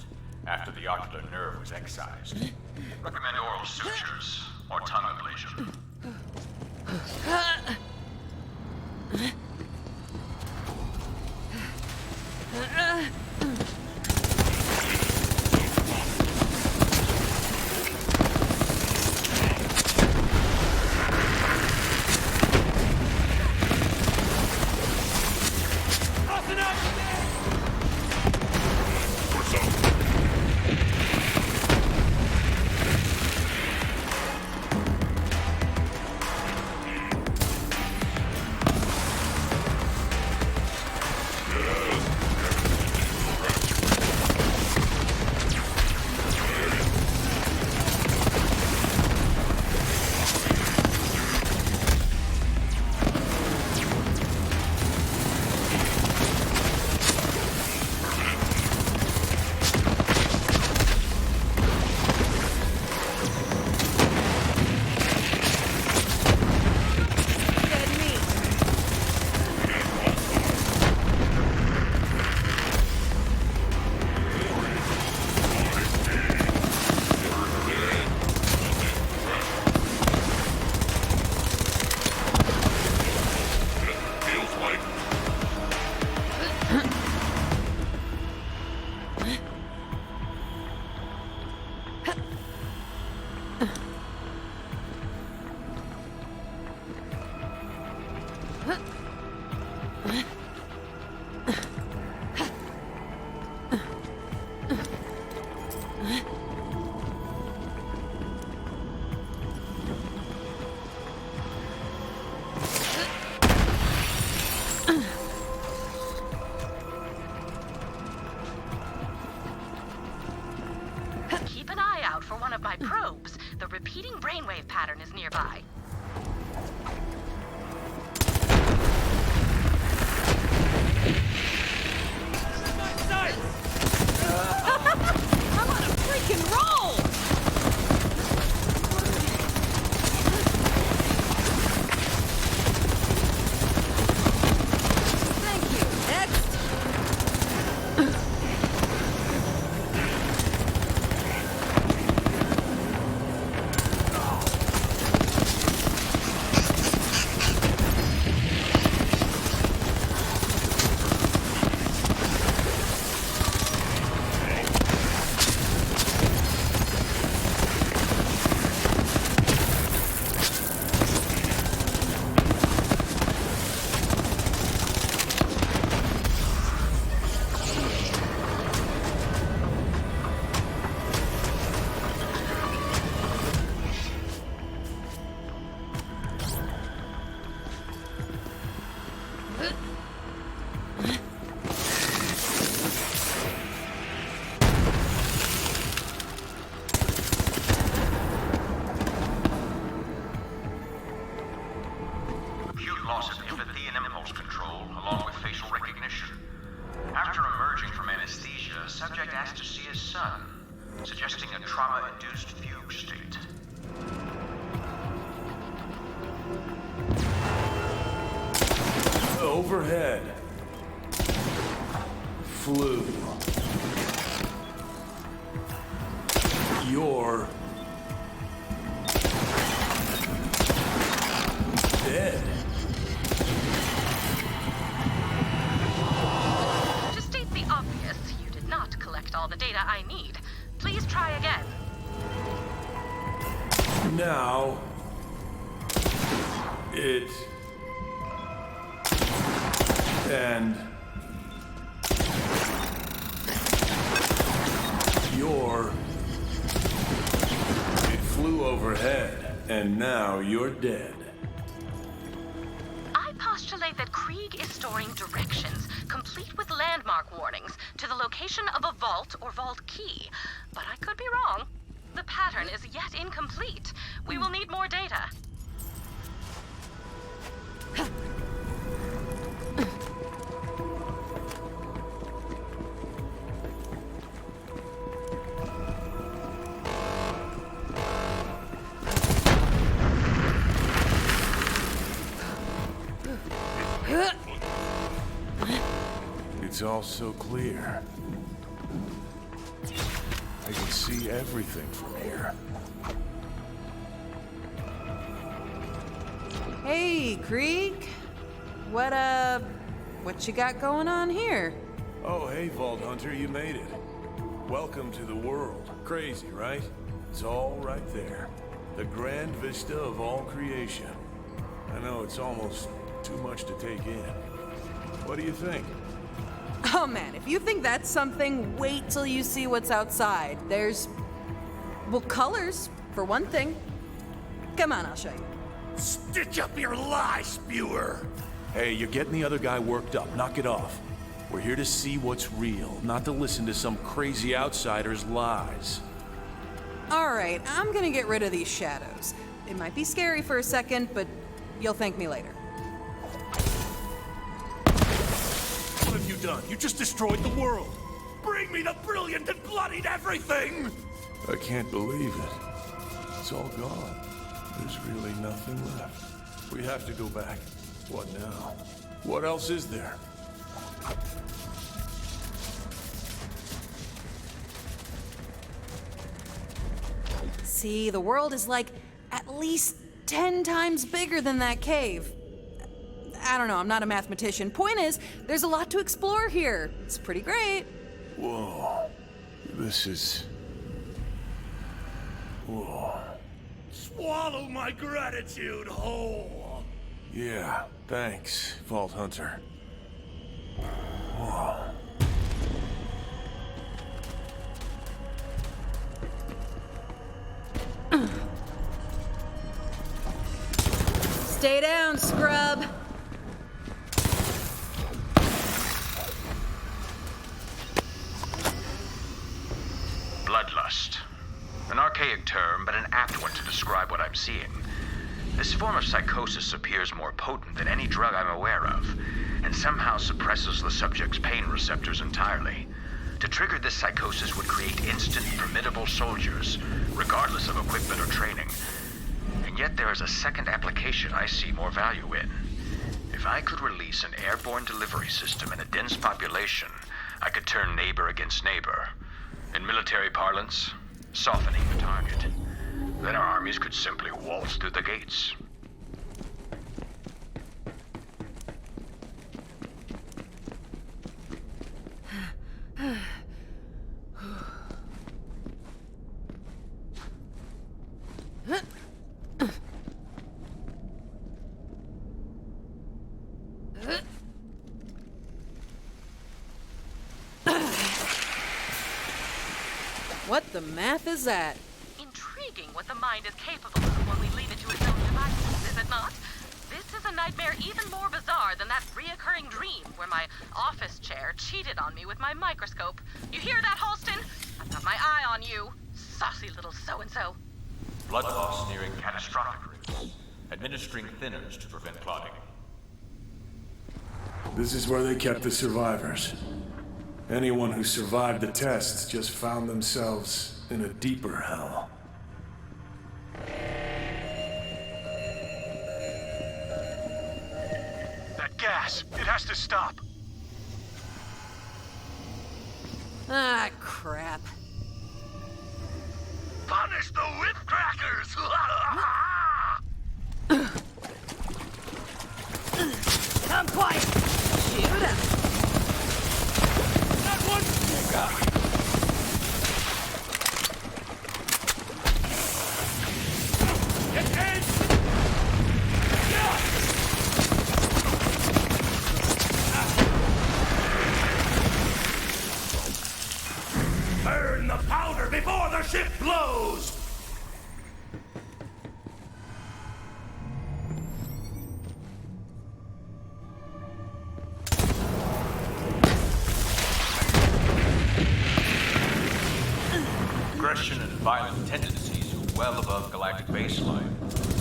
[SPEAKER 21] after the ocular nerve was excised. Recommend oral sutures or tongue ablation.
[SPEAKER 8] Keep an eye out for one of my probes. The repeating brainwave pattern is nearby.
[SPEAKER 2] I'm on a freaking roll! Thank you. Next.
[SPEAKER 21] Acute loss of empathy and impulse control, along with facial recognition. After emerging from anesthesia, subject asked to see his son, suggesting a trauma-induced fugue state.
[SPEAKER 3] Overhead. flew. You're dead.
[SPEAKER 8] To state the obvious, you did not collect all the data I need. Please try again.
[SPEAKER 3] Now, it and it flew overhead, and now you're dead.
[SPEAKER 8] I postulate that Krieg is storing directions, complete with landmark warnings, to the location of a vault or vault key. But I could be wrong. The pattern is yet incomplete. We will need more data.
[SPEAKER 3] It's all so clear. I can see everything from here.
[SPEAKER 2] Hey, Krieg. What you got going on here?
[SPEAKER 3] Oh, hey, Vault Hunter, you made it. Welcome to the world. Crazy, right? It's all right there. The grand vista of all creation. I know it's almost too much to take in. What do you think?
[SPEAKER 2] Oh man, if you think that's something, wait till you see what's outside. There's, well, colors, for one thing. Come on, I'll show you.
[SPEAKER 6] Stitch up your lie, spewer!
[SPEAKER 3] Hey, you're getting the other guy worked up. Knock it off. We're here to see what's real, not to listen to some crazy outsider's lies.
[SPEAKER 2] Alright, I'm gonna get rid of these shadows. It might be scary for a second, but you'll thank me later.
[SPEAKER 6] What have you done? You just destroyed the world! Bring me the brilliant and bloodied everything!
[SPEAKER 3] I can't believe it. It's all gone. There's really nothing left. We have to go back. What now? What else is there?
[SPEAKER 2] See, the world is like at least 10 times bigger than that cave. I don't know, I'm not a mathematician. Point is, there's a lot to explore here. It's pretty great.
[SPEAKER 3] Whoa. This is... Whoa.
[SPEAKER 6] Swallow my gratitude whole!
[SPEAKER 3] Yeah, thanks, Vault Hunter. Whoa.
[SPEAKER 2] Stay down, scrub.
[SPEAKER 21] Bloodlust. An archaic term, but an apt one to describe what I'm seeing. This form of psychosis appears more potent than any drug I'm aware of, and somehow suppresses the subject's pain receptors entirely. To trigger this psychosis would create instant, formidable soldiers, regardless of equipment or training. And yet there is a second application I see more value in. If I could release an airborne delivery system in a dense population, I could turn neighbor against neighbor. In military parlance, softening the target. Then our armies could simply waltz through the gates.
[SPEAKER 2] What the math is that?
[SPEAKER 8] Intriguing what the mind is capable of when we leave it to its own devices, is it not? This is a nightmare even more bizarre than that reoccurring dream where my office chair cheated on me with my microscope. You hear that, Halston? I've got my eye on you, saucy little so-and-so.
[SPEAKER 21] Blood loss nearing catastrophic rates. Administering thinners to prevent clotting.
[SPEAKER 3] This is where they kept the survivors. Anyone who survived the tests just found themselves in a deeper hell.
[SPEAKER 6] That gas, it has to stop.
[SPEAKER 2] Ah, crap.
[SPEAKER 11] Punish the whip crackers!
[SPEAKER 2] Come quiet! Shoot him!
[SPEAKER 11] That one! Get in! Burn the powder before the ship blows!
[SPEAKER 21] Aggression and violent tendencies are well above galactic baseline.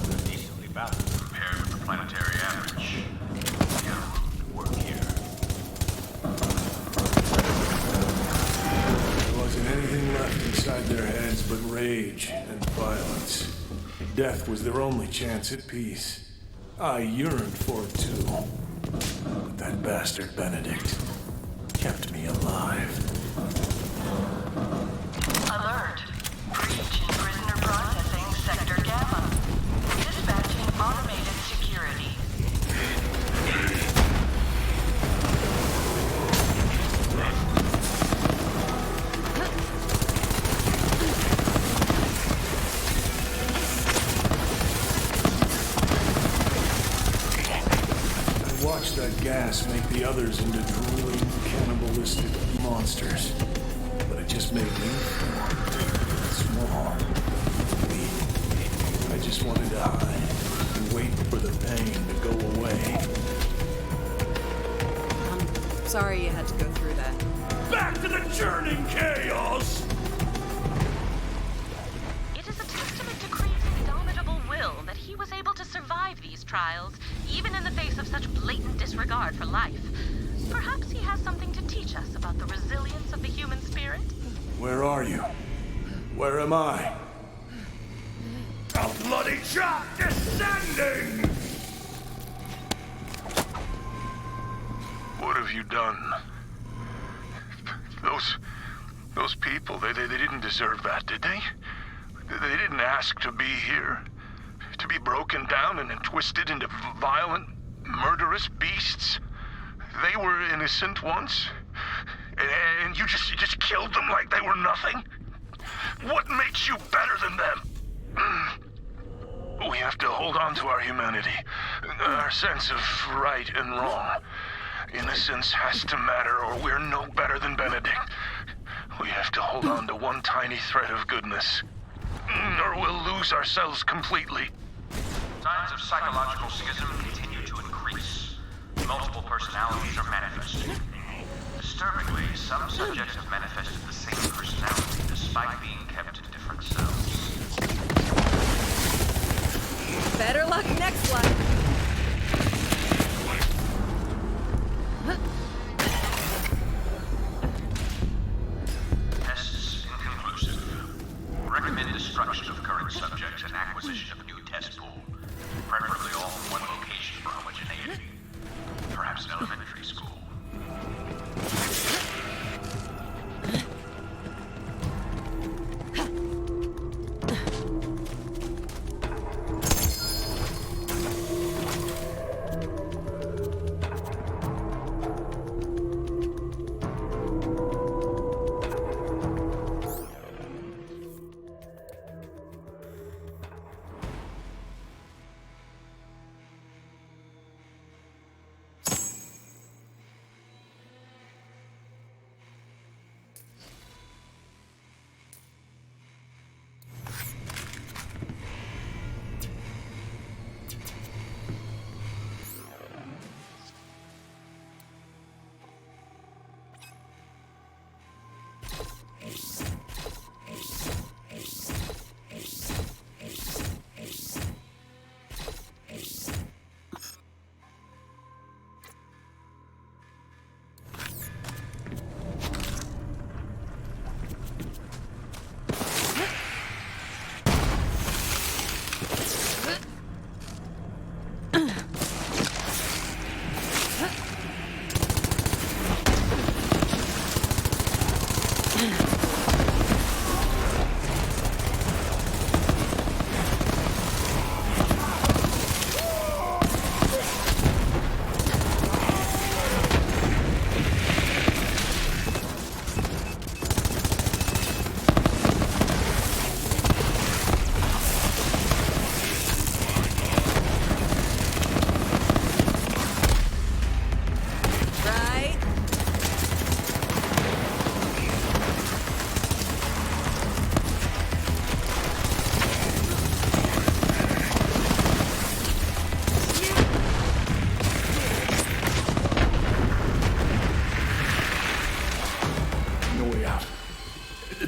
[SPEAKER 21] They're decently balanced compared with the planetary average. Yeah, work here.
[SPEAKER 4] There wasn't anything left inside their heads but rage and violence. Death was their only chance at peace. I yearned for it too. But that bastard Benedict kept me alive.
[SPEAKER 20] Alert. Breach in prisoner processing sector Gamma. Dispatching automated security.
[SPEAKER 4] I watched that gas make the others into drooling, cannibalistic monsters. But it just made me small, weak. I just wanted to hide and wait for the pain to go away.
[SPEAKER 2] I'm sorry you had to go through that.
[SPEAKER 11] Back to the churning chaos!
[SPEAKER 8] It is a testament to Krieg's indomitable will that he was able to survive these trials, even in the face of such blatant disregard for life. Perhaps he has something to teach us about the resilience of the human spirit?
[SPEAKER 4] Where are you? Where am I?
[SPEAKER 11] A bloody shot descending!
[SPEAKER 6] What have you done? Those people, they didn't deserve that, did they? They didn't ask to be here. To be broken down and then twisted into violent, murderous beasts. They were innocent once. And you just killed them like they were nothing? What makes you better than them? We have to hold on to our humanity, our sense of right and wrong. Innocence has to matter or we're no better than Benedict. We have to hold on to one tiny thread of goodness, or we'll lose ourselves completely.
[SPEAKER 21] Signs of psychological schism continue to increase. Multiple personalities are manifesting. Disturbingly, some subjects have manifested the same personality despite being kept in different cells.
[SPEAKER 2] Better luck next one.
[SPEAKER 21] Tests inconclusive. Recommend destruction of current subjects and acquisition of new test pool. Preferably all in one location for homogeneity. Perhaps an elementary school.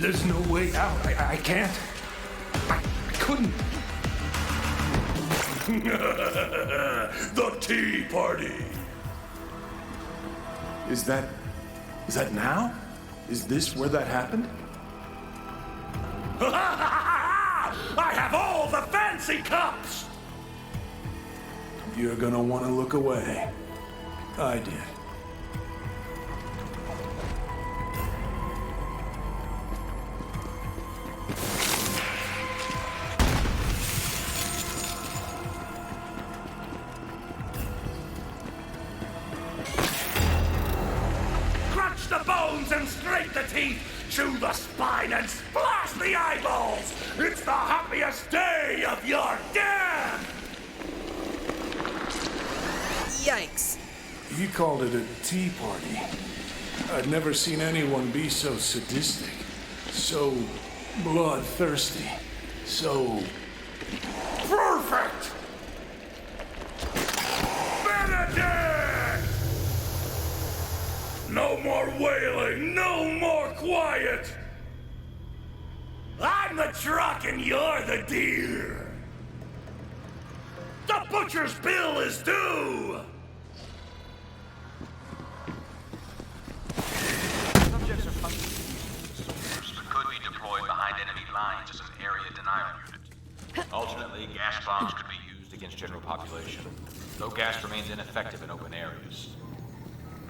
[SPEAKER 17] There's no way out. I can't. I couldn't.
[SPEAKER 6] The tea party.
[SPEAKER 15] Is that now? Is this where that happened?
[SPEAKER 6] I have all the fancy cups!
[SPEAKER 3] You're gonna want to look away. I did.
[SPEAKER 6] Crunch the bones and scrape the teeth! Chew the spine and splash the eyeballs! It's the happiest day of your damn!
[SPEAKER 2] Yikes.
[SPEAKER 3] He called it a tea party. I'd never seen anyone be so sadistic, so bloodthirsty, so...
[SPEAKER 6] Perfect! Benedict! No more wailing, no more quiet! I'm the truck and you're the deer! The butcher's bill is due!
[SPEAKER 21] Subjects are functioning. Soldiers could be deployed behind enemy lines as an area denial unit. Alternately, gas bombs could be used against general population, though gas remains ineffective in open areas.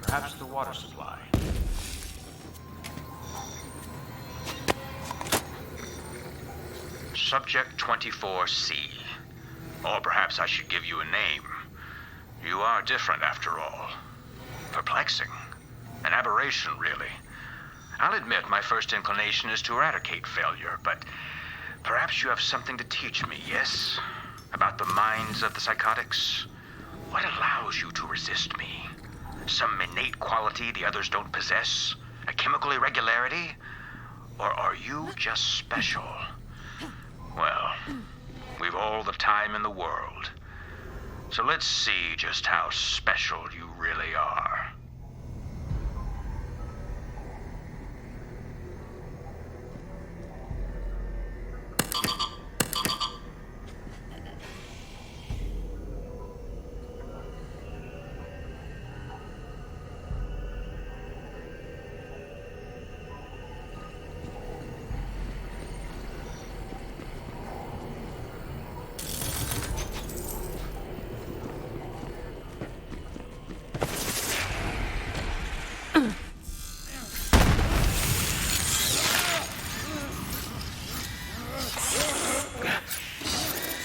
[SPEAKER 21] Perhaps the water supply.
[SPEAKER 1] Subject 24C. Or perhaps I should give you a name. You are different after all. Perplexing. An aberration, really. I'll admit my first inclination is to eradicate failure, but perhaps you have something to teach me, yes? About the minds of the psychotics? What allows you to resist me? Some innate quality the others don't possess? A chemical irregularity? Or are you just special? Well, we've all the time in the world. So let's see just how special you really are.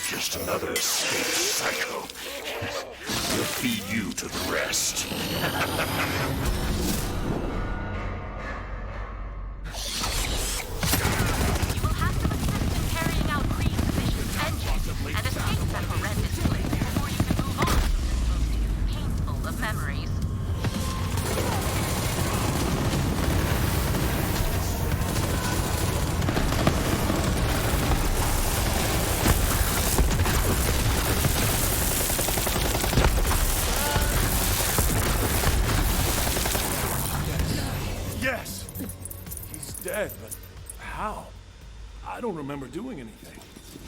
[SPEAKER 6] Just another escaped psycho. We'll feed you to the rest.
[SPEAKER 8] You will have to assist in carrying out Krieg's vicious vengeance and escape that horrendous place before you can move on from this most painful of memories.
[SPEAKER 3] Yes! He's dead, but how? I don't remember doing anything.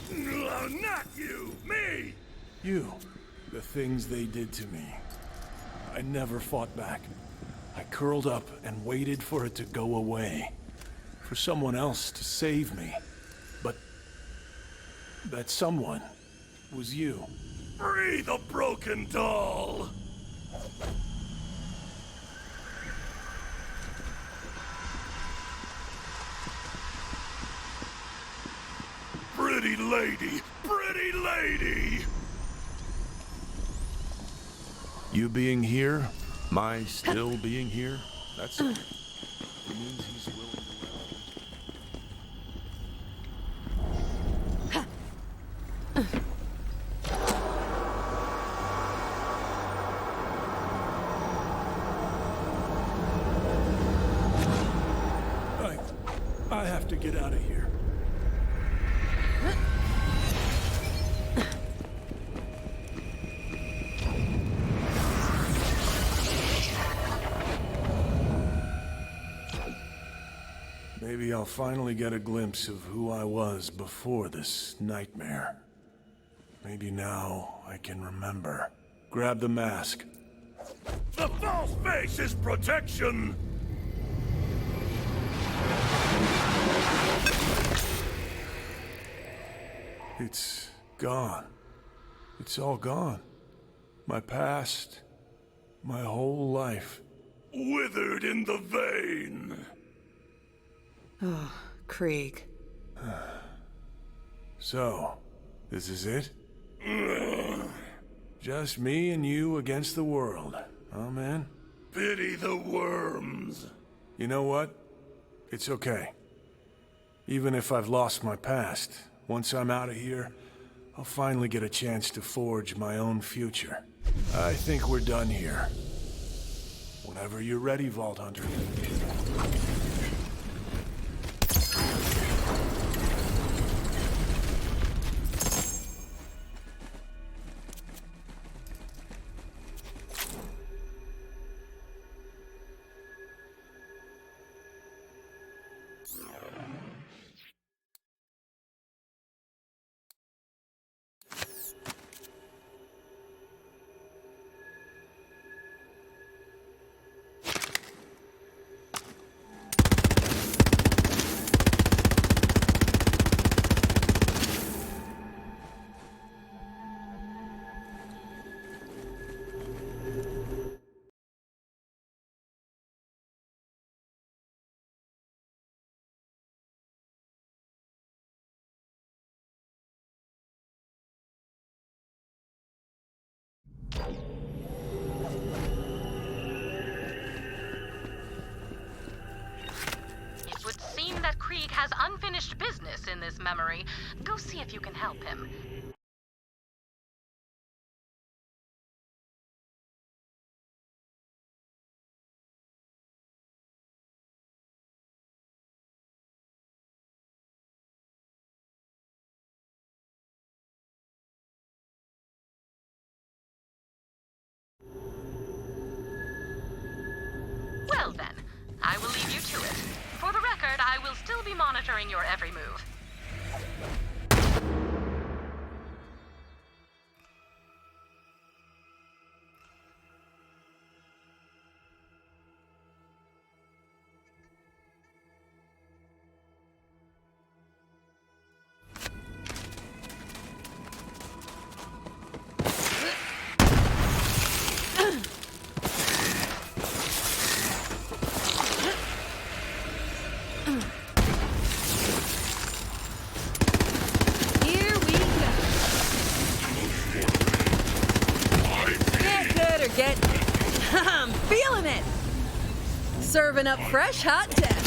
[SPEAKER 6] No, not you! Me!
[SPEAKER 3] You. The things they did to me. I never fought back. I curled up and waited for it to go away. For someone else to save me. But that someone was you.
[SPEAKER 6] Free the broken doll! Pretty lady! Pretty lady!
[SPEAKER 3] You being here, my still being here, that's it. It means he's willing to... I have to get out of here.
[SPEAKER 4] Maybe I'll finally get a glimpse of who I was before this nightmare. Maybe now I can remember. Grab the mask.
[SPEAKER 6] The false face is protection!
[SPEAKER 4] It's gone. It's all gone. My past, my whole life.
[SPEAKER 6] Withered in the vein.
[SPEAKER 2] Oh, Krieg.
[SPEAKER 4] So, this is it? Just me and you against the world, huh, man?
[SPEAKER 6] Pity the worms.
[SPEAKER 4] You know what? It's okay. Even if I've lost my past, once I'm out of here, I'll finally get a chance to forge my own future. I think we're done here. Whenever you're ready, Vault Hunter.
[SPEAKER 8] It would seem that Krieg has unfinished business in this memory. Go see if you can help him. Well then, I will leave you to it. For the record, I will still be monitoring your every move.
[SPEAKER 2] I'm feeling it! Serving up fresh, hot death.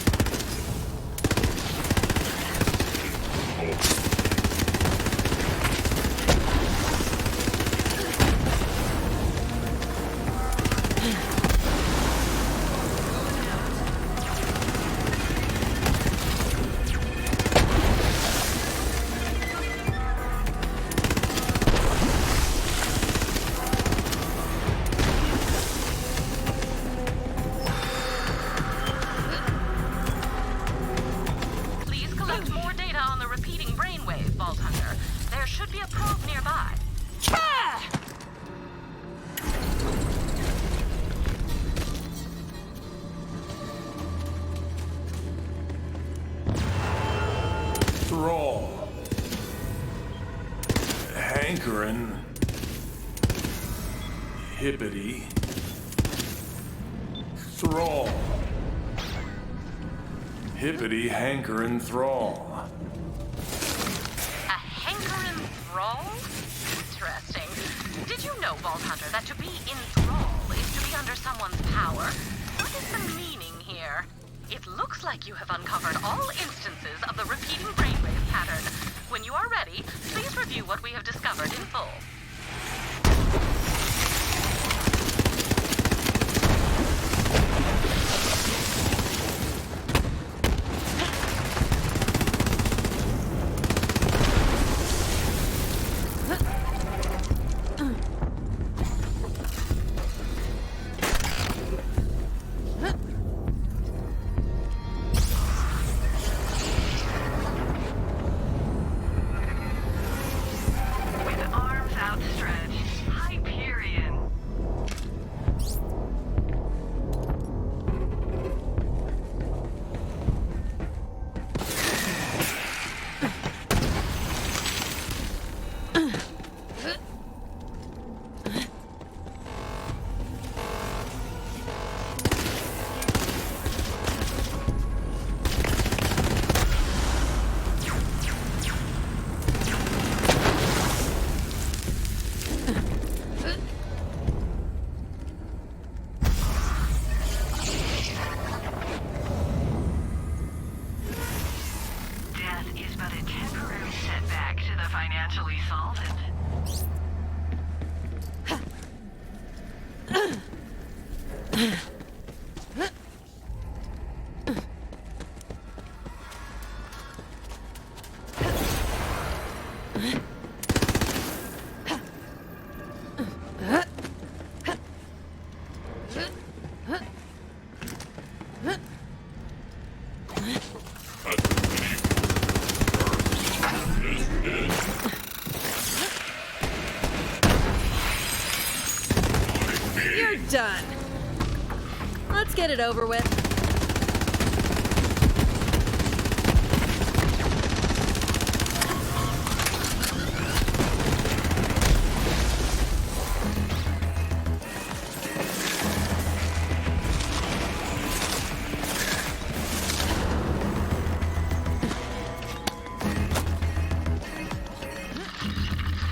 [SPEAKER 4] Thrall. Hankering. Hippity. Thrall. Hippity, hankerin', thrall.
[SPEAKER 8] A hankerin' thrall? Interesting. Did you know, Vault Hunter, that to be in thrall is to be under someone's power? What is the meaning here? It looks like you have uncovered all instances of the repeating brainwave pattern. When you are ready, please review what we have discovered in full.
[SPEAKER 20] substantially solve it.
[SPEAKER 2] You're done. Let's get it over with.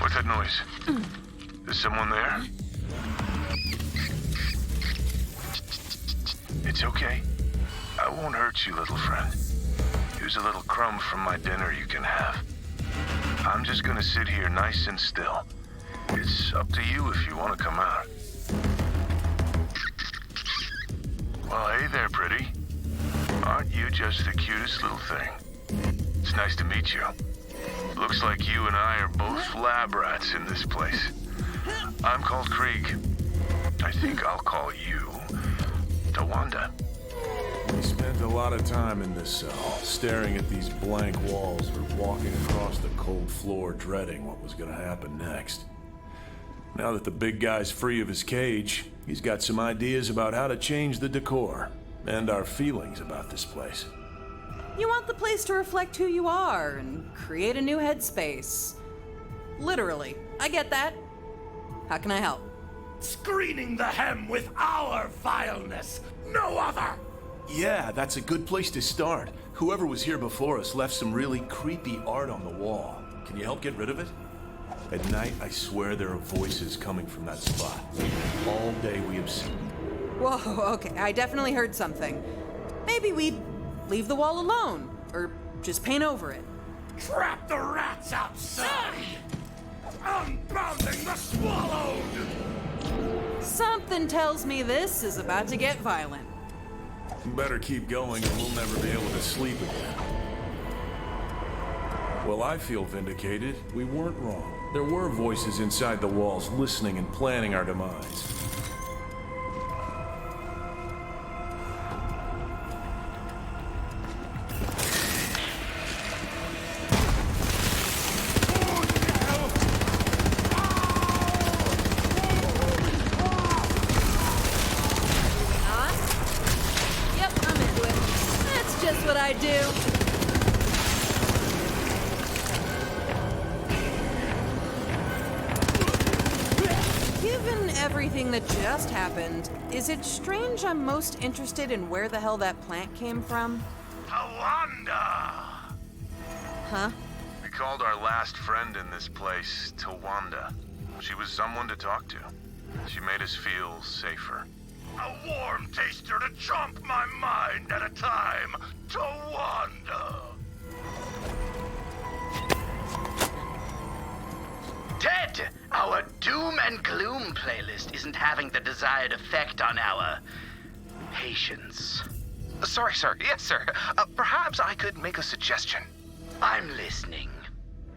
[SPEAKER 1] What's that noise? Is someone there? It's okay. I won't hurt you, little friend. Here's a little crumb from my dinner you can have. I'm just gonna sit here nice and still. It's up to you if you want to come out. Well, hey there, pretty. Aren't you just the cutest little thing? It's nice to meet you. Looks like you and I are both lab rats in this place. I'm called Krieg. I think I'll call you Tawanda.
[SPEAKER 3] We spent a lot of time in this cell, staring at these blank walls or walking across the cold floor, dreading what was gonna happen next. Now that the big guy's free of his cage, he's got some ideas about how to change the decor and our feelings about this place.
[SPEAKER 2] You want the place to reflect who you are and create a new headspace. Literally. I get that. How can I help?
[SPEAKER 6] Screening the hem with our vileness, no other!
[SPEAKER 3] Yeah, that's a good place to start. Whoever was here before us left some really creepy art on the wall. Can you help get rid of it? At night, I swear there are voices coming from that spot. All day we have seen.
[SPEAKER 2] Whoa, okay, I definitely heard something. Maybe we leave the wall alone, or just paint over it.
[SPEAKER 6] Trap the rats outside! Unbounding the swallowed!
[SPEAKER 2] Something tells me this is about to get violent.
[SPEAKER 3] Better keep going or we'll never be able to sleep again. Well, I feel vindicated. We weren't wrong. There were voices inside the walls listening and planning our demise.
[SPEAKER 2] What I do. Given everything that just happened, is it strange I'm most interested in where the hell that plant came from?
[SPEAKER 1] Tawanda!
[SPEAKER 2] Huh?
[SPEAKER 1] We called our last friend in this place Tawanda. She was someone to talk to. She made us feel safer.
[SPEAKER 6] A warm taster to chomp my mind at a time, Tawanda.
[SPEAKER 9] Ted, our doom and gloom playlist isn't having the desired effect on our patience.
[SPEAKER 5] Sorry, sir. Yes, sir. Perhaps I could make a suggestion.
[SPEAKER 9] I'm listening.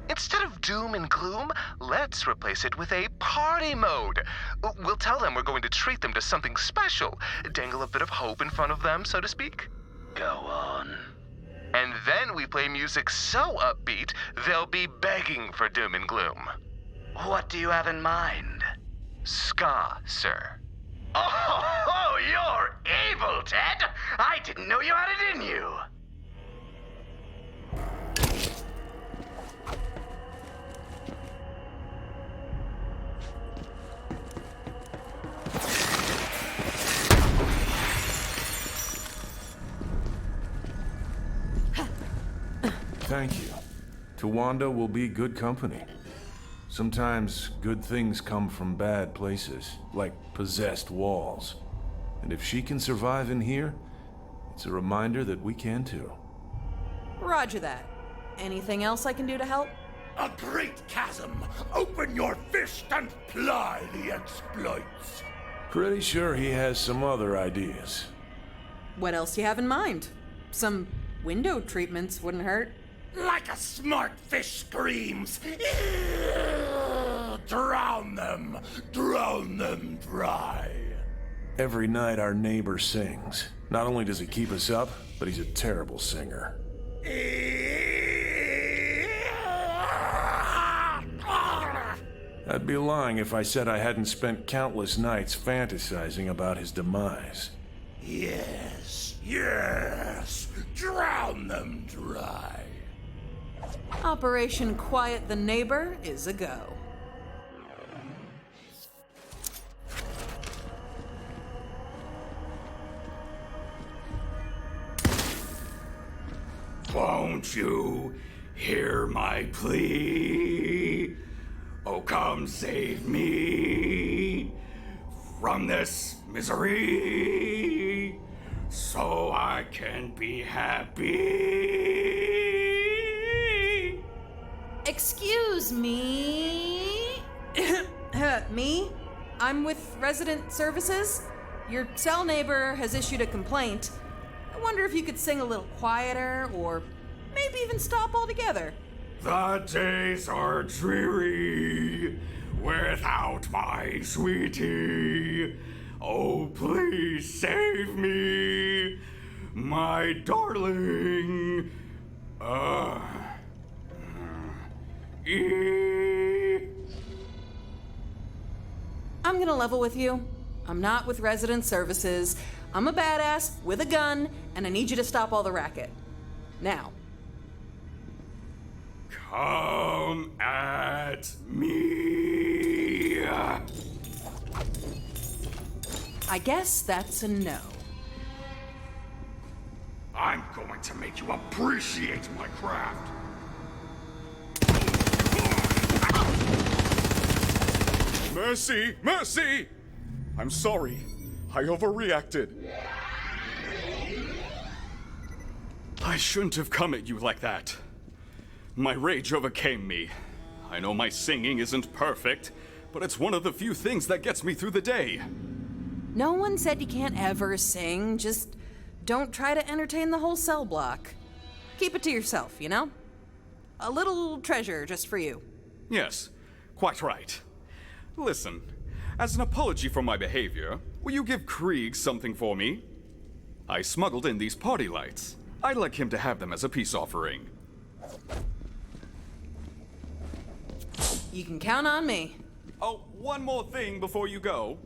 [SPEAKER 5] Instead of doom and gloom, let's replace it with a party mode. We'll tell them we're going to treat them to something special. Dangle a bit of hope in front of them, so to speak.
[SPEAKER 9] Go on.
[SPEAKER 5] And then we play music so upbeat, they'll be begging for doom and gloom.
[SPEAKER 9] What do you have in mind?
[SPEAKER 5] Ska, sir.
[SPEAKER 9] Oh, you're able, Ted! I didn't know you had it in you!
[SPEAKER 3] Thank you. Tawanda will be good company. Sometimes good things come from bad places, like possessed walls. And if she can survive in here, it's a reminder that we can too.
[SPEAKER 2] Roger that. Anything else I can do to help?
[SPEAKER 6] A great chasm. Open your fist and ply the exploits.
[SPEAKER 4] Pretty sure he has some other ideas.
[SPEAKER 2] What else do you have in mind? Some window treatments wouldn't hurt.
[SPEAKER 6] Like a smart fish screams. Drown them dry.
[SPEAKER 4] Every night our neighbor sings. Not only does he keep us up, but he's a terrible singer. I'd be lying if I said I hadn't spent countless nights fantasizing about his demise.
[SPEAKER 6] Yes, drown them dry.
[SPEAKER 2] Operation Quiet the Neighbor is a go.
[SPEAKER 7] Won't you hear my plea? Oh, come save me from this misery so I can be happy.
[SPEAKER 2] Excuse me? Me? I'm with Resident Services. Your cell neighbor has issued a complaint. I wonder if you could sing a little quieter, or maybe even stop altogether.
[SPEAKER 7] The days are dreary without my sweetie. Oh, please save me, my darling.
[SPEAKER 2] I'm gonna level with you. I'm not with Resident Services. I'm a badass with a gun, and I need you to stop all the racket. Now.
[SPEAKER 7] Come at me.
[SPEAKER 2] I guess that's a no.
[SPEAKER 7] I'm going to make you appreciate my craft.
[SPEAKER 15] Mercy! Mercy! I'm sorry. I overreacted. I shouldn't have come at you like that. My rage overcame me. I know my singing isn't perfect, but it's one of the few things that gets me through the day.
[SPEAKER 2] No one said you can't ever sing. Just don't try to entertain the whole cell block. Keep it to yourself, you know? A little treasure just for you.
[SPEAKER 7] Yes, quite right. Listen, as an apology for my behavior, will you give Krieg something for me? I smuggled in these party lights. I'd like him to have them as a peace offering.
[SPEAKER 2] You can count on me.
[SPEAKER 7] Oh, one more thing before you go.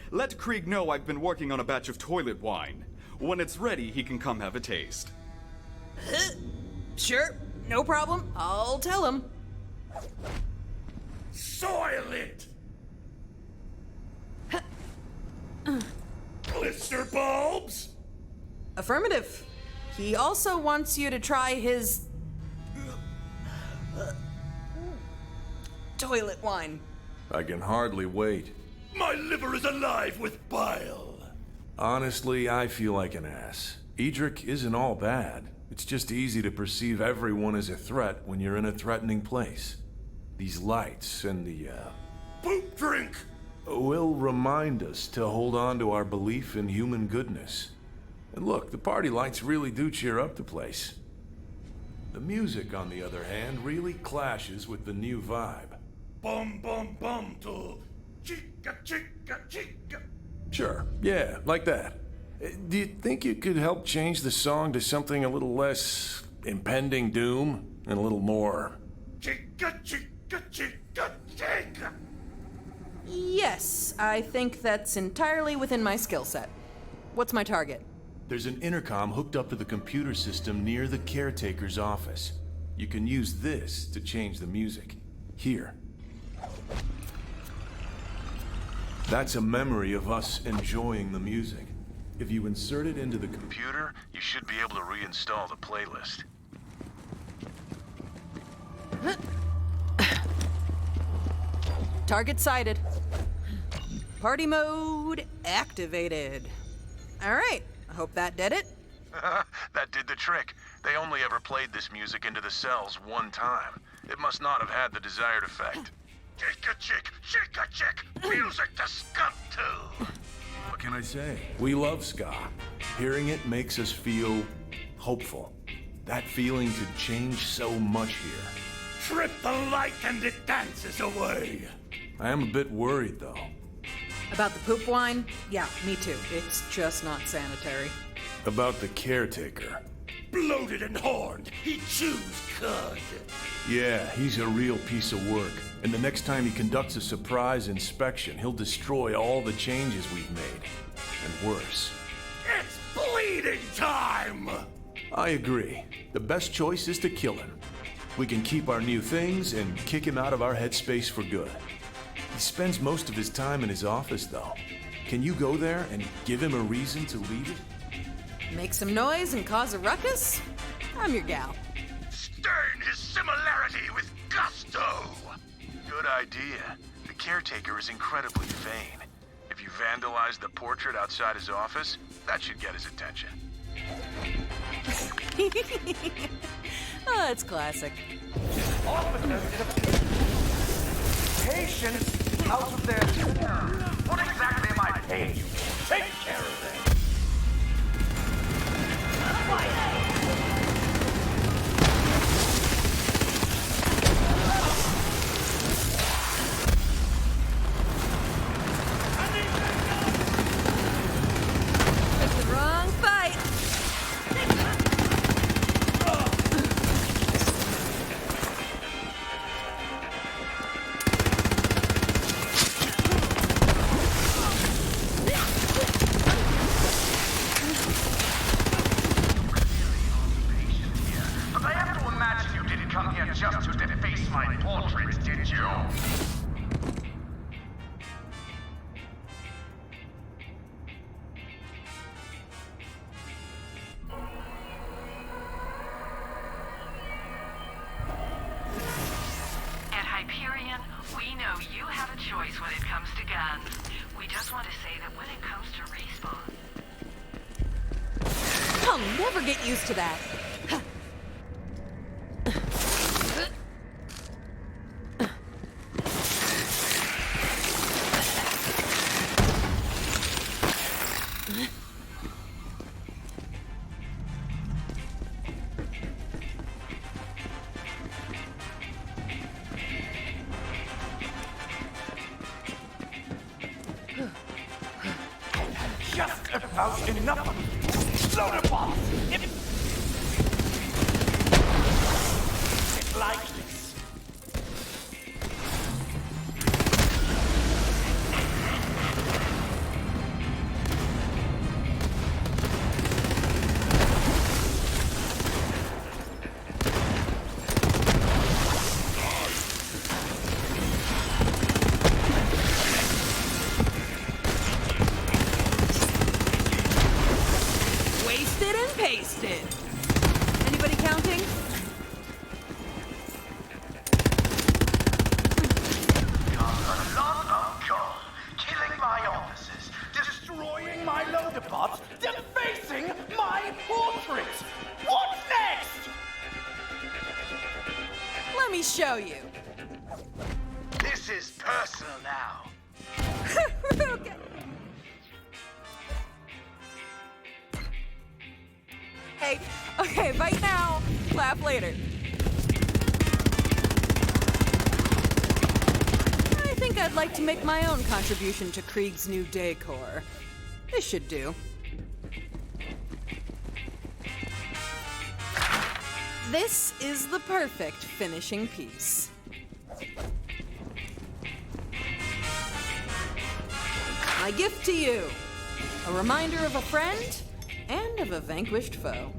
[SPEAKER 7] Let Krieg know I've been working on a batch of toilet wine. When it's ready, he can come have a taste.
[SPEAKER 2] Sure, no problem. I'll tell him.
[SPEAKER 6] Soil it! Blister bulbs?
[SPEAKER 2] Affirmative. He also wants you to try his toilet wine.
[SPEAKER 4] I can hardly wait.
[SPEAKER 6] My liver is alive with bile.
[SPEAKER 4] Honestly, I feel like an ass. Edric isn't all bad. It's just easy to perceive everyone as a threat when you're in a threatening place. These lights and the,
[SPEAKER 6] poop drink
[SPEAKER 4] will remind us to hold on to our belief in human goodness. And look, the party lights really do cheer up the place. The music, on the other hand, really clashes with the new vibe.
[SPEAKER 6] Bum bum bum to chica chica chica.
[SPEAKER 4] Sure, yeah, like that. Do you think you could help change the song to something a little less impending doom and a little more
[SPEAKER 6] chica chica chica chica?
[SPEAKER 2] Yes, I think that's entirely within my skill set. What's my target?
[SPEAKER 4] There's an intercom hooked up to the computer system near the caretaker's office. You can use this to change the music. Here. That's a memory of us enjoying the music. If you insert it into the computer,
[SPEAKER 1] you should be able to reinstall the playlist.
[SPEAKER 2] Target sighted. Party mode activated. All right, I hope that did it.
[SPEAKER 1] That did the trick. They only ever played this music into the cells one time. It must not have had the desired effect.
[SPEAKER 6] Chick, music to skunk to.
[SPEAKER 4] What can I say? We love ska. Hearing it makes us feel hopeful. That feeling could change so much here.
[SPEAKER 6] Trip the light and it dances away.
[SPEAKER 4] I am a bit worried, though.
[SPEAKER 2] About the poop wine? Yeah, me too. It's just not sanitary.
[SPEAKER 4] About the caretaker.
[SPEAKER 6] Bloated and horned, he chews cud.
[SPEAKER 4] Yeah, he's a real piece of work. And the next time he conducts a surprise inspection, he'll destroy all the changes we've made. And worse.
[SPEAKER 6] It's bleeding time!
[SPEAKER 4] I agree. The best choice is to kill him. We can keep our new things and kick him out of our headspace for good. He spends most of his time in his office, though. Can you go there and give him a reason to leave it?
[SPEAKER 2] Make some noise and cause a ruckus? I'm your gal.
[SPEAKER 6] Stain his similarity with gusto!
[SPEAKER 1] Good idea. The caretaker is incredibly vain. If you vandalize the portrait outside his office, that should get his attention.
[SPEAKER 2] Oh, it's classic.
[SPEAKER 5] Patients out of their chair. What exactly am I paying you? Take care of them.
[SPEAKER 2] It's the wrong fight.
[SPEAKER 5] But I have to imagine you didn't come here just to deface my portrait, did you?
[SPEAKER 12] At Hyperion, we know you have a choice when it comes to guns. We just want to say that when it comes to respawn,
[SPEAKER 2] I'll never get used to that.
[SPEAKER 5] Just about enough of you. Loader boss! It's like this.
[SPEAKER 2] Wasted and pasted. Anybody counting?
[SPEAKER 5] Killing my officers, destroying my loader bots, defacing my portrait. What next?
[SPEAKER 2] Let me show you.
[SPEAKER 9] This is personal now.
[SPEAKER 2] Okay. Hey, okay, bite now, laugh later. I think I'd like to make my own contribution to Krieg's new decor. This should do. This is the perfect finishing piece. My gift to you. A reminder of a friend and of a vanquished foe.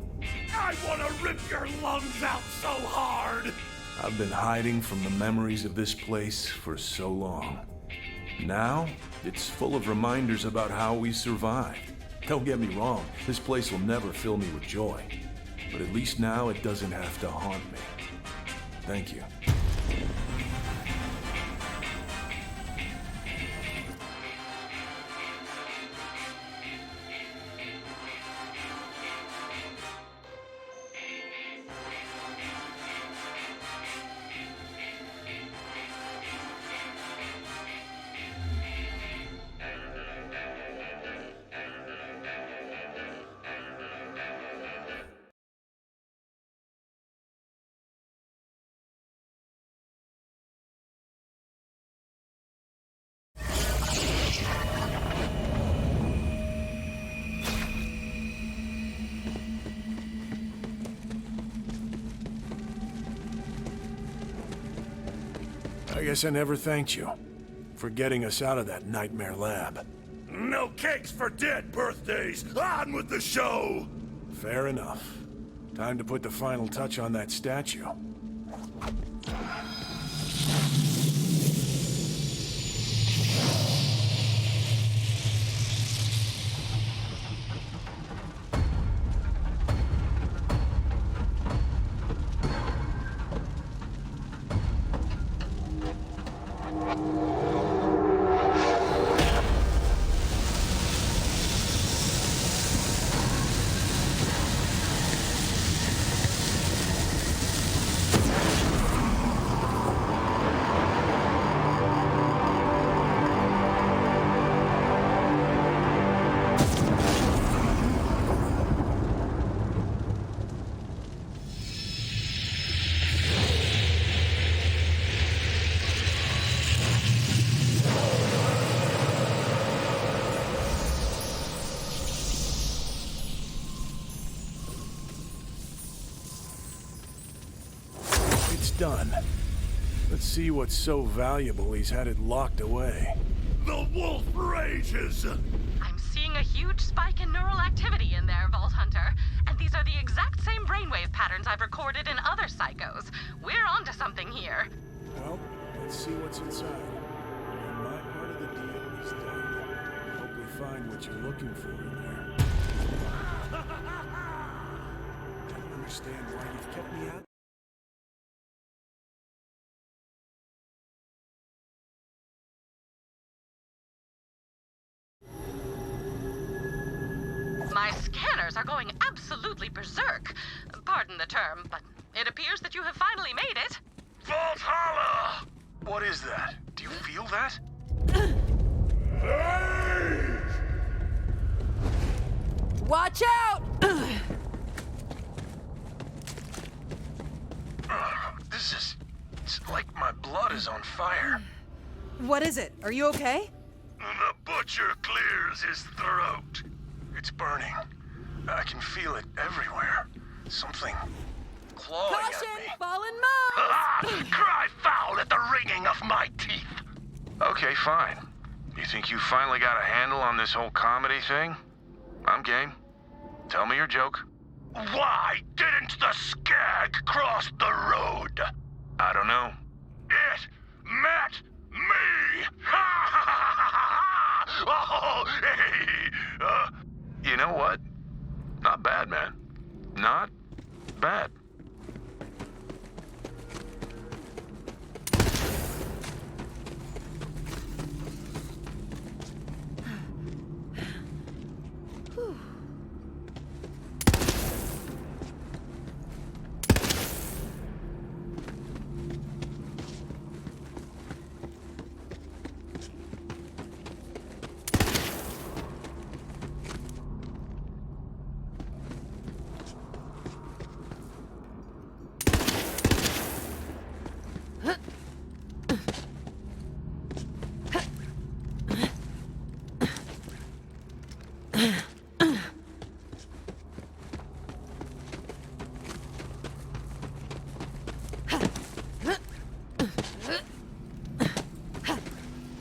[SPEAKER 6] I want to rip your lungs out so hard!
[SPEAKER 4] I've been hiding from the memories of this place for so long. Now, it's full of reminders about how we survived. Don't get me wrong, this place will never fill me with joy. But at least now it doesn't have to haunt me. Thank you. I guess I never thanked you for getting us out of that nightmare lab.
[SPEAKER 6] No cakes for dead birthdays! On with the show!
[SPEAKER 4] Fair enough. Time to put the final touch on that statue. Done. Let's see what's so valuable he's had it locked away.
[SPEAKER 6] The wolf rages!
[SPEAKER 8] I'm seeing a huge spike in neural activity in there, Vault Hunter. And these are the exact same brainwave patterns I've recorded in other psychos. We're onto something here.
[SPEAKER 4] Well, let's see what's inside. And my part of the deal is done. Hope we find what you're looking for in there. I don't understand why you've kept me out.
[SPEAKER 8] My scanners are going absolutely berserk. Pardon the term, but it appears that you have finally made it.
[SPEAKER 1] Valhalla! What is that? Do you feel that?
[SPEAKER 2] Watch out!
[SPEAKER 1] It's like my blood is on fire.
[SPEAKER 2] What is it? Are you okay?
[SPEAKER 6] The butcher clears his throat.
[SPEAKER 1] It's burning. I can feel it everywhere. Something clawing
[SPEAKER 2] Caution!
[SPEAKER 1] at me.
[SPEAKER 2] Fallen mouse!
[SPEAKER 6] Cry foul at the ringing of my teeth!
[SPEAKER 1] Okay, fine. You think you finally got a handle on this whole comedy thing? I'm game. Tell me your joke.
[SPEAKER 6] Why didn't the skag cross the road?
[SPEAKER 1] I don't know.
[SPEAKER 6] It met me! Ha ha ha ha ha! Oh, hey!
[SPEAKER 1] You know what? Not bad, man. Not bad.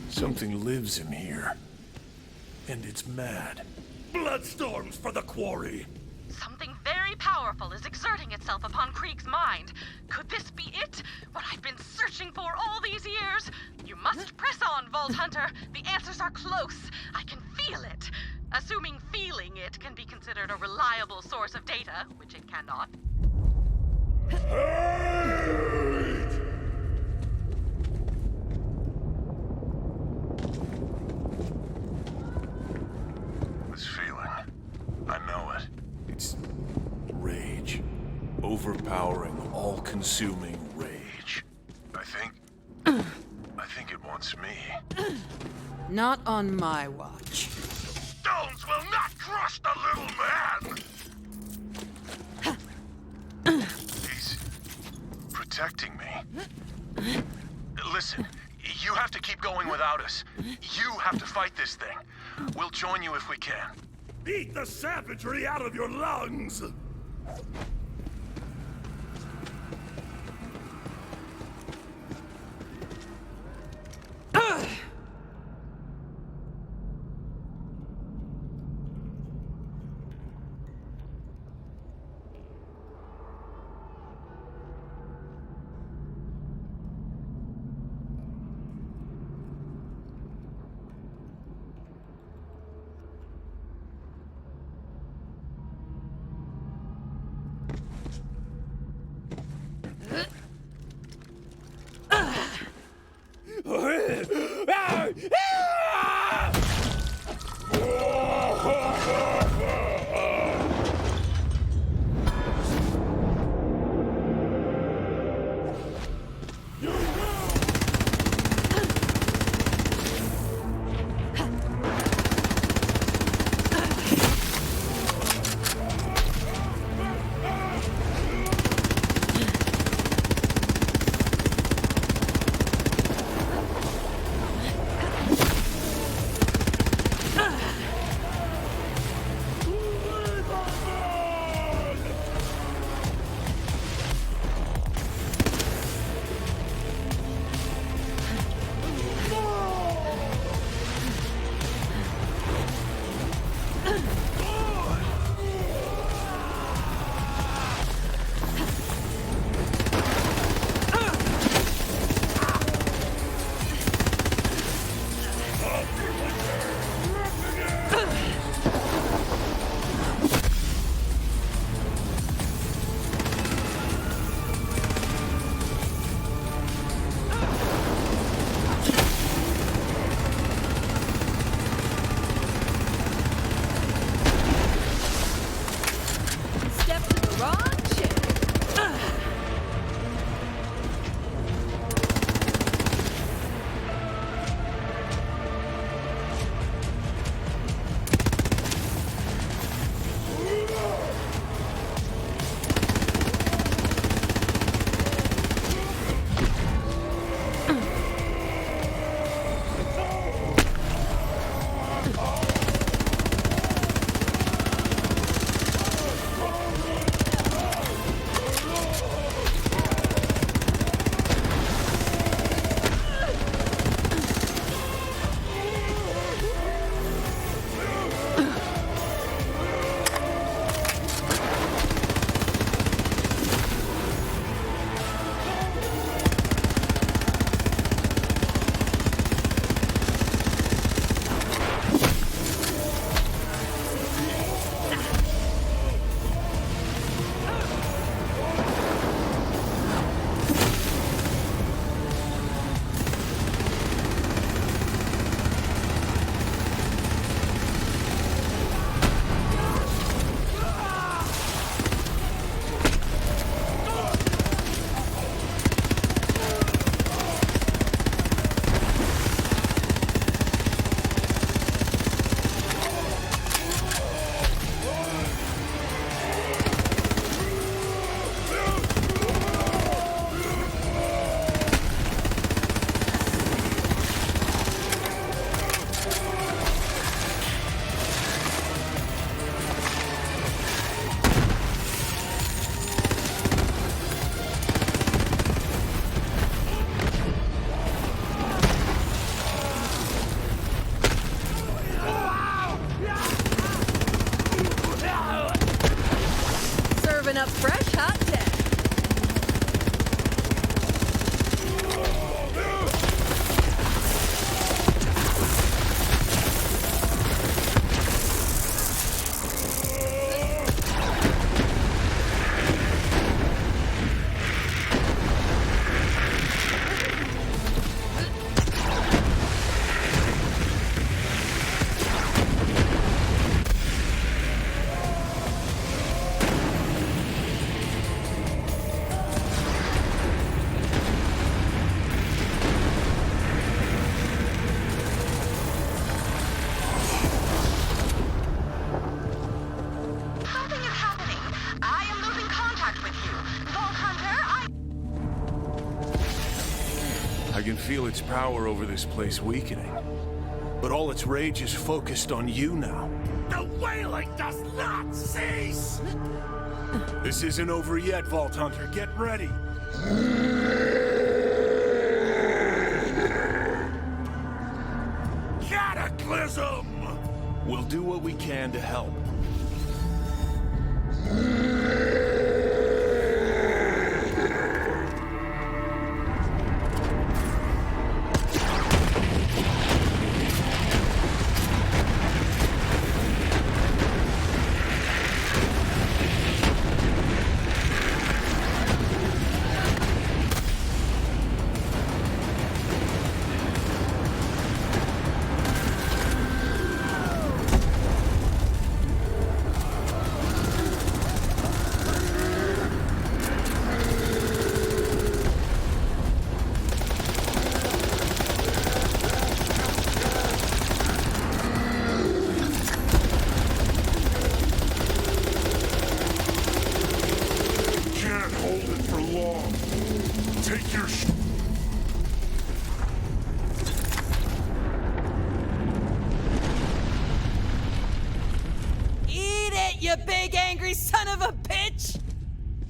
[SPEAKER 4] Something lives in here. And it's mad.
[SPEAKER 6] Bloodstorms for the quarry!
[SPEAKER 8] Something very powerful is exerting itself upon Krieg's mind. Could this be it? What I've been searching for all these years? You must press on, Vault Hunter. The answers are close. I can feel it. Assuming feeling it can be considered a reliable source of data, which it cannot.
[SPEAKER 1] This feeling. I know it.
[SPEAKER 4] It's rage. Overpowering, all-consuming rage.
[SPEAKER 1] I think it wants me.
[SPEAKER 2] Not on my watch.
[SPEAKER 6] Stones will not crush the little man!
[SPEAKER 1] He's protecting me. Listen, you have to keep going without us. You have to fight this thing. We'll join you if we can.
[SPEAKER 6] Eat the savagery out of your lungs!
[SPEAKER 2] fresh hot tech.
[SPEAKER 4] I can feel its power over this place weakening. But all its rage is focused on you now.
[SPEAKER 6] The wailing does not cease!
[SPEAKER 4] This isn't over yet, Vault Hunter. Get ready!
[SPEAKER 6] Cataclysm!
[SPEAKER 4] We'll do what we can to help.
[SPEAKER 2] You big angry son of a bitch!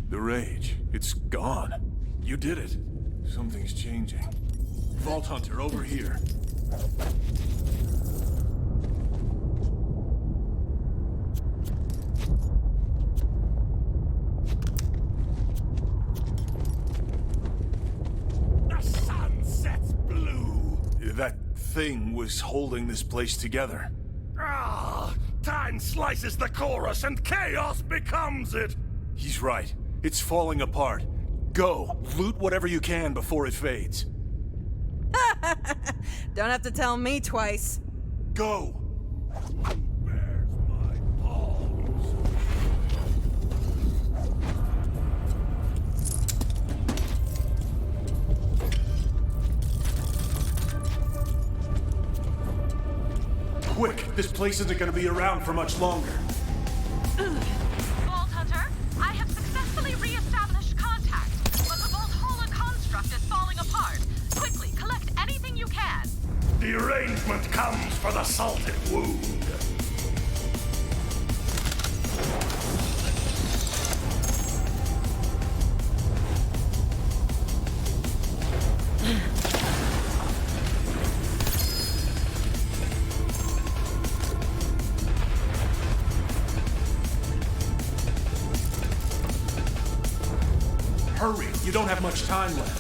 [SPEAKER 4] The rage, it's gone. You did it. Something's changing. Vault Hunter, over here.
[SPEAKER 6] The sun sets blue!
[SPEAKER 4] That thing was holding this place together.
[SPEAKER 6] Ah! Time slices the chorus and chaos becomes it!
[SPEAKER 4] He's right. It's falling apart. Go, loot whatever you can before it fades.
[SPEAKER 2] Don't have to tell me twice.
[SPEAKER 4] Go! Quick! This place isn't gonna be around for much longer.
[SPEAKER 8] Vault Hunter, I have successfully re-established contact, but the Vault Hala construct is falling apart. Quickly, collect anything you can.
[SPEAKER 6] The arrangement comes for the salted wound.
[SPEAKER 4] Hurry! You don't have much time left.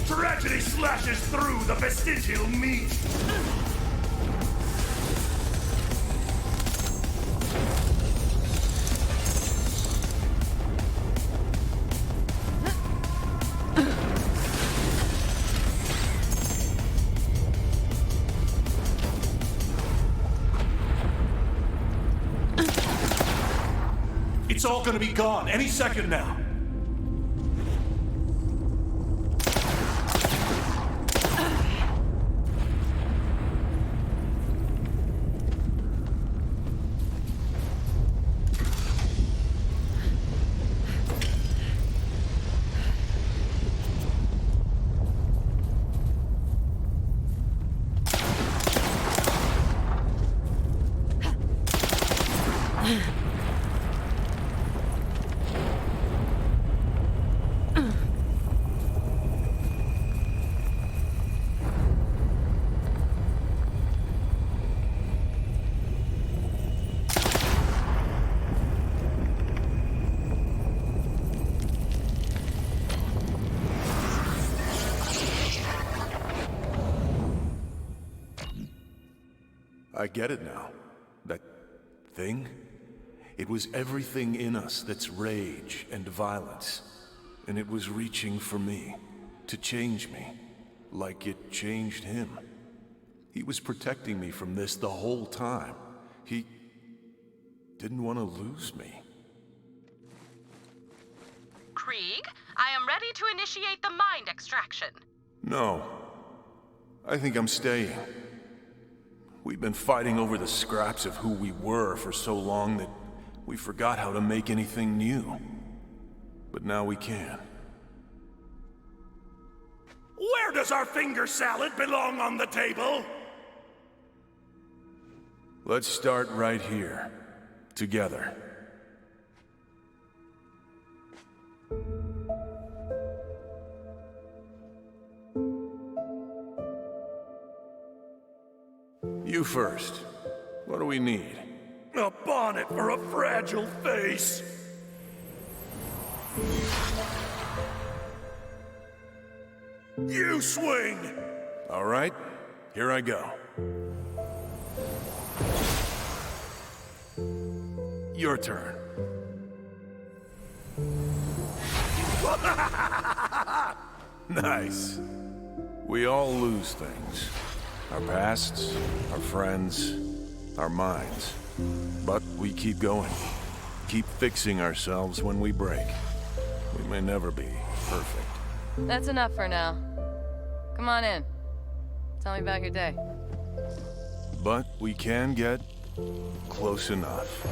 [SPEAKER 6] Tragedy slashes through the vestigial meat.
[SPEAKER 4] It's all gonna be gone any second now. I get it now. That thing? It was everything in us that's rage and violence. And it was reaching for me, to change me, like it changed him. He was protecting me from this the whole time. He didn't want to lose me.
[SPEAKER 8] Krieg, I am ready to initiate the mind extraction.
[SPEAKER 4] No. I think I'm staying. We've been fighting over the scraps of who we were for so long that we forgot how to make anything new. But now we can.
[SPEAKER 6] Where does our finger salad belong on the table?
[SPEAKER 4] Let's start right here. Together. You first. What do we need?
[SPEAKER 6] A bonnet for a fragile face. You swing!
[SPEAKER 4] All right, here I go. Your turn. Nice. We all lose things. Our pasts, our friends, our minds. But we keep going. Keep fixing ourselves when we break. We may never be perfect.
[SPEAKER 14] That's enough for now. Come on in. Tell me about your day.
[SPEAKER 4] But we can get close enough.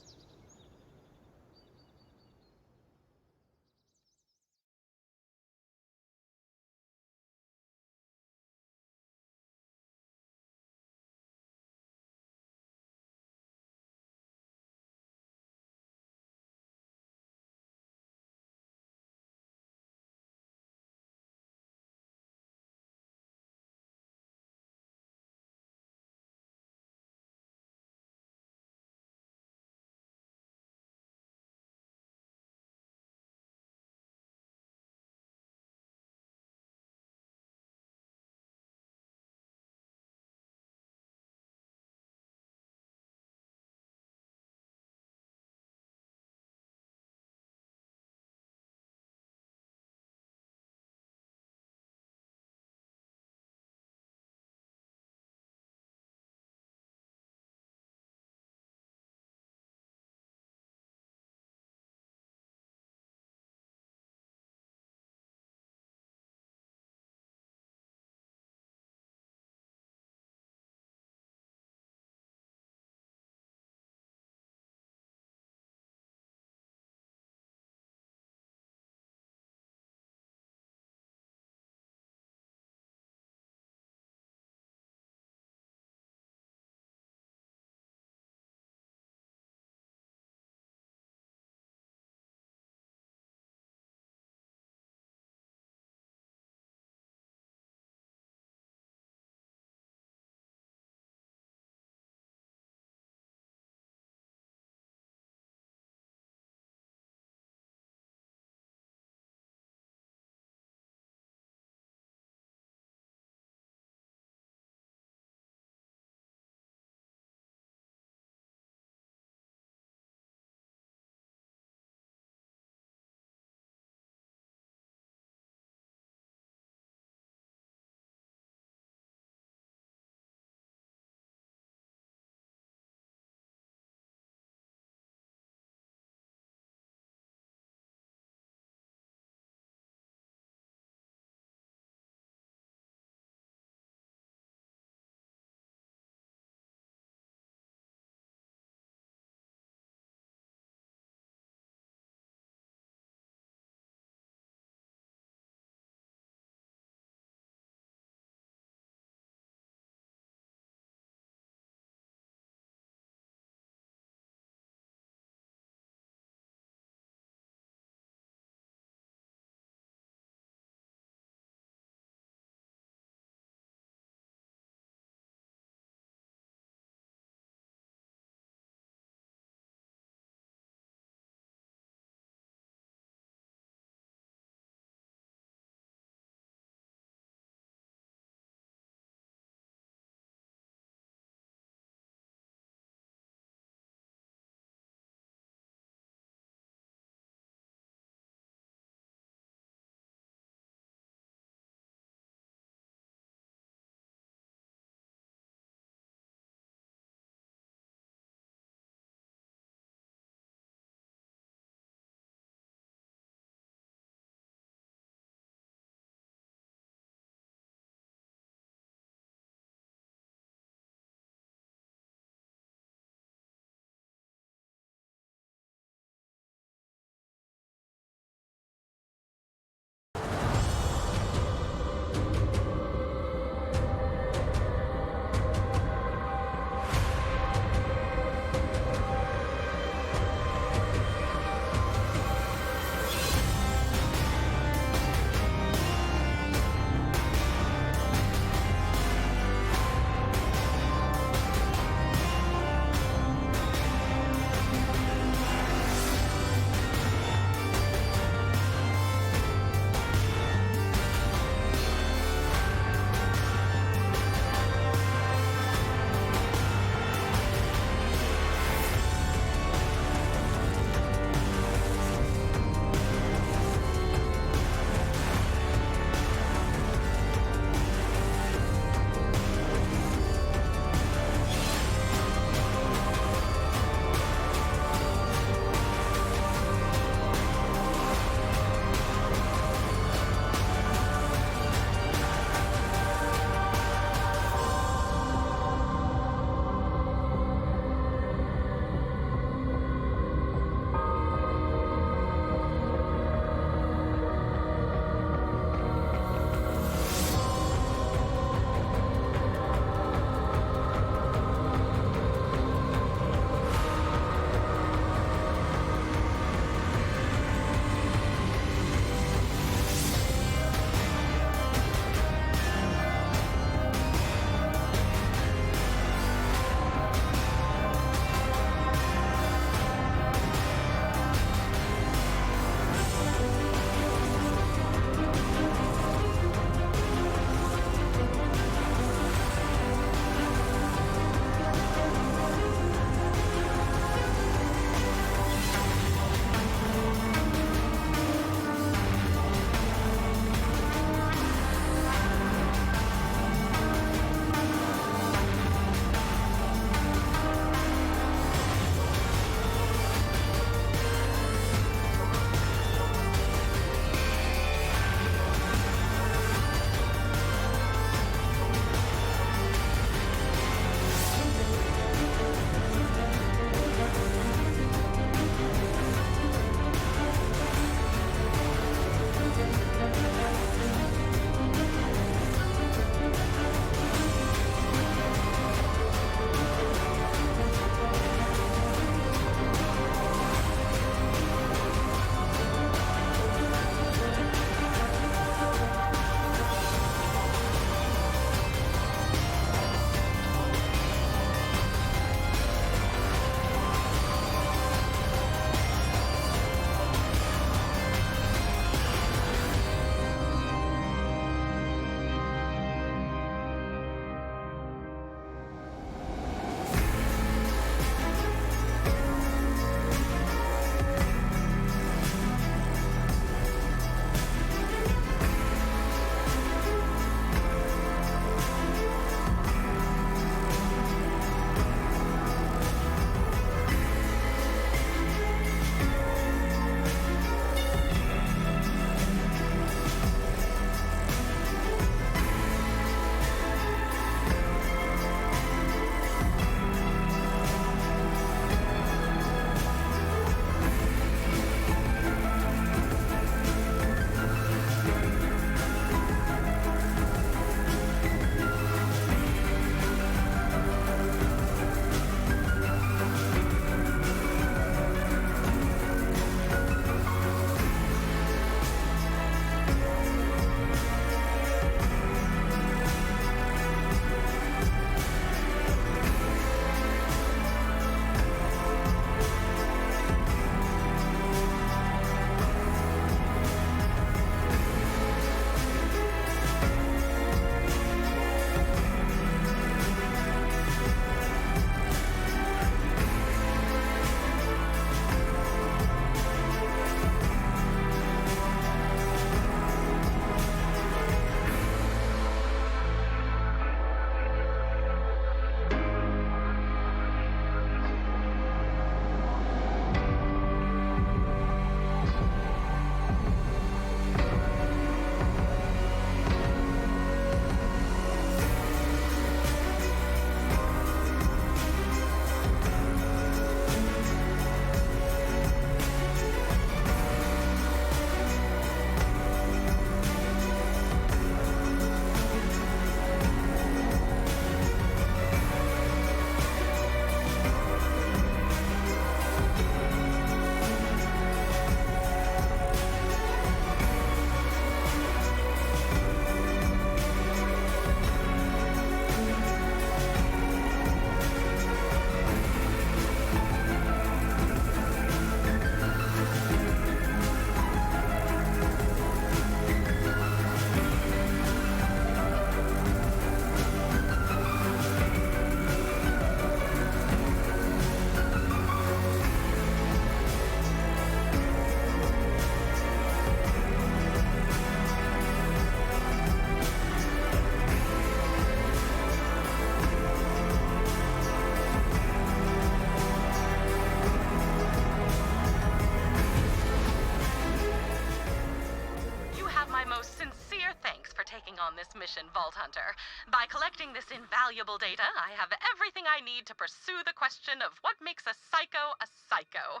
[SPEAKER 8] mission, Vault Hunter. By collecting this invaluable data, I have everything I need to pursue the question of what makes a psycho a psycho.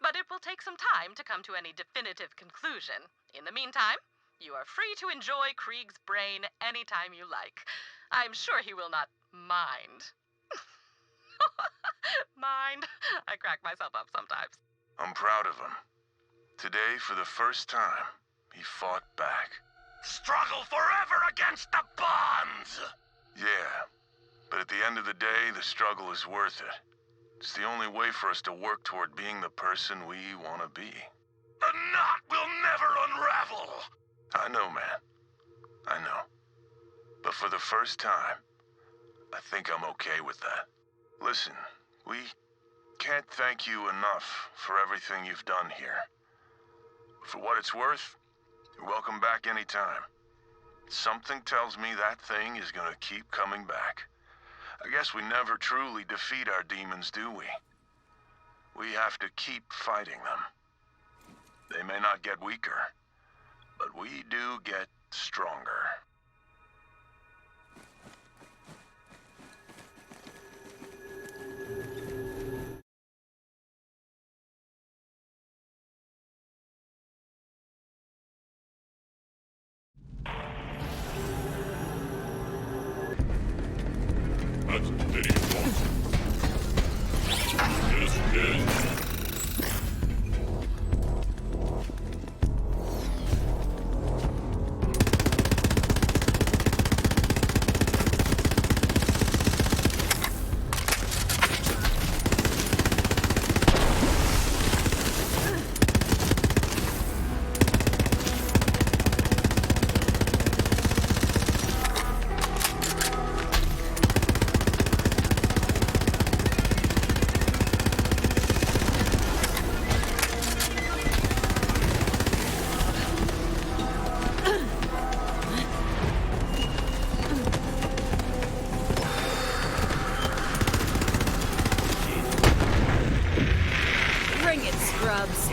[SPEAKER 8] But it will take some time to come to any definitive conclusion. In the meantime, you are free to enjoy Krieg's brain anytime you like. I'm sure he will not mind. Mind? I crack myself up sometimes.
[SPEAKER 4] I'm proud of him. Today, for the first time, he fought back.
[SPEAKER 6] Struggle forever against the bonds!
[SPEAKER 4] Yeah, but at the end of the day, the struggle is worth it. It's the only way for us to work toward being the person we want to be.
[SPEAKER 6] The knot will never unravel!
[SPEAKER 4] I know, man. I know. But for the first time, I think I'm okay with that. Listen, we can't thank you enough for everything you've done here. For what it's worth, you're welcome back anytime. Something tells me that thing is gonna keep coming back. I guess we never truly defeat our demons, do we? We have to keep fighting them. They may not get weaker, but we do get stronger.
[SPEAKER 13] That's video This is...
[SPEAKER 2] Bring it, scrubs.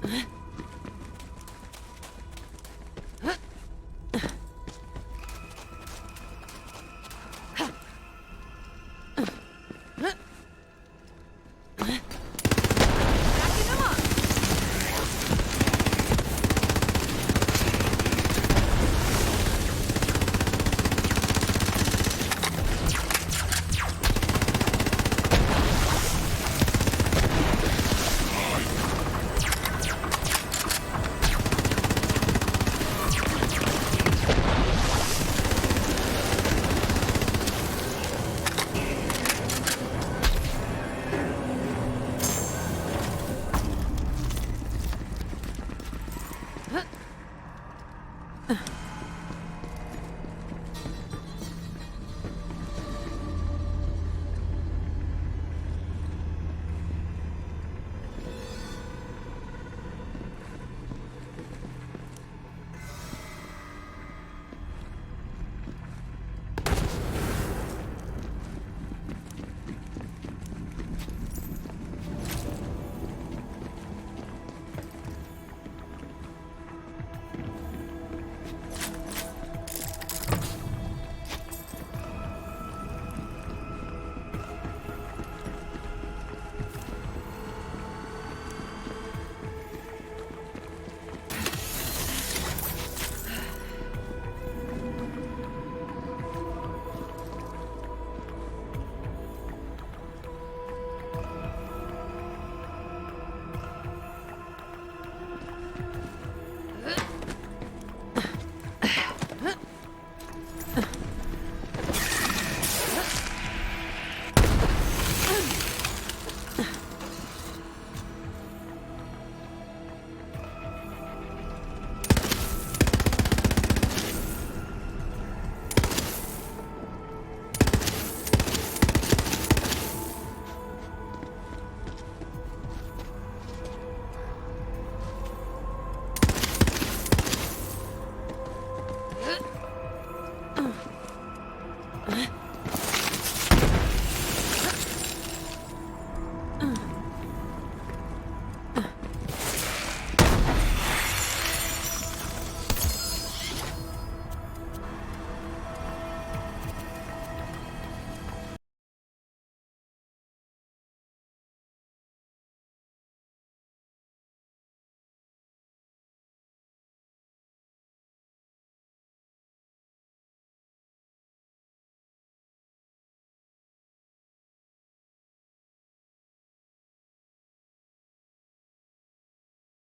[SPEAKER 2] Huh?